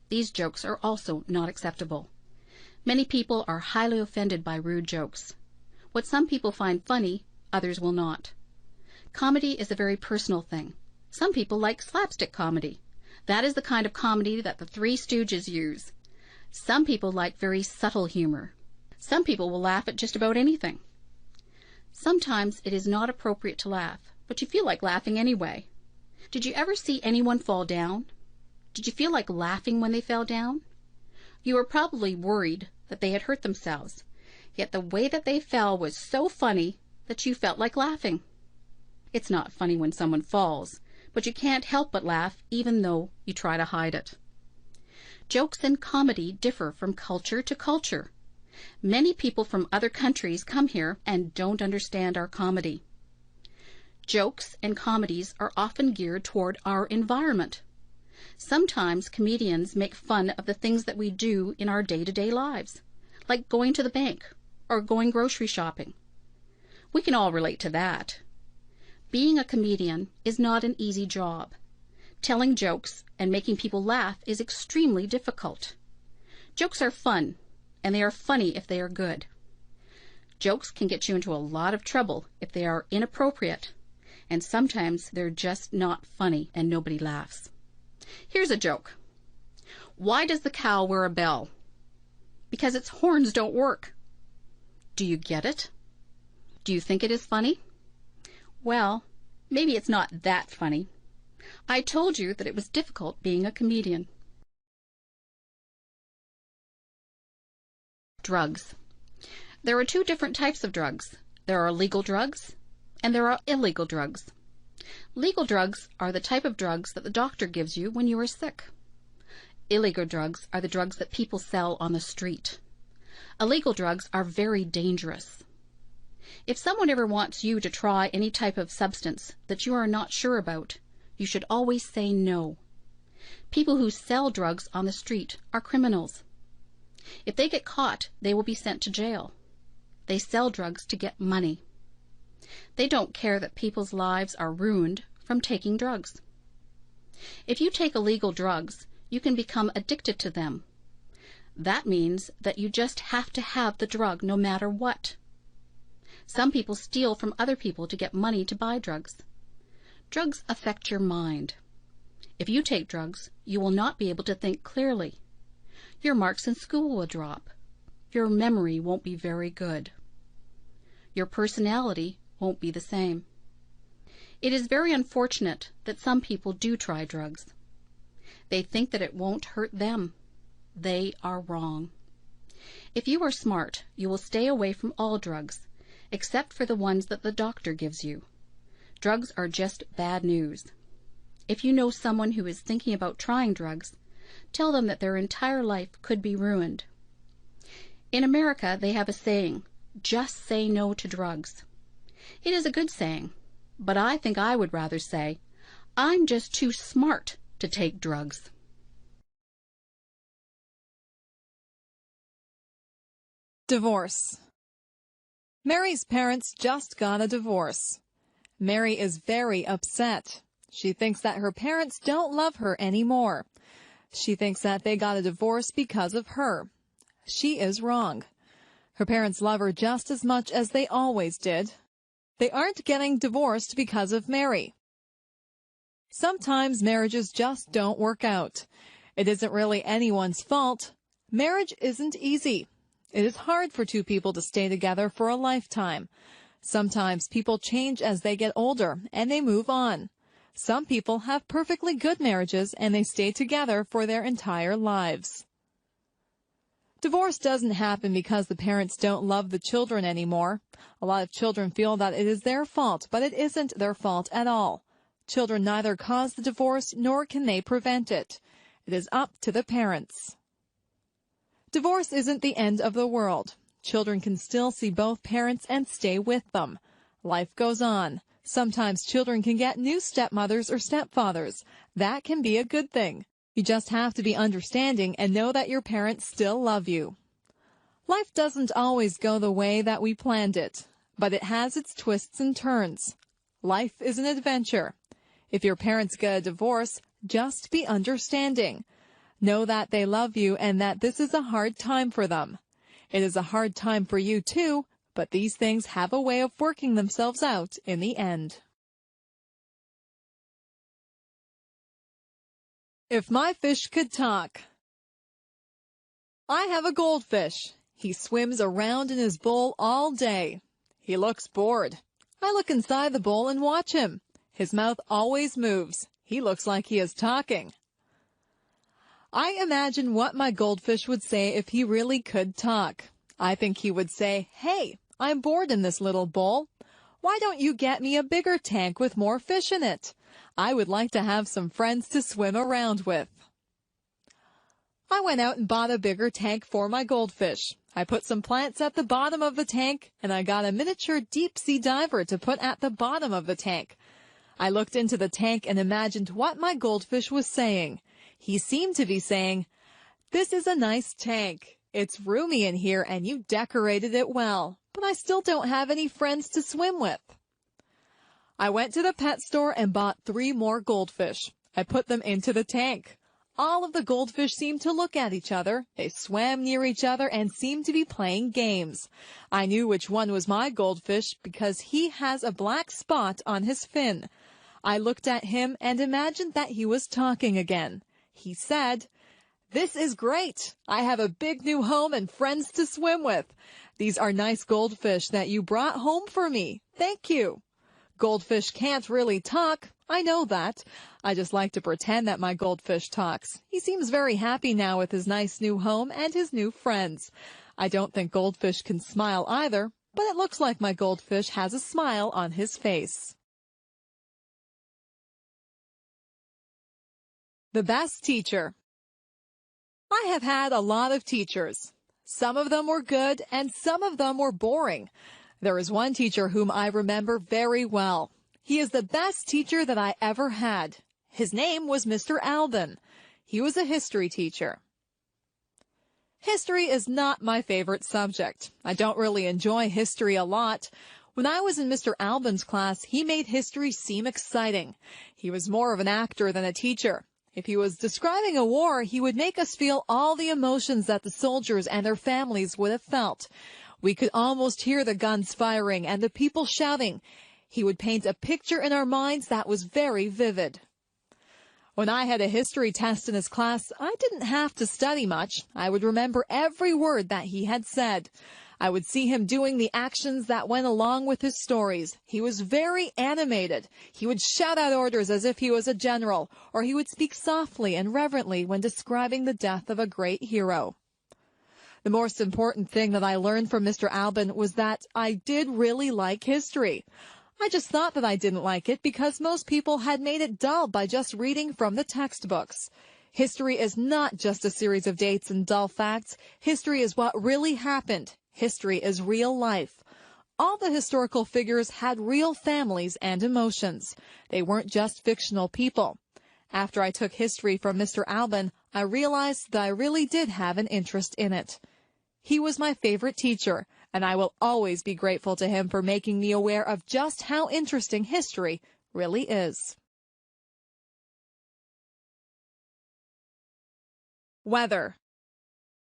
These jokes are also not acceptable. Many people are highly offended by rude jokes. What some people find funny, others will not. Comedy is a very personal thing. Some people like slapstick comedy. That is the kind of comedy that the Three Stooges use. Some people like very subtle humor. Some people will laugh at just about anything. Sometimes it is not appropriate to laugh, but you feel like laughing anyway. Did you ever see anyone fall down? Did you feel like laughing when they fell down? You were probably worried that they had hurt themselves, yet the way that they fell was so funny that you felt like laughing. It's not funny when someone falls, but you can't help but laugh even though you try to hide it. Jokes and comedy differ from culture to culture. Many people from other countries come here and don't understand our comedy. Jokes and comedies are often geared toward our environment. Sometimes comedians make fun of the things that we do in our day-to-day lives, like going to the bank or going grocery shopping. We can all relate to that. Being a comedian is not an easy job. Telling jokes and making people laugh is extremely difficult. Jokes are fun, and they are funny if they are good. Jokes can get you into a lot of trouble if they are inappropriate, and sometimes they're just not funny and nobody laughs. Here's a joke. Why does the cow wear a bell? Because its horns don't work. Do you get it? Do you think it is funny? Well, maybe it's not that funny. I told you that it was difficult being a comedian. Drugs. There are two different types of drugs. There are legal drugs and there are illegal drugs. Legal drugs are the type of drugs that the doctor gives you when you are sick. Illegal drugs are the drugs that people sell on the street. Illegal drugs are very dangerous. If someone ever wants you to try any type of substance that you are not sure about, you should always say no. People who sell drugs on the street are criminals. If they get caught, they will be sent to jail. They sell drugs to get money. They don't care that people's lives are ruined from taking drugs. If you take illegal drugs, you can become addicted to them. That means that you just have to have the drug no matter what. Some people steal from other people to get money to buy drugs. Drugs affect your mind. If you take drugs, you will not be able to think clearly. Your marks in school will drop. Your memory won't be very good. Your personality won't be the same. It is very unfortunate that some people do try drugs. They think that it won't hurt them. They are wrong. If you are smart, you will stay away from all drugs, except for the ones that the doctor gives you. Drugs are just bad news. If you know someone who is thinking about trying drugs, tell them that their entire life could be ruined. In America, they have a saying, "Just say no to drugs." It is a good saying, but I think I would rather say, "I'm just too smart to take drugs." Divorce. Mary's parents just got a divorce. Mary is very upset. She thinks that her parents don't love her anymore. She thinks that they got a divorce because of her. She is wrong. Her parents love her just as much as they always did. They aren't getting divorced because of Mary. Sometimes marriages just don't work out. It isn't really anyone's fault. Marriage isn't easy. It is hard for two people to stay together for a lifetime. Sometimes people change as they get older and they move on. Some people have perfectly good marriages and they stay together for their entire lives. Divorce doesn't happen because the parents don't love the children anymore. A lot of children feel that it is their fault, but it isn't their fault at all. Children neither cause the divorce nor can they prevent it. It is up to the parents. Divorce isn't the end of the world. Children can still see both parents and stay with them. Life goes on. Sometimes children can get new stepmothers or stepfathers. That can be a good thing. You just have to be understanding and know that your parents still love you. Life doesn't always go the way that we planned it, but it has its twists and turns. Life is an adventure. If your parents get a divorce, just be understanding. Know that they love you and that this is a hard time for them. It is a hard time for you too, but these things have a way of working themselves out in the end. If my fish could talk. I have a goldfish. He swims around in his bowl all day. He looks bored. I look inside the bowl and watch him. His mouth always moves. He looks like he is talking. I imagine what my goldfish would say if he really could talk. I think he would say, "Hey, I'm bored in this little bowl. Why don't you get me a bigger tank with more fish in it? I would like to have some friends to swim around with." I went out and bought a bigger tank for my goldfish. I put some plants at the bottom of the tank, and I got a miniature deep-sea diver to put at the bottom of the tank. I looked into the tank and imagined what my goldfish was saying. He seemed to be saying, "This is a nice tank. It's roomy in here and you decorated it well, but I still don't have any friends to swim with." I went to the pet store and bought 3 more goldfish. I put them into the tank. All of the goldfish seemed to look at each other. They swam near each other and seemed to be playing games. I knew which one was my goldfish because he has a black spot on his fin. I looked at him and imagined that he was talking again. He said, "This is great. I have a big new home and friends to swim with. These are nice goldfish that you brought home for me. Thank you." Goldfish can't really talk. I know that. I just like to pretend that my goldfish talks. He seems very happy now with his nice new home and his new friends. I don't think goldfish can smile either, but it looks like my goldfish has a smile on his face. The best teacher. I have had a lot of teachers. Some of them were good and some of them were boring. There is one teacher whom I remember very well. He is the best teacher that I ever had. His name was Mr. Albin. He was a history teacher. History is not my favorite subject. I don't really enjoy history a lot. When I was in Mr. Albin's class, he made history seem exciting. He was more of an actor than a teacher. If he was describing a war, he would make us feel all the emotions that the soldiers and their families would have felt. We could almost hear the guns firing and the people shouting. He would paint a picture in our minds that was very vivid. When I had a history test in his class, I didn't have to study much. I would remember every word that he had said. I would see him doing the actions that went along with his stories. He was very animated. He would shout out orders as if he was a general, or he would speak softly and reverently when describing the death of a great hero. The most important thing that I learned from Mr. Albin was that I did really like history. I just thought that I didn't like it because most people had made it dull by just reading from the textbooks. History is not just a series of dates and dull facts. History is what really happened. History is real life. All the historical figures had real families and emotions. They weren't just fictional people. After I took history from Mr. Albin, I realized that I really did have an interest in it. He was my favorite teacher, and I will always be grateful to him for making me aware of just how interesting history really is. Weather.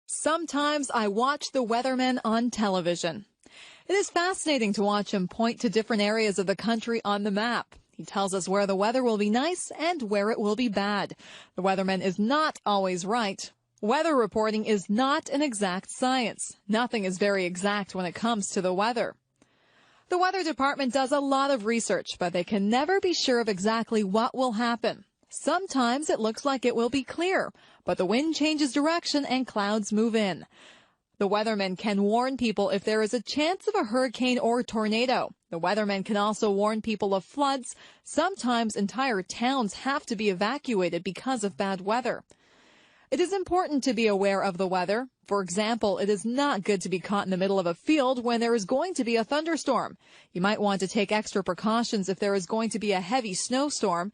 Sometimes I watch the weathermen on television. It is fascinating to watch him point to different areas of the country on the map. He tells us where the weather will be nice and where it will be bad. The weatherman is not always right. Weather reporting is not an exact science. Nothing is very exact when it comes to the weather. The weather department does a lot of research, but they can never be sure of exactly what will happen. Sometimes it looks like it will be clear, but the wind changes direction and clouds move in. The weathermen can warn people if there is a chance of a hurricane or tornado. The weathermen can also warn people of floods. Sometimes entire towns have to be evacuated because of bad weather. It is important to be aware of the weather. For example, it is not good to be caught in the middle of a field when there is going to be a thunderstorm. You might want to take extra precautions if there is going to be a heavy snowstorm.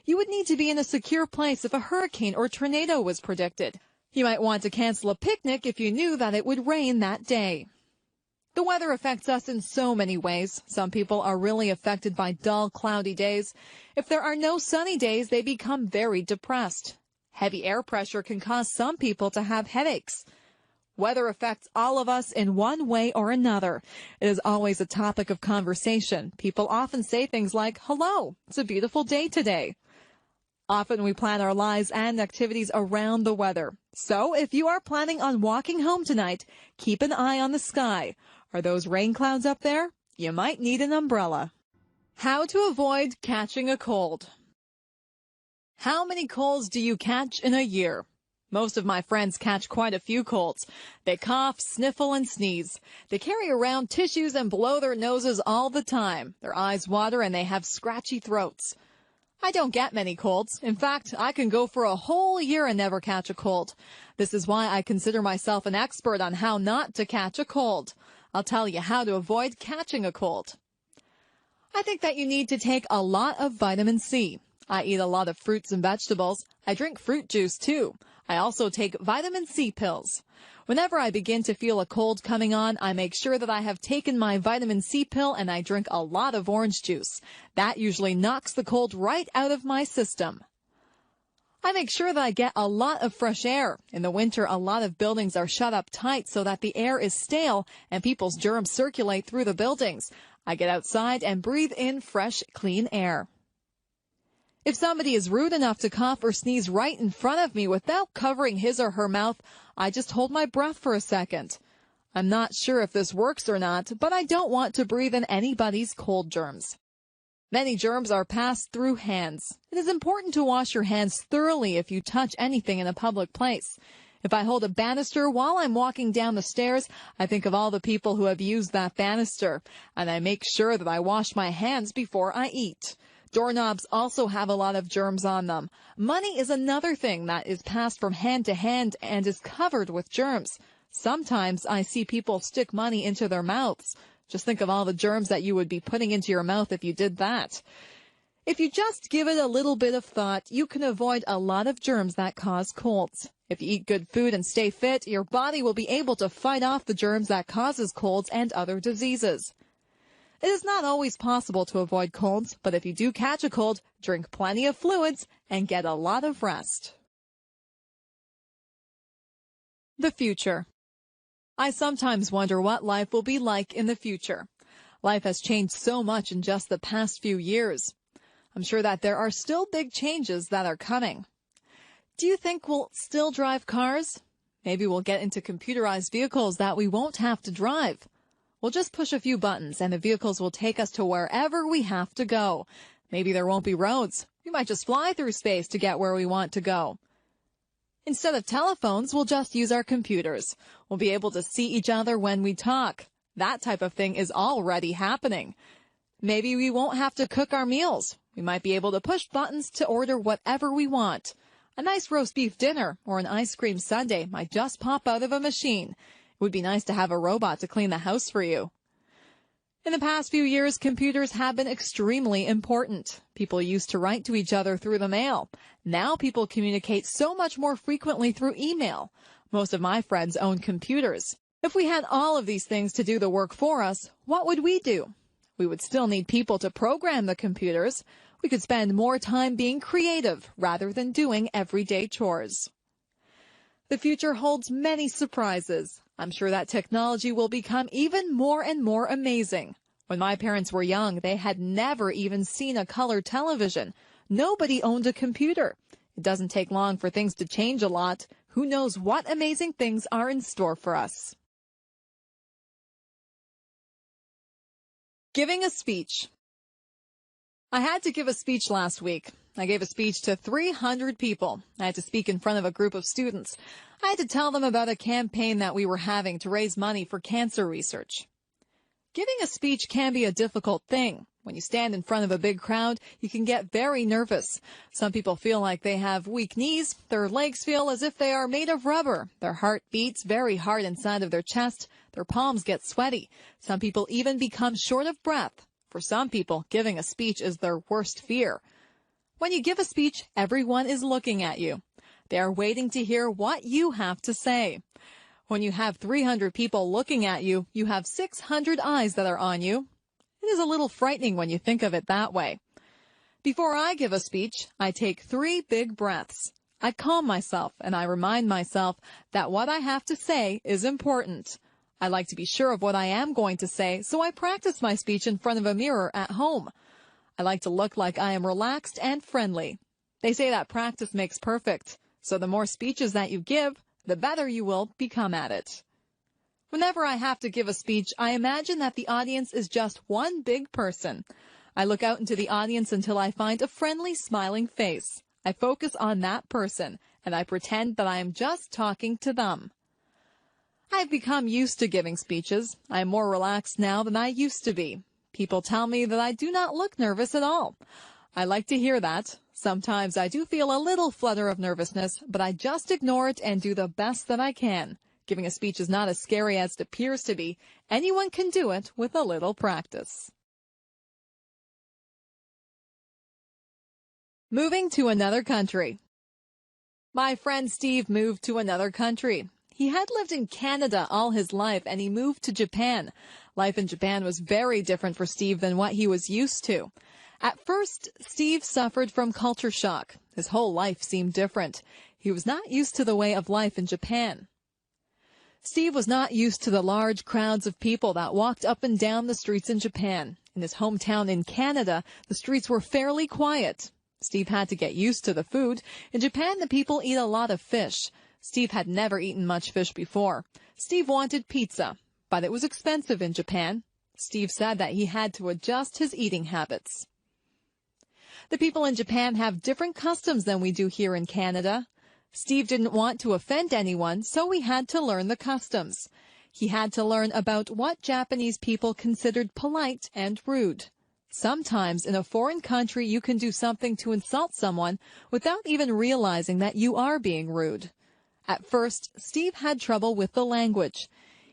You would need to be in a secure place if a hurricane or tornado was predicted. You might want to cancel a picnic if you knew that it would rain that day. The weather affects us in so many ways. Some people are really affected by dull, cloudy days. If there are no sunny days, they become very depressed. Heavy air pressure can cause some people to have headaches. Weather affects all of us in one way or another. It is always a topic of conversation. People often say things like, "Hello, it's a beautiful day today." Often we plan our lives and activities around the weather. So if you are planning on walking home tonight, keep an eye on the sky. Are those rain clouds up there? You might need an umbrella. How to avoid catching a cold. How many colds do you catch in a year? Most of my friends catch quite a few colds. They cough, sniffle, and sneeze. They carry around tissues and blow their noses all the time. Their eyes water and they have scratchy throats. I don't get many colds. In fact, I can go for a whole year and never catch a cold. This is why I consider myself an expert on how not to catch a cold. I'll tell you how to avoid catching a cold. I think that you need to take a lot of vitamin C. I eat a lot of fruits and vegetables. I drink fruit juice too. I also take vitamin C pills. Whenever I begin to feel a cold coming on, I make sure that I have taken my vitamin C pill and I drink a lot of orange juice. That usually knocks the cold right out of my system. I make sure that I get a lot of fresh air. In the winter, a lot of buildings are shut up tight so that the air is stale and people's germs circulate through the buildings. I get outside and breathe in fresh, clean air. If somebody is rude enough to cough or sneeze right in front of me without covering his or her mouth, I just hold my breath for a second. I'm not sure if this works or not, but I don't want to breathe in anybody's cold germs. Many germs are passed through hands. It is important to wash your hands thoroughly if you touch anything in a public place. If I hold a banister while I'm walking down the stairs, I think of all the people who have used that banister, and I make sure that I wash my hands before I eat. Doorknobs also have a lot of germs on them. Money is another thing that is passed from hand to hand and is covered with germs. Sometimes I see people stick money into their mouths. Just think of all the germs that you would be putting into your mouth if you did that. If you just give it a little bit of thought, you can avoid a lot of germs that cause colds. If you eat good food and stay fit, your body will be able to fight off the germs that causes colds and other diseases. It is not always possible to avoid colds, but if you do catch a cold, drink plenty of fluids and get a lot of rest. The future. I sometimes wonder what life will be like in the future. Life has changed so much in just the past few years. I'm sure that there are still big changes that are coming. Do you think we'll still drive cars? Maybe we'll get into computerized vehicles that we won't have to drive. We'll just push a few buttons and the vehicles will take us to wherever we have to go. Maybe there won't be roads. We might just fly through space to get where we want to go. Instead of telephones, we'll just use our computers. We'll be able to see each other when we talk. That type of thing is already happening. Maybe we won't have to cook our meals. We might be able to push buttons to order whatever we want. A nice roast beef dinner or an ice cream sundae might just pop out of a machine. It would be nice to have a robot to clean the house for you. In the past few years, computers have been extremely important. People used to write to each other through the mail. Now people communicate so much more frequently through email. Most of my friends own computers. If we had all of these things to do the work for us, what would we do? We would still need people to program the computers. We could spend more time being creative rather than doing everyday chores. The future holds many surprises. I'm sure that technology will become even more and more amazing. When my parents were young, they had never even seen a color television. Nobody owned a computer. It doesn't take long for things to change a lot. Who knows what amazing things are in store for us? Giving a speech. I had to give a speech last week. I gave a speech to 300 people. I had to speak in front of a group of students. I had to tell them about a campaign that we were having to raise money for cancer research. Giving a speech can be a difficult thing. When you stand in front of a big crowd, you can get very nervous. Some people feel like they have weak knees. Their legs feel as if they are made of rubber. Their heart beats very hard inside of their chest. Their palms get sweaty. Some people even become short of breath. For some people, giving a speech is their worst fear. When you give a speech, everyone is looking at you. They are waiting to hear what you have to say. When you have 300 people looking at you, you have 600 eyes that are on you. It is a little frightening when you think of it that way. Before I give a speech, I take 3 big breaths. I calm myself and I remind myself that what I have to say is important. I like to be sure of what I am going to say, so I practice my speech in front of a mirror at home. I like to look like I am relaxed and friendly. They say that practice makes perfect, so the more speeches that you give, the better you will become at it. Whenever I have to give a speech, I imagine that the audience is just one big person. I look out into the audience until I find a friendly, smiling face. I focus on that person, and I pretend that I am just talking to them. I've become used to giving speeches. I am more relaxed now than I used to be. People tell me that I do not look nervous at all. I like to hear that. Sometimes I do feel a little flutter of nervousness, but I just ignore it and do the best that I can. Giving a speech is not as scary as it appears to be. Anyone can do it with a little practice. Moving to another country. My friend Steve moved to another country. He had lived in Canada all his life, and he moved to Japan. Life in Japan was very different for Steve than what he was used to. At first, Steve suffered from culture shock. His whole life seemed different. He was not used to the way of life in Japan. Steve was not used to the large crowds of people that walked up and down the streets in Japan. In his hometown in Canada, the streets were fairly quiet. Steve had to get used to the food. In Japan, the people eat a lot of fish. Steve had never eaten much fish before. Steve wanted pizza, but it was expensive in Japan. Steve said that he had to adjust his eating habits. The people in Japan have different customs than we do here in Canada. Steve didn't want to offend anyone, so he had to learn the customs. He had to learn about what Japanese people considered polite and rude. Sometimes in a foreign country, you can do something to insult someone without even realizing that you are being rude. At first, Steve had trouble with the language.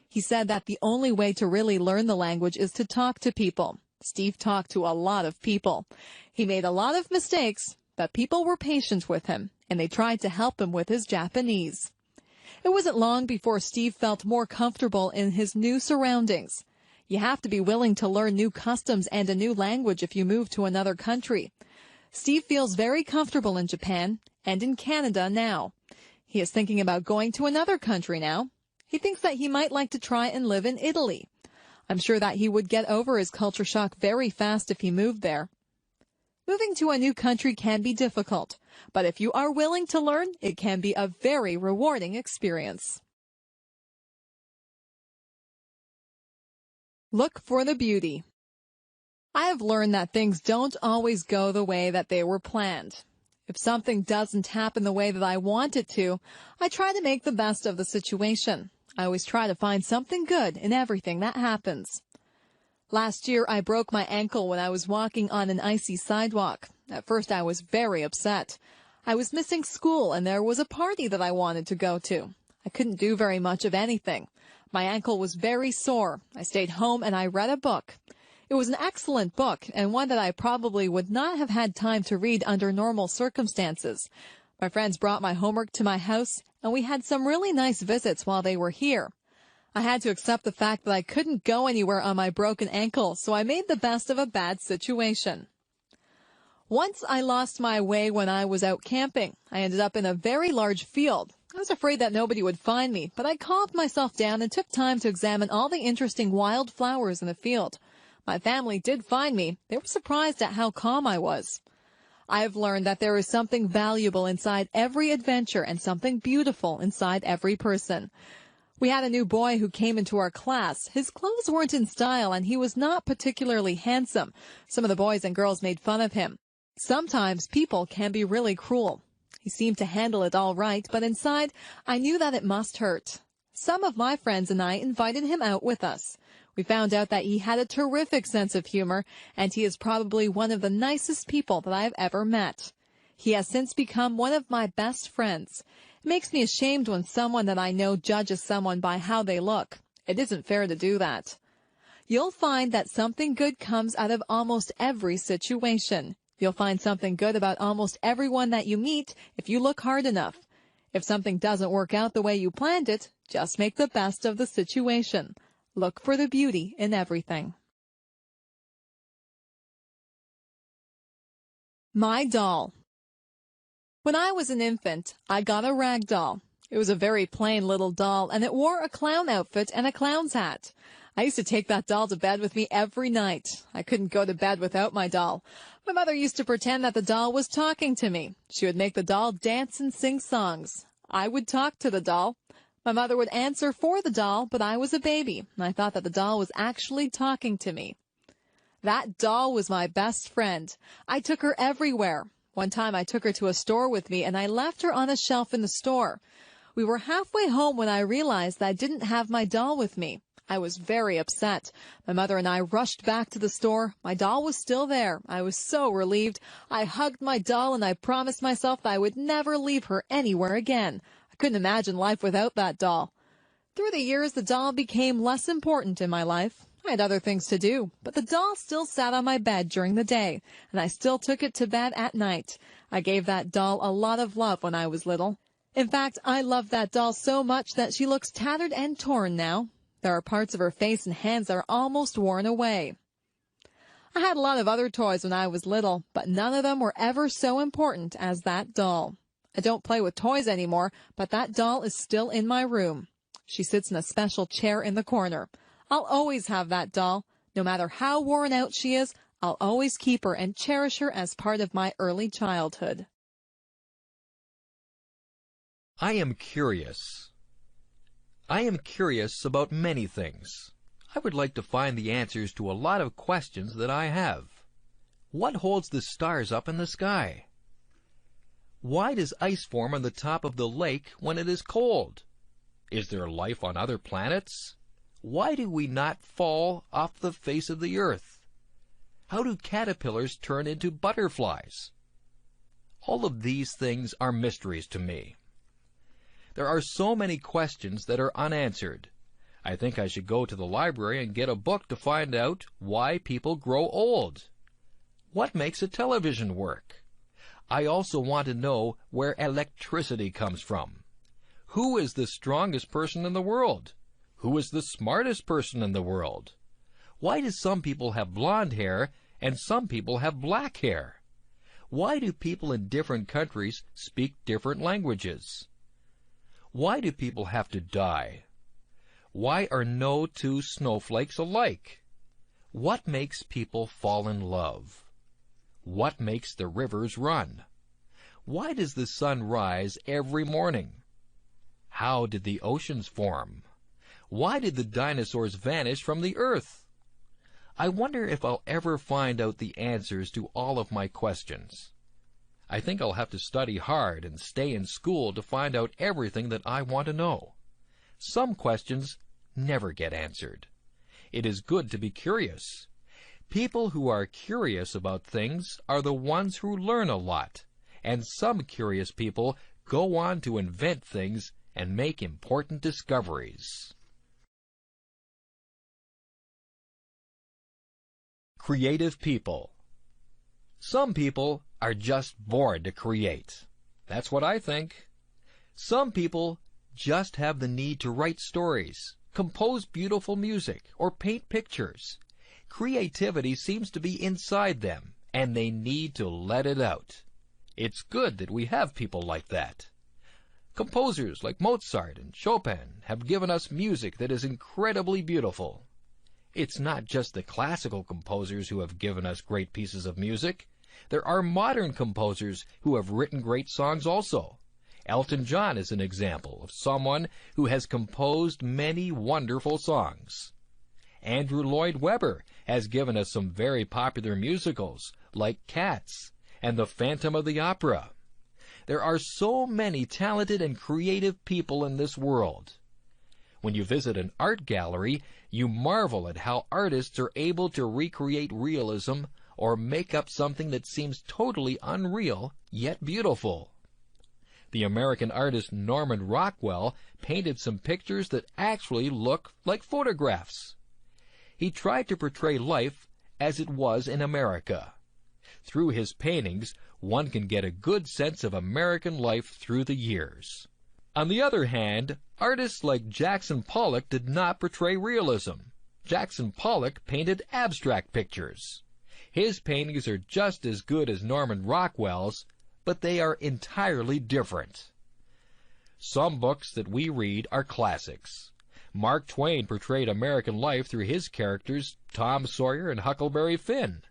He said that the only way to really learn the language is to talk to people. Steve talked to a lot of people. He made a lot of mistakes, but people were patient with him, and they tried to help him with his Japanese. It wasn't long before Steve felt more comfortable in his new surroundings. You have to be willing to learn new customs and a new language if you move to another country. Steve feels very comfortable in Japan and in Canada now. He is thinking about going to another country now. He thinks that he might like to try and live in Italy. I'm sure that he would get over his culture shock very fast if he moved there. Moving to a new country can be difficult, but if you are willing to learn, it can be a very rewarding experience. Look for the beauty. I have learned that things don't always go the way that they were planned. If something doesn't happen the way that I want it to, I try to make the best of the situation. I always try to find something good in everything that happens. Last year, I broke my ankle when I was walking on an icy sidewalk. At first, I was very upset. I was missing school and there was a party that I wanted to go to. I couldn't do very much of anything. My ankle was very sore. I stayed home and I read a book. It was an excellent book and one that I probably would not have had time to read under normal circumstances. My friends brought my homework to my house and we had some really nice visits while they were here. I had to accept the fact that I couldn't go anywhere on my broken ankle, so I made the best of a bad situation. Once I lost my way when I was out camping. I ended up in a very large field. I was afraid that nobody would find me, but I calmed myself down and took time to examine all the interesting wild flowers in the field. My family did find me. They were surprised at how calm I was. I have learned that there is something valuable inside every adventure and something beautiful inside every person. We had a new boy who came into our class. His clothes weren't in style and he was not particularly handsome. Some of the boys and girls made fun of him. Sometimes people can be really cruel. He seemed to handle it all right, but inside I knew that it must hurt. Some of my friends and I invited him out with us. We found out that he had a terrific sense of humor and he is probably one of the nicest people that I have ever met. He has since become one of my best friends. It makes me ashamed when someone that I know judges someone by how they look. It isn't fair to do that. You'll find that something good comes out of almost every situation. You'll find something good about almost everyone that you meet if you look hard enough. If something doesn't work out the way you planned it, just make the best of the situation. Look for the beauty in everything. My doll. When I was an infant, I got a rag doll. It was a very plain little doll, and it wore a clown outfit and a clown's hat. I used to take that doll to bed with me every night. I couldn't go to bed without my doll. My mother used to pretend that the doll was talking to me. She would make the doll dance and sing songs. I would talk to the doll. My mother would answer for the doll, but I was a baby, and I thought that the doll was actually talking to me. That doll was my best friend. I took her everywhere. One time I took her to a store with me and I left her on a shelf in the store. We were halfway home when I realized that I didn't have my doll with me. I was very upset. My mother and I rushed back to the store. My doll was still there. I was so relieved. I hugged my doll and I promised myself that I would never leave her anywhere again. I couldn't imagine life without that doll. Through the years, the doll became less important in my life. I had other things to do, but the doll still sat on my bed during the day, and I still took it to bed at night. I gave that doll a lot of love when I was little. In fact, I love that doll so much that she looks tattered and torn now. There are parts of her face and hands that are almost worn away. I had a lot of other toys when I was little, but none of them were ever so important as that doll. I don't play with toys anymore, but that doll is still in my room. She sits in a special chair in the corner. I'll always have that doll. No matter how worn out she is, I'll always keep her and cherish her as part of my early childhood. I am curious. I am curious about many things. I would like to find the answers to a lot of questions that I have. What holds the stars up in the sky? Why does ice form on the top of the lake when it is cold? Is there life on other planets? Why do we not fall off the face of the earth? How do caterpillars turn into butterflies? All of these things are mysteries to me. There are so many questions that are unanswered. I think I should go to the library and get a book to find out why people grow old. What makes a television work? I also want to know where electricity comes from. Who is the strongest person in the world? Who is the smartest person in the world? Why do some people have blonde hair and some people have black hair? Why do people in different countries speak different languages? Why do people have to die? Why are no two snowflakes alike? What makes people fall in love? What makes the rivers run? Why does the sun rise every morning? How did the oceans form? Why did the dinosaurs vanish from the earth? I wonder if I'll ever find out the answers to all of my questions. I think I'll have to study hard and stay in school to find out everything that I want to know. Some questions never get answered. It is good to be curious. People who are curious about things are the ones who learn a lot, and some curious people go on to invent things and make important discoveries. Creative people. Some people are just born to create. That's what I think. Some people just have the need to write stories, compose beautiful music, or paint pictures. Creativity seems to be inside them, and they need to let it out. It's good that we have people like that. Composers like Mozart and Chopin have given us music that is incredibly beautiful. It's not just the classical composers who have given us great pieces of music. There are modern composers who have written great songs also. Elton John is an example of someone who has composed many wonderful songs. Andrew Lloyd Webber has given us some very popular musicals like Cats and The Phantom of the Opera. There are so many talented and creative people in this world. When you visit an art gallery, you marvel at how artists are able to recreate realism or make up something that seems totally unreal, yet beautiful. The American artist Norman Rockwell painted some pictures that actually look like photographs. He tried to portray life as it was in America. Through his paintings, one can get a good sense of American life through the years. On the other hand, artists like Jackson Pollock did not portray realism. Jackson Pollock painted abstract pictures. His paintings are just as good as Norman Rockwell's, but they are entirely different. Some books that we read are classics. Mark Twain portrayed American life through his characters Tom Sawyer and Huckleberry Finn.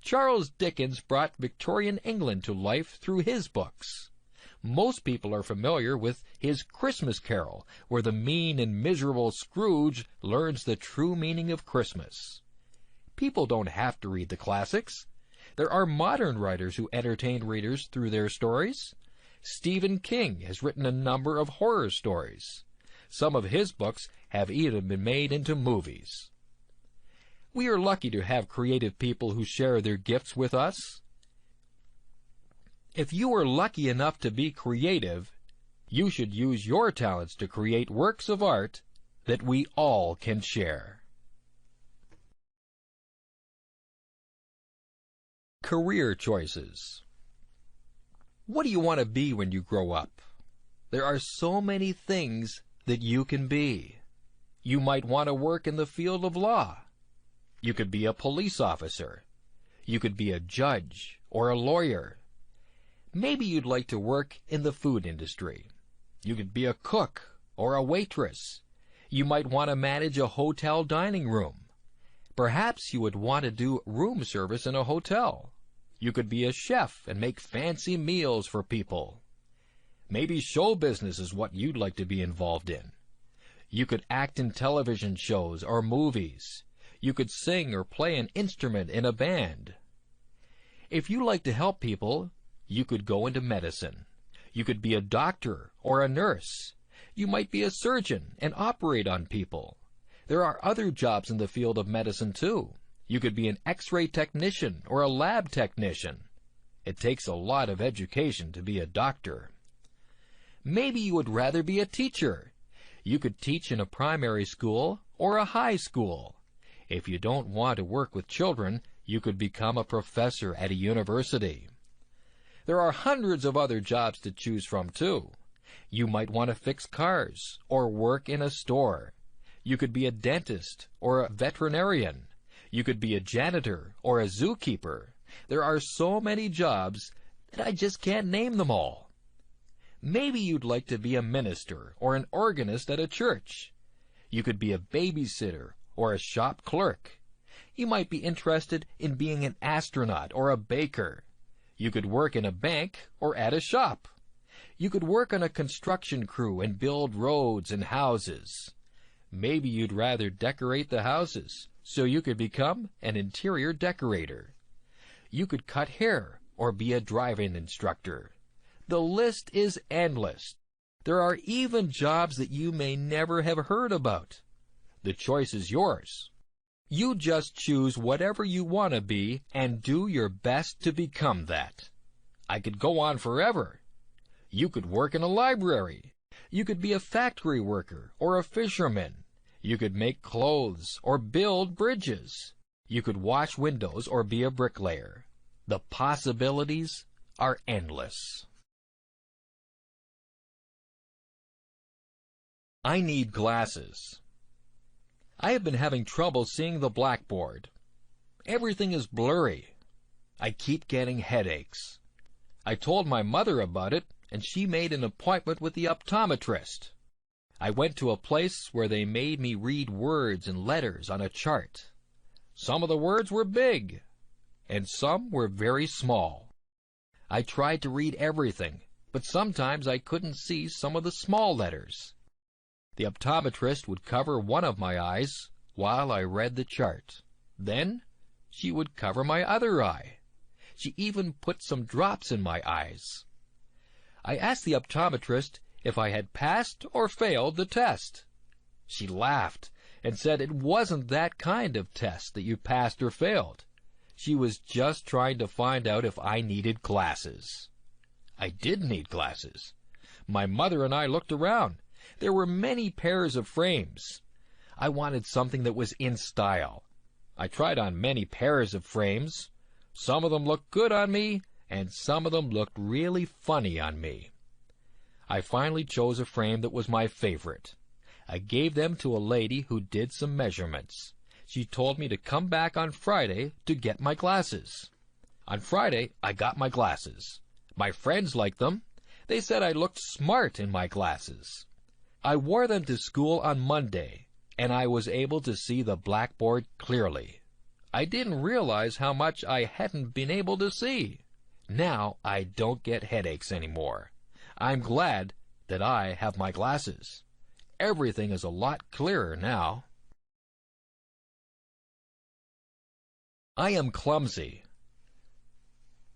Charles Dickens brought Victorian England to life through his books. Most people are familiar with his Christmas Carol, where the mean and miserable Scrooge learns the true meaning of Christmas. People don't have to read the classics. There are modern writers who entertain readers through their stories. Stephen King has written a number of horror stories. Some of his books have even been made into movies. We are lucky to have creative people who share their gifts with us. If you are lucky enough to be creative, you should use your talents to create works of art that we all can share. Career choices. What do you want to be when you grow up? There are so many things that you can be. You might want to work in the field of law. You could be a police officer. You could be a judge or a lawyer. Maybe you'd like to work in the food industry. You could be a cook or a waitress. You might want to manage a hotel dining room. Perhaps you would want to do room service in a hotel. You could be a chef and make fancy meals for people. Maybe show business is what you'd like to be involved in. You could act in television shows or movies. You could sing or play an instrument in a band. If you like to help people, you could go into medicine. You could be a doctor or a nurse. You might be a surgeon and operate on people. There are other jobs in the field of medicine too. You could be an X-ray technician or a lab technician. It takes a lot of education to be a doctor. Maybe you would rather be a teacher. You could teach in a primary school or a high school. If you don't want to work with children, you could become a professor at a university. There are hundreds of other jobs to choose from too. You might want to fix cars or work in a store. You could be a dentist or a veterinarian. You could be a janitor or a zookeeper. There are so many jobs that I just can't name them all. Maybe you'd like to be a minister or an organist at a church. You could be a babysitter or a shop clerk. You might be interested in being an astronaut or a baker. You could work in a bank or at a shop. You could work on a construction crew and build roads and houses. Maybe you'd rather decorate the houses, so you could become an interior decorator. You could cut hair or be a driving instructor. The list is endless. There are even jobs that you may never have heard about. The choice is yours. You just choose whatever you want to be and do your best to become that. I could go on forever. You could work in a library. You could be a factory worker or a fisherman. You could make clothes or build bridges. You could wash windows or be a bricklayer. The possibilities are endless. I need glasses. I have been having trouble seeing the blackboard. Everything is blurry. I keep getting headaches. I told my mother about it, and she made an appointment with the optometrist. I went to a place where they made me read words and letters on a chart. Some of the words were big, and some were very small. I tried to read everything, but sometimes I couldn't see some of the small letters. The optometrist would cover one of my eyes while I read the chart. Then she would cover my other eye. She even put some drops in my eyes. I asked the optometrist if I had passed or failed the test. She laughed and said it wasn't that kind of test that you passed or failed. She was just trying to find out if I needed glasses. I did need glasses. My mother and I looked around. There were many pairs of frames. I wanted something that was in style. I tried on many pairs of frames. Some of them looked good on me, and some of them looked really funny on me. I finally chose a frame that was my favorite. I gave them to a lady who did some measurements. She told me to come back on Friday to get my glasses. On Friday, I got my glasses. My friends liked them. They said I looked smart in my glasses. I wore them to school on Monday, and I was able to see the blackboard clearly. I didn't realize how much I hadn't been able to see. Now I don't get headaches anymore. I'm glad that I have my glasses. Everything is a lot clearer now. I am clumsy.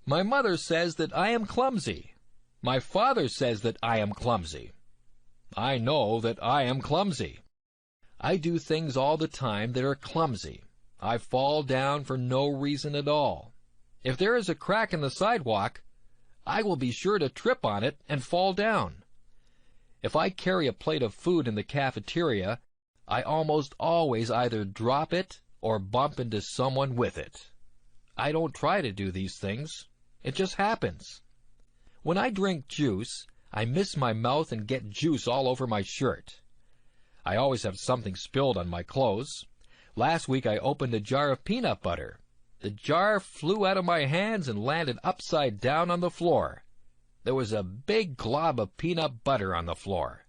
My mother says that I am clumsy. My father says that I am clumsy. I know that I am clumsy. I do things all the time that are clumsy. I fall down for no reason at all. If there is a crack in the sidewalk, I will be sure to trip on it and fall down. If I carry a plate of food in the cafeteria, I almost always either drop it or bump into someone with it. I don't try to do these things. It just happens. When I drink juice, I miss my mouth and get juice all over my shirt. I always have something spilled on my clothes. Last week I opened a jar of peanut butter. The jar flew out of my hands and landed upside down on the floor. There was a big glob of peanut butter on the floor.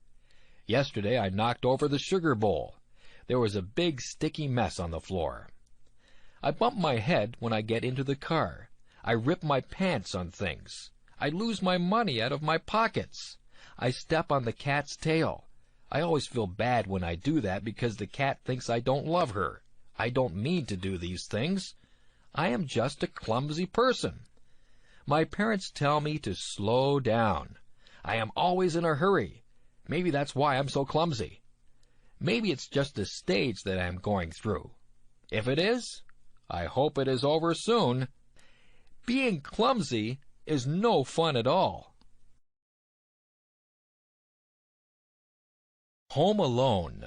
Yesterday I knocked over the sugar bowl. There was a big sticky mess on the floor. I bump my head when I get into the car. I rip my pants on things. I lose my money out of my pockets. I step on the cat's tail. I always feel bad when I do that because the cat thinks I don't love her. I don't mean to do these things. I am just a clumsy person. My parents tell me to slow down. I am always in a hurry. Maybe that's why I'm so clumsy. Maybe it's just a stage that I am going through. If it is, I hope it is over soon. Being clumsy is no fun at all. Home alone.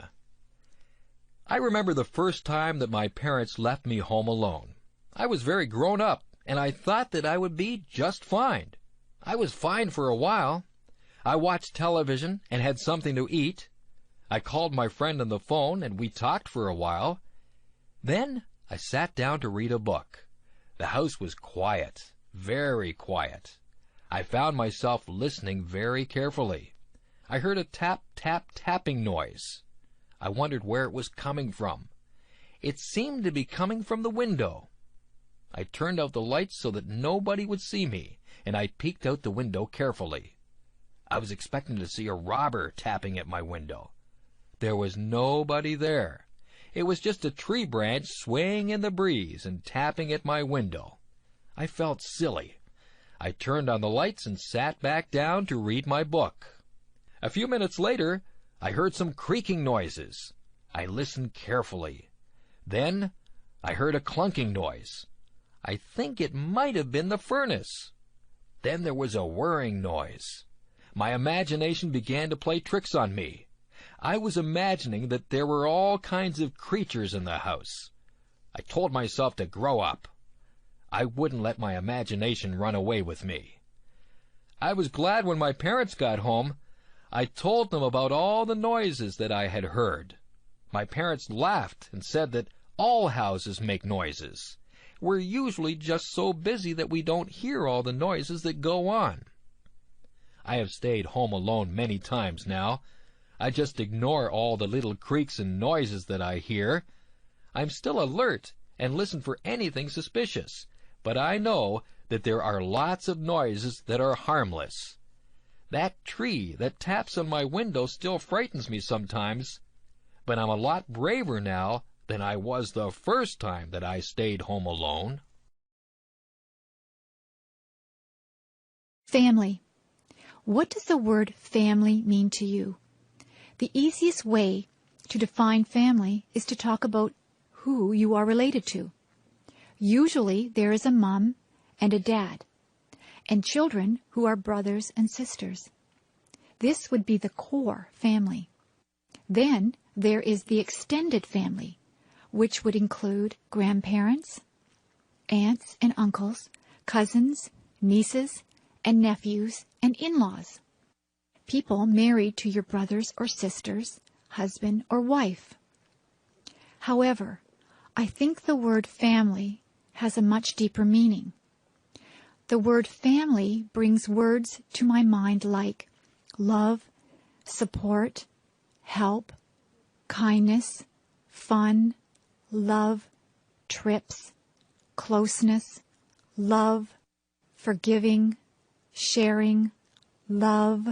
I remember the first time that my parents left me home alone. I was very grown up, and I thought that I would be just fine. I was fine for a while. I watched television and had something to eat. I called my friend on the phone, and we talked for a while. Then I sat down to read a book. The house was quiet, very quiet. I found myself listening very carefully. I heard a tap-tap-tapping noise. I wondered where it was coming from. It seemed to be coming from the window. I turned out the lights so that nobody would see me, and I peeked out the window carefully. I was expecting to see a robber tapping at my window. There was nobody there. It was just a tree branch swaying in the breeze and tapping at my window. I felt silly. I turned on the lights and sat back down to read my book. A few minutes later, I heard some creaking noises. I listened carefully. Then I heard a clunking noise. I think it might have been the furnace. Then there was a whirring noise. My imagination began to play tricks on me. I was imagining that there were all kinds of creatures in the house. I told myself to grow up. I wouldn't let my imagination run away with me. I was glad when my parents got home. I told them about all the noises that I had heard. My parents laughed and said that all houses make noises. We're usually just so busy that we don't hear all the noises that go on. I have stayed home alone many times now. I just ignore all the little creaks and noises that I hear. I'm still alert and listen for anything suspicious, but I know that there are lots of noises that are harmless. That tree that taps on my window still frightens me sometimes, but I'm a lot braver now than I was the first time that I stayed home alone. Family. What does the word family mean to you? The easiest way to define family is to talk about who you are related to. Usually there is a mom and a dad, and children who are brothers and sisters. This would be the core family. Then there is the extended family, which would include grandparents, aunts and uncles, cousins, nieces, and nephews, and in-laws. People married to your brothers or sisters, husband or wife. However, I think the word family has a much deeper meaning. The word family brings words to my mind like love, support, help, kindness, fun, love, trips, closeness, love, forgiving, sharing, love,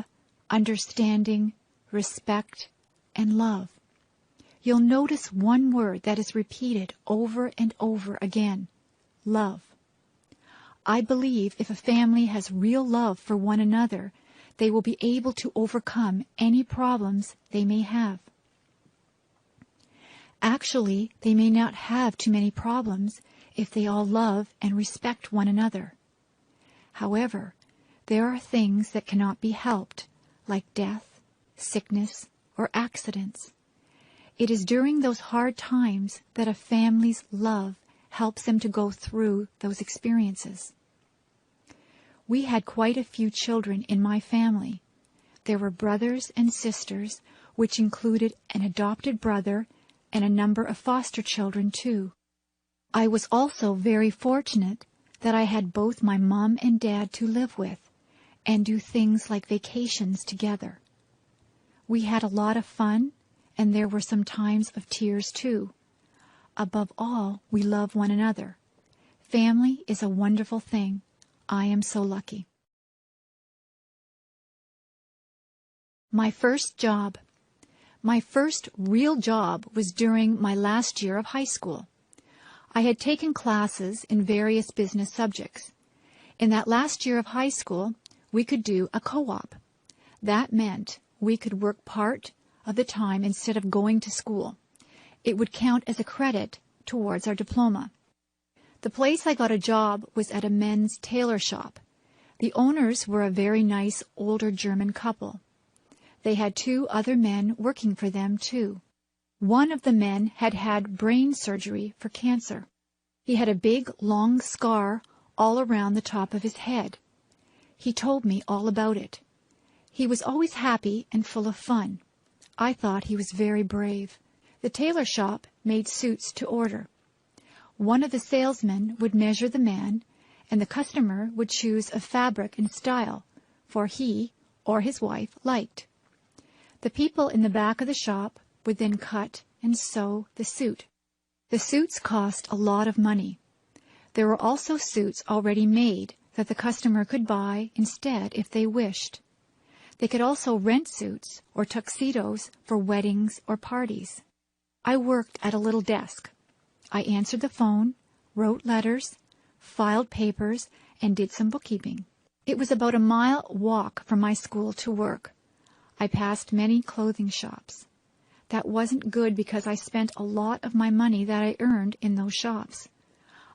understanding, respect, and love. You'll notice one word that is repeated over and over again: love. I believe if a family has real love for one another, they will be able to overcome any problems they may have. Actually, they may not have too many problems if they all love and respect one another. However, there are things that cannot be helped, like death, sickness, or accidents. It is during those hard times that a family's love helps them to go through those experiences. We had quite a few children in my family. There were brothers and sisters, which included an adopted brother and a number of foster children too. I was also very fortunate that I had both my mom and dad to live with and do things like vacations together. We had a lot of fun, and there were some times of tears too. Above all, we love one another. Family is a wonderful thing. I am so lucky. My first job. My first real job was during my last year of high school. I had taken classes in various business subjects. In that last year of high school, we could do a co-op. That meant we could work part of the time instead of going to school. It would count as a credit towards our diploma. The place I got a job was at a men's tailor shop. The owners were a very nice older German couple. They had 2 other men working for them too. One of the men had had brain surgery for cancer. He had a big, long scar all around the top of his head. He told me all about it. He was always happy and full of fun. I thought he was very brave. The tailor shop made suits to order. One of the salesmen would measure the man, and the customer would choose a fabric and style, for he or his wife liked. The people in the back of the shop would then cut and sew the suit. The suits cost a lot of money. There were also suits already made that the customer could buy instead if they wished. They could also rent suits or tuxedos for weddings or parties. I worked at a little desk. I answered the phone, wrote letters, filed papers, and did some bookkeeping. It was about a mile walk from my school to work. I passed many clothing shops. That wasn't good because I spent a lot of my money that I earned in those shops.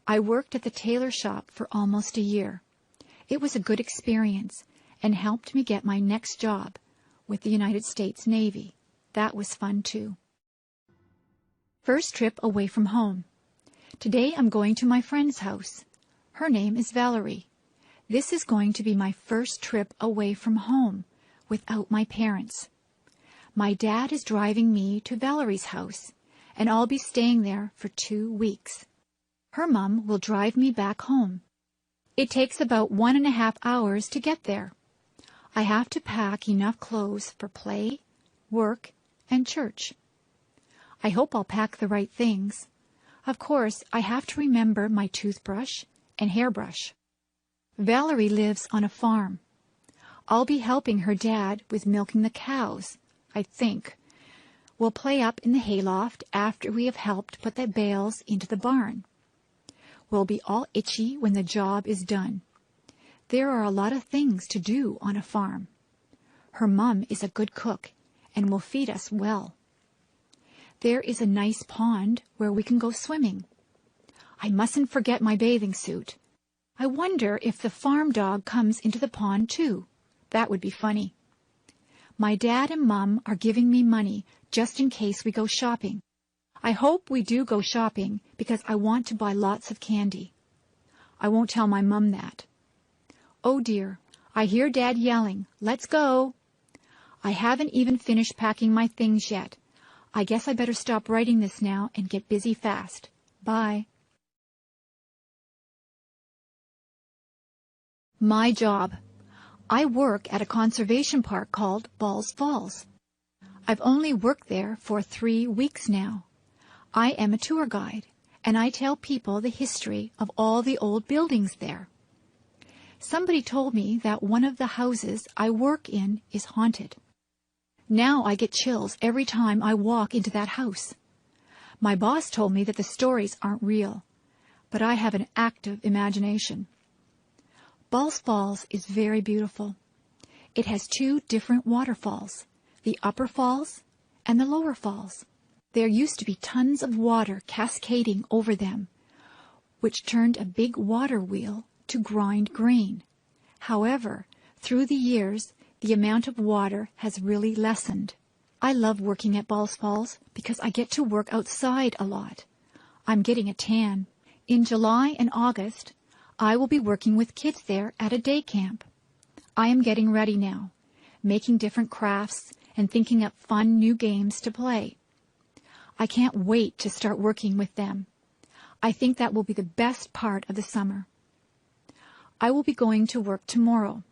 I worked at the tailor shop for almost a year. It was a good experience and helped me get my next job with the United States Navy. That was fun too. First trip away from home. Today I'm going to my friend's house. Her name is Valerie. This is going to be my first trip away from home without my parents. My dad is driving me to Valerie's house, and I'll be staying there for 2 weeks. Her mom will drive me back home. It takes about 1.5 hours to get there. I have to pack enough clothes for play, work, and church. I hope I'll pack the right things. Of course, I have to remember my toothbrush and hairbrush. Valerie lives on a farm. I'll be helping her dad with milking the cows, I think. We'll play up in the hayloft after we have helped put the bales into the barn. We'll be all itchy when the job is done. There are a lot of things to do on a farm. Her mom is a good cook and will feed us well. There is a nice pond where we can go swimming. I mustn't forget my bathing suit. I wonder if the farm dog comes into the pond too. That would be funny. My dad and Mom are giving me money just in case we go shopping. I hope we do go shopping because I want to buy lots of candy. I won't tell my Mom that. Oh dear, I hear Dad yelling, "Let's go!" I haven't even finished packing my things yet. I guess I better stop writing this now and get busy fast. Bye. My job. I work at a conservation park called Balls Falls. I've only worked there for 3 weeks now. I am a tour guide, and I tell people the history of all the old buildings there. Somebody told me that one of the houses I work in is haunted. Now I get chills every time I walk into that house. My boss told me that the stories aren't real, but I have an active imagination. Balls Falls is very beautiful. It has 2 different waterfalls, the upper falls and the lower falls. There used to be tons of water cascading over them, which turned a big water wheel to grind grain. However, through the years, the amount of water has really lessened. I love working at Balls Falls because I get to work outside a lot. I'm getting a tan. In July and August, I will be working with kids there at a day camp. I am getting ready now, making different crafts and thinking up fun new games to play. I can't wait to start working with them. I think that will be the best part of the summer. I will be going to work tomorrow.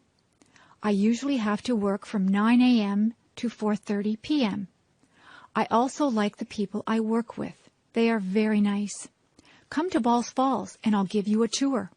I usually have to work from 9 a.m. to 4:30 p.m. I also like the people I work with. They are very nice. Come to Balls Falls and I'll give you a tour.